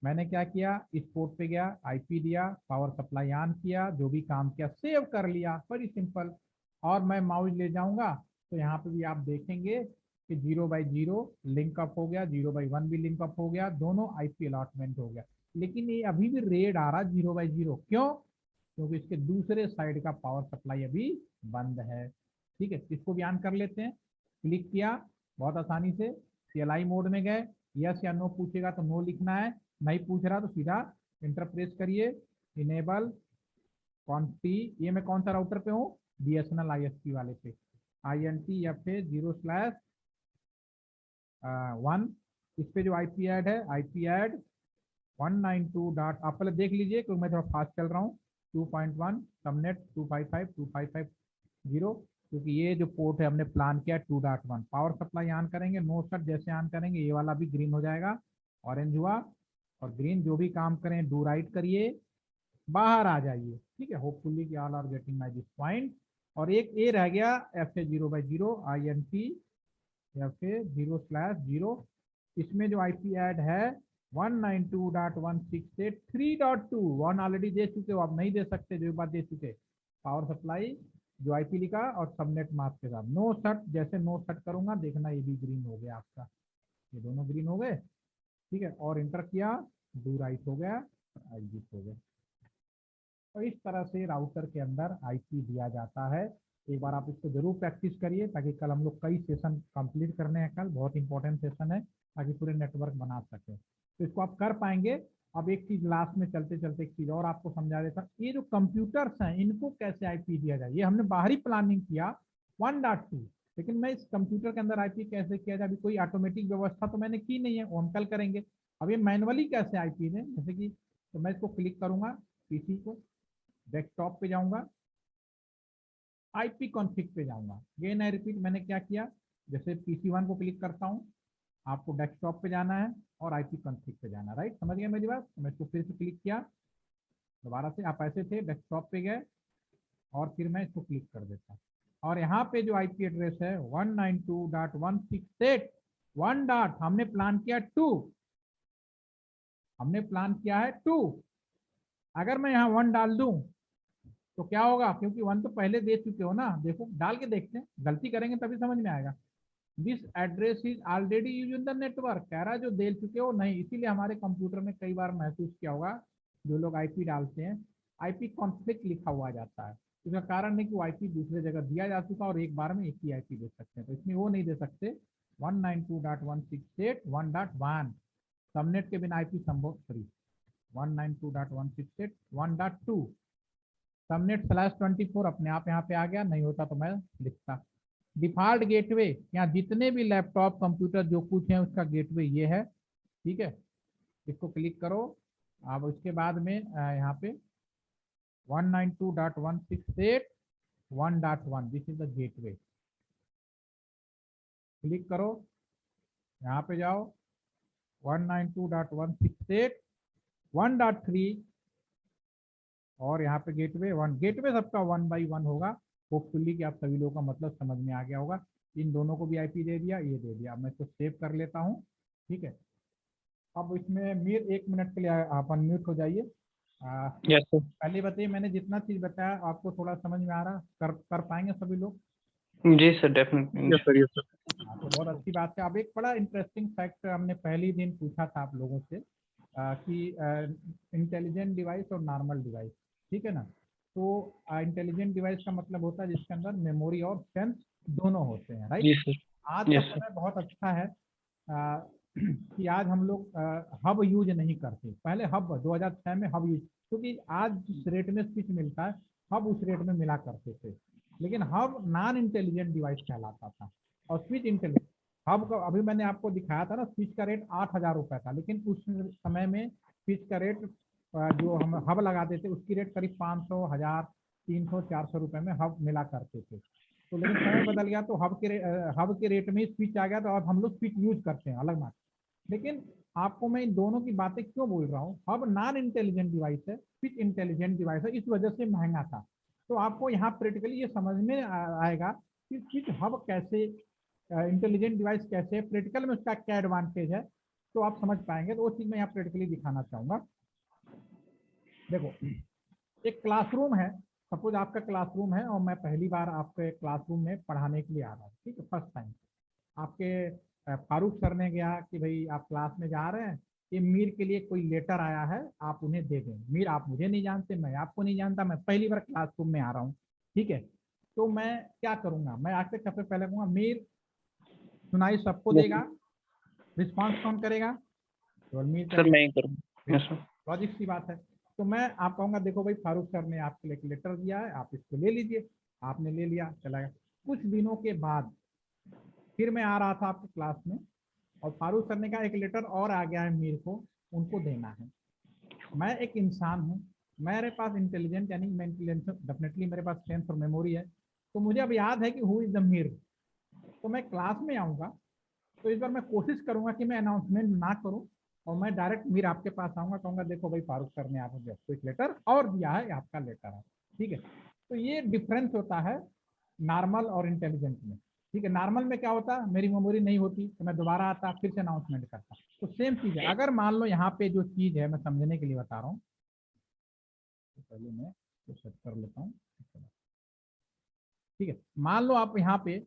Speaker 1: मैंने क्या किया, इस पोर्ट पे गया, आईपी दिया, पावर सप्लाई ऑन किया, जो भी काम किया सेव कर लिया, बड़ी सिंपल। और मैं माउस ले जाऊंगा तो यहाँ पे भी आप देखेंगे कि 0/0 लिंक अप हो गया, 0/1 भी लिंक अप हो गया, दोनों आईपी अलॉटमेंट हो गया। लेकिन ये अभी भी रेड आ रहा 0/0, क्यों, क्योंकि इसके दूसरे साइड का पावर सप्लाई अभी बंद है, ठीक है। इसको भी ऑन कर लेते हैं, क्लिक किया बहुत आसानी से, CLI मोड में गए, यस या नो पूछेगा तो नो लिखना है, नहीं पूछ रहा तो सीधा इंटर प्रेस करिए, इनेबल कॉन्टी, ये मैं कौन सा राउटर पे हूँ, BSNL ISP वाले पे, INT या फिर 0/1, इस पे जो आईपी ऐड है, आईपी ऐड 192 डॉट, आप पहले देख लीजिए क्योंकि मैं थोड़ा फास्ट चल रहा हूँ, 2.1 सबनेट 255.255.0, क्योंकि ये जो पोर्ट है हमने प्लान किया 2.1। पावर सप्लाई ऑन करेंगे, नो शट जैसे ऑन करेंगे ये वाला भी ग्रीन हो जाएगा, ऑरेंज हुआ, और ग्रीन जो भी काम करें डू राइट करिए, बाहर आ जाइए, ठीक है। होपफुली कि all are getting my this point. और एक ए रह गया FA 0/0 INT या फिर 0/0, इसमें जो आईपी ऐड है 192.168.3.2, 1 ऑलरेडी दे चुके हो, आप नहीं दे सकते, जो एक बार दे चुके। पावर सप्लाई जो आईपी लिखा और सबनेट मास्क के साथ नो शट, जैसे नो शट करूंगा देखना ये भी ग्रीन हो गया आपका, ये दोनों ग्रीन हो गए, ठीक है। और इंटर किया, डू राइट हो गया, एग्जिट हो गया। तो इस तरह से राउटर के अंदर आईपी दिया जाता है। एक बार आप इसको जरूर प्रैक्टिस करिए ताकि कल हम लोग कई सेशन कंप्लीट करने हैं, कल बहुत इंपॉर्टेंट सेशन है, ताकि पूरे नेटवर्क बना सके, तो इसको आप कर पाएंगे। अब एक चीज लास्ट में चलते चलते एक चीज और आपको समझा देता, ये जो कंप्यूटर्स हैं इनको कैसे आईपी दिया जाए, ये हमने बाहरी प्लानिंग किया 1.2, लेकिन मैं इस कंप्यूटर के अंदर आईपी कैसे किया जाए, अभी कोई ऑटोमेटिक व्यवस्था तो मैंने की नहीं है, वो हम कल करेंगे। अब ये मैनुअली कैसे आईपी दें, जैसे कि, तो मैं इसको क्लिक करूंगा, पीसी को, डेस्कटॉप पे जाऊंगा, आईपी कॉन्फ़िग पे जाऊंगा, अगेन आई रिपीट, मैंने क्या किया, जैसे PC1 को क्लिक करता हूं, आपको डेस्कटॉप पे जाना है और आईपी कॉन्फ़िग पे जाना है, राइट, समझ गए मेरी बात। तो मैं इसको फिर से क्लिक किया, दोबारा से आप ऐसे थे, डेस्कटॉप पे गए और फिर मैं इसको क्लिक कर देता, और यहाँ पे जो आईपी एड्रेस है 192.168 वन डॉट, हमने प्लान किया 2, हमने प्लान किया है 2। अगर मैं यहाँ 1 डाल दूं तो क्या होगा, क्योंकि 1 तो पहले दे चुके हो ना, देखो डाल के देखते हैं, गलती करेंगे तभी समझ में आएगा। This address is already use in the network, कह रहा है जो दे चुके हो नहीं, इसीलिए हमारे कंप्यूटर में कई बार महसूस किया होगा जो लोग आईपी डालते हैं, आईपी कॉन्फ्लिक्ट लिखा हुआ जाता है। इसका कारण है कि वो आईपी दूसरे जगह दिया जा चुका और एक बार में एक ही आईपी दे सकते हैं, तो इसमें वो नहीं दे सकते 192.168.1.1, सबनेट के बिना आईपी संभव 3, 192.168.1.2, सबनेट /24 अपने आप यहाँ पे आ गया, नहीं होता तो मैं लिखता। डिफॉल्ट गेटवे, यहाँ जितने भी लैपटॉप कंप्यूटर जो कुछ है उसका गेटवे ये है, ठीक है, इसको क्लिक करो। अब उसके बाद में यहाँ पे 192.168.1.1 this is the gateway, click करो, यहाँ पे जाओ 192.168.1.3 और यहाँ पे गेटवे 1, गेटवे सबका 1 by 1 होगा। होपफुली कि आप सभी लोगों का मतलब समझ में आ गया होगा। इन दोनों को भी आईपी दे दिया, ये दे दिया, मैं इसको सेव कर लेता हूँ, ठीक है। अब इसमें मीर 1 मिनट के लिए आप अनम्यूट हो जाइए।
Speaker 2: Yes sir.
Speaker 1: पहले बताइए, मैंने जितना चीज बताया आपको थोड़ा समझ में आ रहा, कर पाएंगे सभी लोग?
Speaker 2: जी sir, definitely.
Speaker 4: Yes sir, yes sir.
Speaker 1: तो बहुत अच्छी बात है। अब एक बड़ा इंटरेस्टिंग फैक्ट हमने पहले ही दिन पूछा था आप लोगों से कि इंटेलिजेंट डिवाइस और नॉर्मल डिवाइस, ठीक है ना। तो इंटेलिजेंट डिवाइस का मतलब होता है जिसके अंदर मेमोरी और सेंस दोनों होते हैं, राइट।
Speaker 2: जी सर।
Speaker 1: आज का
Speaker 2: यस
Speaker 1: समय बहुत अच्छा है कि आज हम लोग हब यूज नहीं करते। पहले हब 2006 में हब यूज, क्योंकि आज जिस रेट में स्विच मिलता है हब उस रेट में मिला करते थे, लेकिन हब नॉन इंटेलिजेंट डिवाइस कहलाता था और स्विच इंटेलिजेंट। हब का अभी मैंने आपको दिखाया था ना, स्विच का रेट 8,000 रुपये था, लेकिन उस समय में स्विच का रेट जो हम हब लगाते थे उसकी रेट करीब 500, 1000, 300, 400 रुपये में हब मिला करते थे। तो लेकिन समय बदल गया तो हब के रेट में स्विच आ गया, तो अब हम लोग स्विच यूज करते हैं, अलग बात। लेकिन आपको मैं इन दोनों की बातें क्यों बोल रहा हूँ, हब नॉन इंटेलिजेंट डिवाइस है, स्विच इंटेलिजेंट डिवाइस है, इस वजह से महंगा था। तो आपको यहाँ प्रैक्टिकली ये समझ में आएगा कि स्विच हब कैसे, इंटेलिजेंट डिवाइस कैसे, प्रैक्टिकल में उसका क्या एडवांटेज है, तो आप समझ पाएंगे। तो वो चीज़ मैं यहाँ प्रैक्टिकली दिखाना चाहूँगा। देखो, एक क्लासरूम है, सपोज आपका क्लासरूम है और मैं पहली बार आपके क्लासरूम में पढ़ाने के लिए आ रहा हूँ, ठीक है, फर्स्ट टाइम। आपके फारूक सर ने कहा कि भाई आप क्लास में जा रहे हैं, ये मीर के लिए कोई लेटर आया है, आप उन्हें दे दें। मीर आप मुझे नहीं जानते, मैं आपको नहीं जानता, मैं पहली बार क्लासरूम में आ रहा हूँ, ठीक है। तो मैं क्या करूँगा, मैं आपसे सबसे पहले कहूँगा मीर सुनाई सबको देगा, रिस्पॉन्स कौन करेगा, केवल मीर
Speaker 2: सर
Speaker 1: करेगा।
Speaker 2: मैं ही करूँगा। Yes sir.
Speaker 1: लॉजिक सी बात है। तो मैं आप कहूँगा देखो भाई फारूक सर ने आपके लिए लेटर दिया है, आप इसको ले लीजिए। आपने ले लिया, चला गया। कुछ दिनों के बाद फिर मैं आ रहा था आपके क्लास में और फारूक सर ने कहा एक लेटर और आ गया है मीर को, उनको देना है। मैं एक इंसान हूँ, मेरे पास इंटेलिजेंट यानी मैं इंटेलिजेंस डेफिनेटली मेरे पास सेंस और मेमोरी है, तो मुझे अब याद है कि हु इज द मीर। तो मैं क्लास में आऊँगा, तो इस बार मैं कोशिश करूंगा कि मैं अनाउंसमेंट ना करूं और मैं डायरेक्ट मीर आपके पास आऊंगा, कहूंगा देखो भाई फारूक सर ने आपको एक लेटर और दिया है, आपका लेटर है, ठीक है। तो ये डिफरेंस होता है नॉर्मल और इंटेलिजेंट में, ठीक है। नॉर्मल में क्या होता है, मेरी मेमोरी नहीं होती तो मैं दोबारा आता फिर से अनाउंसमेंट करता। तो सेम चीज है। अगर मान लो यहाँ पे जो चीज है, मैं समझने के लिए बता रहा हूँ, तो पहले मैं तो सेट कर लेता हूँ, ठीक है। मान लो आप यहाँ पे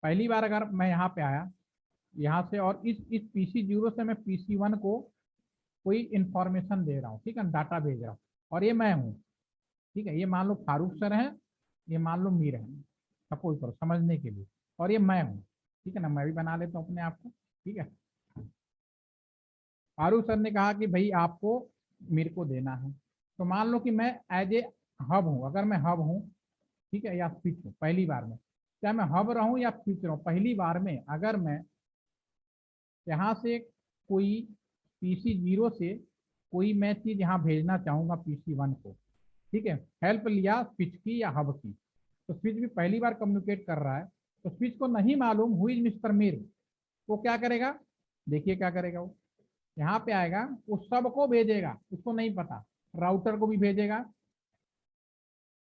Speaker 1: पहली बार अगर मैं यहाँ पे आया यहाँ से और इस PC0 से मैं PC1 को कोई इंफॉर्मेशन दे रहा हूँ, ठीक है, डाटा भेज रहा हूँ, और ये मैं हूँ, ठीक है। ये मान लो फारूक सर हैं, ये मान लो मीर है, सपोज करो समझने के लिए, और ये मैं हूँ, ठीक है ना। मैं भी बना लेता हूँ अपने आप को, ठीक है। फारूक सर ने कहा कि भाई आपको मीर को देना है, तो मान लो कि मैं एज ए हब हूँ, अगर मैं हब हूँ, ठीक है, या स्विच हूँ, पहली बार में, चाहे मैं हब रहूँ या स्विच रहूँ, पहली बार में अगर मैं यहाँ से कोई PC0 से कोई मैं चीज यहाँ भेजना चाहूंगा PC1 को, ठीक है, हेल्प लिया स्विच की या हब की, तो स्विच भी पहली बार कम्युनिकेट कर रहा है, तो स्विच को नहीं मालूम हु इज मिस्टर मीर, वो क्या करेगा, देखिए क्या करेगा, वो यहाँ पे आएगा, वो सबको भेजेगा, उसको नहीं पता राउटर को भी भेजेगा,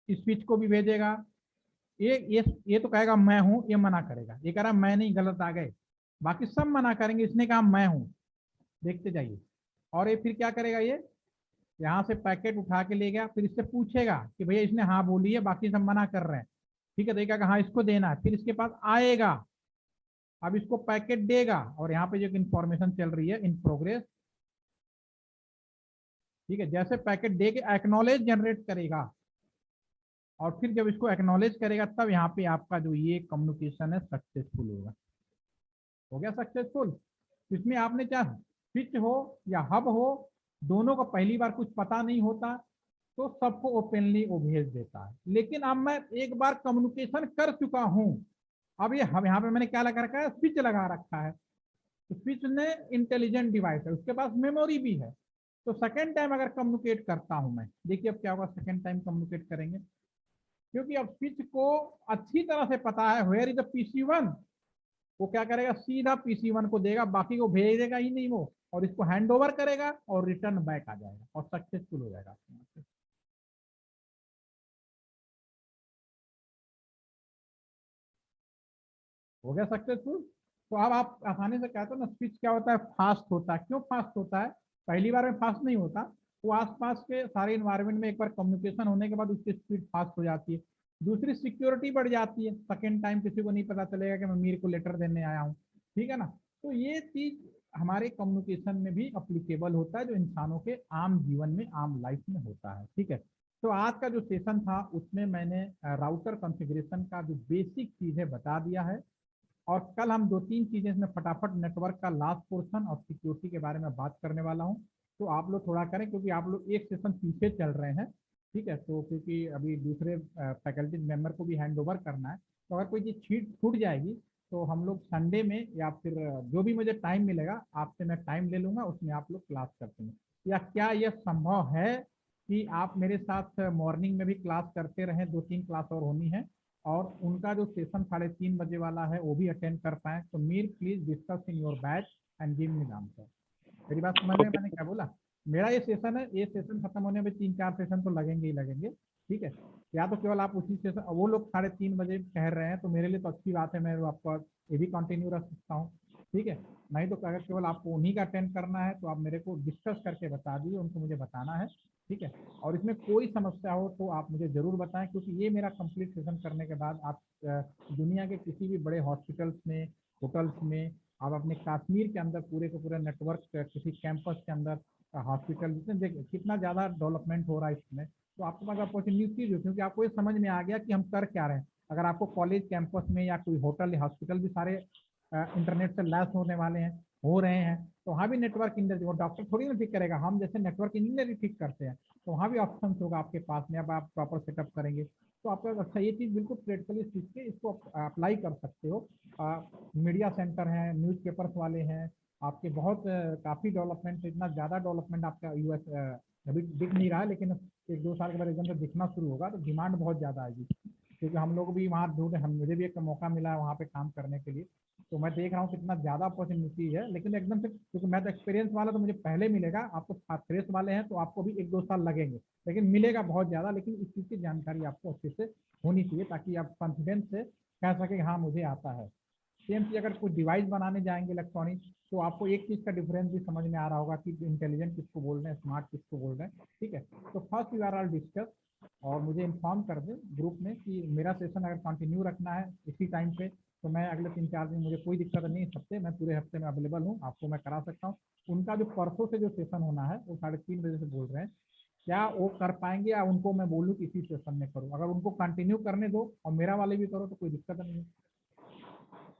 Speaker 1: स्विच को भी भेजेगा। ये तो कहेगा मैं हूं, ये मना करेगा, ये कह रहा मैं नहीं, गलत आ गए, बाकी सब मना करेंगे, इसने कहा मैं हूं। देखते जाइए। और ये फिर क्या करेगा, ये यहाँ से पैकेट उठा के ले गया, फिर इससे पूछेगा कि भैया इसने हाँ बोली है, बाकी सब मना कर रहे हैं, ठीक है, देखा हाँ इसको देना है, फिर इसके पास आएगा, अब इसको पैकेट देगा, और यहाँ पे जो इंफॉर्मेशन चल रही है इन प्रोग्रेस, ठीक है, जैसे पैकेट दे के एक्नॉलेज जनरेट करेगा, और फिर जब इसको एक्नॉलेज करेगा तब यहाँ पे आपका जो ये कम्युनिकेशन है सक्सेसफुल होगा। हो गया सक्सेसफुल। इसमें आपने चाहे स्विच हो या हब हो, दोनों को पहली बार कुछ पता नहीं होता तो सबको ओपनली वो भेज देता है। लेकिन अब मैं एक बार कम्युनिकेशन कर चुका हूं, अब ये हम यहाँ पे मैंने क्या लगा रखा है, स्विच लगा रखा है, तो स्विच ने इंटेलिजेंट डिवाइस है, उसके पास मेमोरी भी है, तो सेकेंड टाइम अगर कम्युनिकेट करता हूं मैं, देखिए अब क्या होगा, सेकेंड टाइम कम्युनिकेट करेंगे, क्योंकि अब स्विच को अच्छी तरह से पता है वेयर इज द PC1, वो क्या करेगा, सीधा PC1 को देगा, बाकी को भेजेगा ही नहीं वो, और इसको हैंड ओवर करेगा और रिटर्न बैक आ जाएगा और सक्सेसफुल हो जाएगा। हो गया सक्सेसफुल। तो अब आप आसानी से कहते हो ना, स्विच क्या होता है, फास्ट होता है। क्यों फास्ट होता है, पहली बार में फास्ट नहीं होता, वो आसपास के सारे इन्वायरमेंट में एक बार कम्युनिकेशन होने के बाद उसकी स्पीड फास्ट हो जाती है। दूसरी, सिक्योरिटी बढ़ जाती है, सेकेंड टाइम किसी को नहीं पता चलेगा कि मैं मीर को लेटर देने आया हूँ, ठीक है ना। तो ये चीज हमारे कम्युनिकेशन में भी अप्लीकेबल होता है, जो इंसानों के आम जीवन में, आम लाइफ में होता है, ठीक है। तो आज का जो सेशन था उसमें मैंने राउटर कॉन्फ़िगरेशन का जो बेसिक चीजें बता दिया है, और कल हम 2-3 चीजें इसमें फटाफट नेटवर्क का लास्ट पोर्शन और सिक्योरिटी के बारे में बात करने वाला हूं। तो आप लोग थोड़ा करें, क्योंकि आप लोग एक सेशन पीछे चल रहे हैं, ठीक है, तो क्योंकि अभी दूसरे फैकल्टी मेंबर को भी हैंड ओवर करना है, तो अगर कोई चीज छूट जाएगी तो हम लोग संडे में या फिर जो भी मुझे टाइम मिलेगा आपसे मैं टाइम ले लूंगा, उसमें आप लोग क्लास करते हैं। या क्या यह संभव है कि आप मेरे साथ मॉर्निंग में भी क्लास करते रहें, 2-3 क्लास और होनी है, और उनका जो सेशन 3:30 बजे वाला है वो भी अटेंड कर पाए, तो Mir please discuss in your batch and give me the answer. मेरी बात समझ रहे हैं मैंने क्या बोला। मेरा ये सेशन है, ये सेशन खत्म होने में 3-4 सेशन तो लगेंगे ही लगेंगे, ठीक है। या तो केवल आप उसी सेशन, वो लोग 3:30 बजे कह रहे हैं तो मेरे लिए तो अच्छी बात है, मैं आपको ये भी कंटिन्यू रख सकता हूँ, ठीक है। नहीं तो अगर केवल आपको उन्हीं का अटेंड करना है तो आप मेरे को डिस्कस करके बता दीजिए, उनको मुझे बताना है, ठीक है। और इसमें कोई समस्या हो तो आप मुझे जरूर बताएं, क्योंकि ये मेरा कंप्लीट सेशन करने के बाद आप दुनिया के किसी भी बड़े हॉस्पिटल्स में, होटल्स में, आप अपने कश्मीर के अंदर पूरे के पूरे नेटवर्क किसी कैंपस के अंदर, हॉस्पिटल, देखिए कितना ज़्यादा डेवलपमेंट हो रहा है इसमें, तो आपके पास अपॉर्चुनिटीज हो, क्योंकि आपको ये समझ में आ गया कि हम कर क्या रहे हैं। अगर आपको कॉलेज कैंपस में या कोई होटल या हॉस्पिटल भी सारे इंटरनेट से लैस होने वाले हैं, हो रहे हैं, तो वहाँ भी नेटवर्क इंजीनियर, वो डॉक्टर थोड़ी ना ठीक करेगा, हम जैसे नेटवर्क इंजीनियर ही ठीक करते हैं, तो वहाँ भी ऑप्शन होगा आपके पास में, अब आप प्रॉपर सेटअप करेंगे तो आपका अच्छा, ये चीज़ बिल्कुल प्रैक्टिकली सीख के इसको अप्लाई कर सकते हो। मीडिया सेंटर हैं, न्यूज़पेपर्स वाले हैं, आपके बहुत काफ़ी डेवलपमेंट, इतना ज़्यादा डेवलपमेंट आपका यूएस अभी दिख नहीं रहा है, लेकिन 1-2 साल के बाद एकदम से दिखना शुरू होगा, तो डिमांड बहुत ज़्यादा आएगी, क्योंकि हम लोग भी वहाँ ढूंढे, हम मुझे भी एक मौका मिला है वहाँ पे काम करने के लिए, तो मैं देख रहा हूँ कितना ज़्यादा अपॉर्चुनिटी है। लेकिन एकदम से, क्योंकि मैं तो एक्सपीरियंस वाला, तो मुझे पहले मिलेगा, आपको फ्रेश वाले हैं तो आपको भी 1-2 साल लगेंगे, लेकिन मिलेगा बहुत ज़्यादा। लेकिन इस चीज़ की जानकारी आपको अच्छे से होनी चाहिए, ताकि आप कॉन्फिडेंस से कह सकें हाँ मुझे आता है। सेम चीज़ अगर कुछ डिवाइस बनाने जाएंगे इलेक्ट्रॉनिक, तो आपको एक चीज़ का डिफरेंस भी समझ में आ रहा होगा कि इंटेलिजेंट किसको बोल रहे हैं, स्मार्ट किसको बोल रहे हैं, ठीक है। तो first you are all discuss, और मुझे इन्फॉर्म कर दें ग्रुप में कि मेरा सेशन अगर कंटिन्यू रखना है इसी टाइम पे, तो मैं अगले 3-4 दिन, मुझे कोई दिक्कत नहीं, इस हफ्ते मैं पूरे हफ्ते में अवेलेबल हूँ, आपको मैं करा सकता हूँ। उनका जो परसों से जो सेशन होना है वो 3:30 बजे से बोल रहे हैं, क्या वो कर पाएंगे, या उनको मैं बोलूँ कि इसी सेशन में करूँ। अगर उनको कंटिन्यू करने दो और मेरा वाले भी करो तो कोई दिक्कत नहीं है,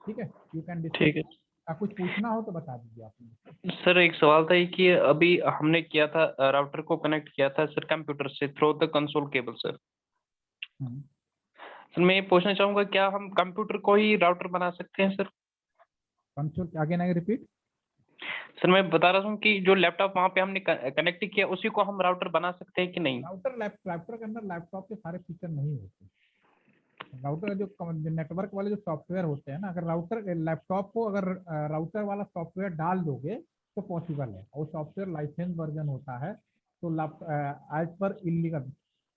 Speaker 1: ठीक है। You can discuss.
Speaker 2: ठीक है
Speaker 1: कुछ पूछना हो तो बता दीजिए आप।
Speaker 2: सर, एक सवाल था ये कि अभी हमने किया था, राउटर को कनेक्ट किया था सर कंप्यूटर से through the console cable sir. Sir मैं ये पूछना चाहूंगा, क्या हम कंप्यूटर को ही राउटर बना सकते हैं सर?
Speaker 1: कंसोल आगे ना रिपीट।
Speaker 2: सर मैं बता रहा हूँ कि जो लैपटॉप वहाँ पे हमने कनेक्ट किया उसी को हम राउटर बना सकते हैं कि नहीं?
Speaker 1: राउटर लैपटॉप के अंदर लैपटॉप के सारे फीचर नहीं होते। राउटर जो नेटवर्क वाले जो सॉफ्टवेयर होते हैं ना, अगर राउटर लैपटॉप को अगर राउटर वाला सॉफ्टवेयर डाल दोगे तो पॉसिबल है, और सॉफ्टवेयर लाइसेंस वर्जन होता है, तो एज पर इलीगल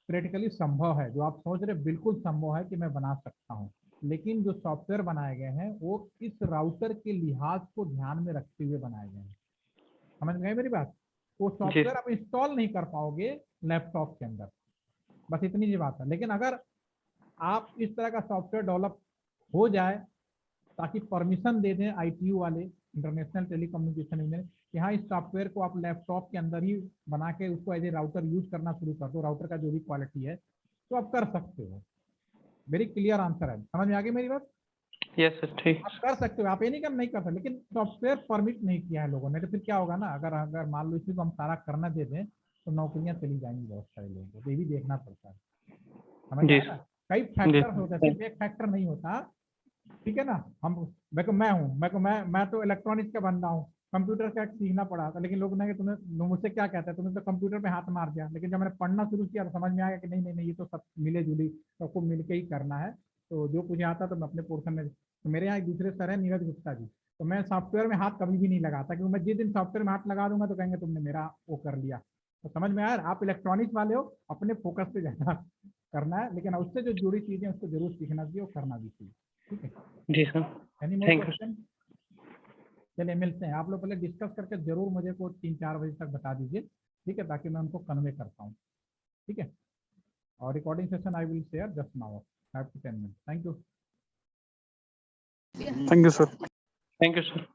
Speaker 1: प्रैक्टिकली संभव है, जो आप सोच रहे बिल्कुल संभव है कि मैं बना सकता हूँ, लेकिन जो सॉफ्टवेयर बनाए गए हैं वो इस राउटर के लिहाज को ध्यान में रखते हुए बनाए गए हैं। समझ गए मेरी बात? वो सॉफ्टवेयर आप इंस्टॉल नहीं कर पाओगे लैपटॉप के अंदर, बस इतनी सी बात है। लेकिन अगर आप इस तरह का सॉफ्टवेयर डेवलप हो जाए ताकि परमिशन दे दें ITU वाले, इंटरनेशनल टेलीकम्युनिकेशन यूनियन, कि हाँ इस सॉफ्टवेयर को आप लैपटॉप के अंदर ही बना के उसको एज ए राउटर यूज करना शुरू कर दो, राउटर का जो भी क्वालिटी है, तो आप कर सकते हो। वेरी क्लियर आंसर है, समझ में आ गई मेरी बात?
Speaker 2: यस सर, ठीक।
Speaker 1: आप कर सकते हो, आप ये नहीं कर नहीं कर सकते, लेकिन सॉफ्टवेयर परमिट नहीं किया है लोगों ने, तो फिर क्या होगा ना, अगर अगर मान लो इसी को हम सारा करना दे दें तो नौकरियां चली जाएंगी बहुत सारे लोगों को, तो ये भी देखना पड़ता है। समझ में
Speaker 2: जी
Speaker 1: आया ना? कई फैक्टर्स होते हैं, सिर्फ एक फैक्टर नहीं होता, ठीक है ना। हम मैं तो इलेक्ट्रॉनिक्स का बंदा हूँ, कंप्यूटर का सीखना पड़ा था, लेकिन लोग ने तुम्हें मुझसे क्या कहते हैं, तुमने तो कंप्यूटर पे हाथ मार दिया, लेकिन जब मैंने पढ़ना शुरू किया तो समझ में आया कि नहीं नहीं नहीं, ये तो सब मिले जुली सबको मिल के ही करना है। तो जो कुछ आता तो मैं अपने पोर्शन में, तो मेरे यहाँ एक दूसरे सर है नीरज गुप्ता जी, तो मैं सॉफ्टवेयर में हाथ कभी भी नहीं लगाता, क्योंकि मैं जिस दिन सॉफ्टवेयर में हाथ लगा दूंगा तो कहेंगे तुमने मेरा वो कर लिया। तो समझ में आया, आप इलेक्ट्रॉनिक्स वाले हो, अपने फोकस पे ज्यादा करना है, लेकिन उससे जो जुड़ी चीजें उसको जरूर सीखना चाहिए और करना भी चाहिए। ठीक है
Speaker 2: जी sir,
Speaker 1: any more
Speaker 2: thank you.
Speaker 1: Question? चलिए मिलते हैं, आप लोग पहले डिस्कस करके जरूर मुझे को 3-4 बजे तक बता दीजिए, ठीक है, ताकि मैं उनको कन्वे कर पाऊँ। ठीक है, और recording session I will share just now 5 to 10 minutes। Thank you.
Speaker 5: Thank you, sir.
Speaker 2: Thank you sir.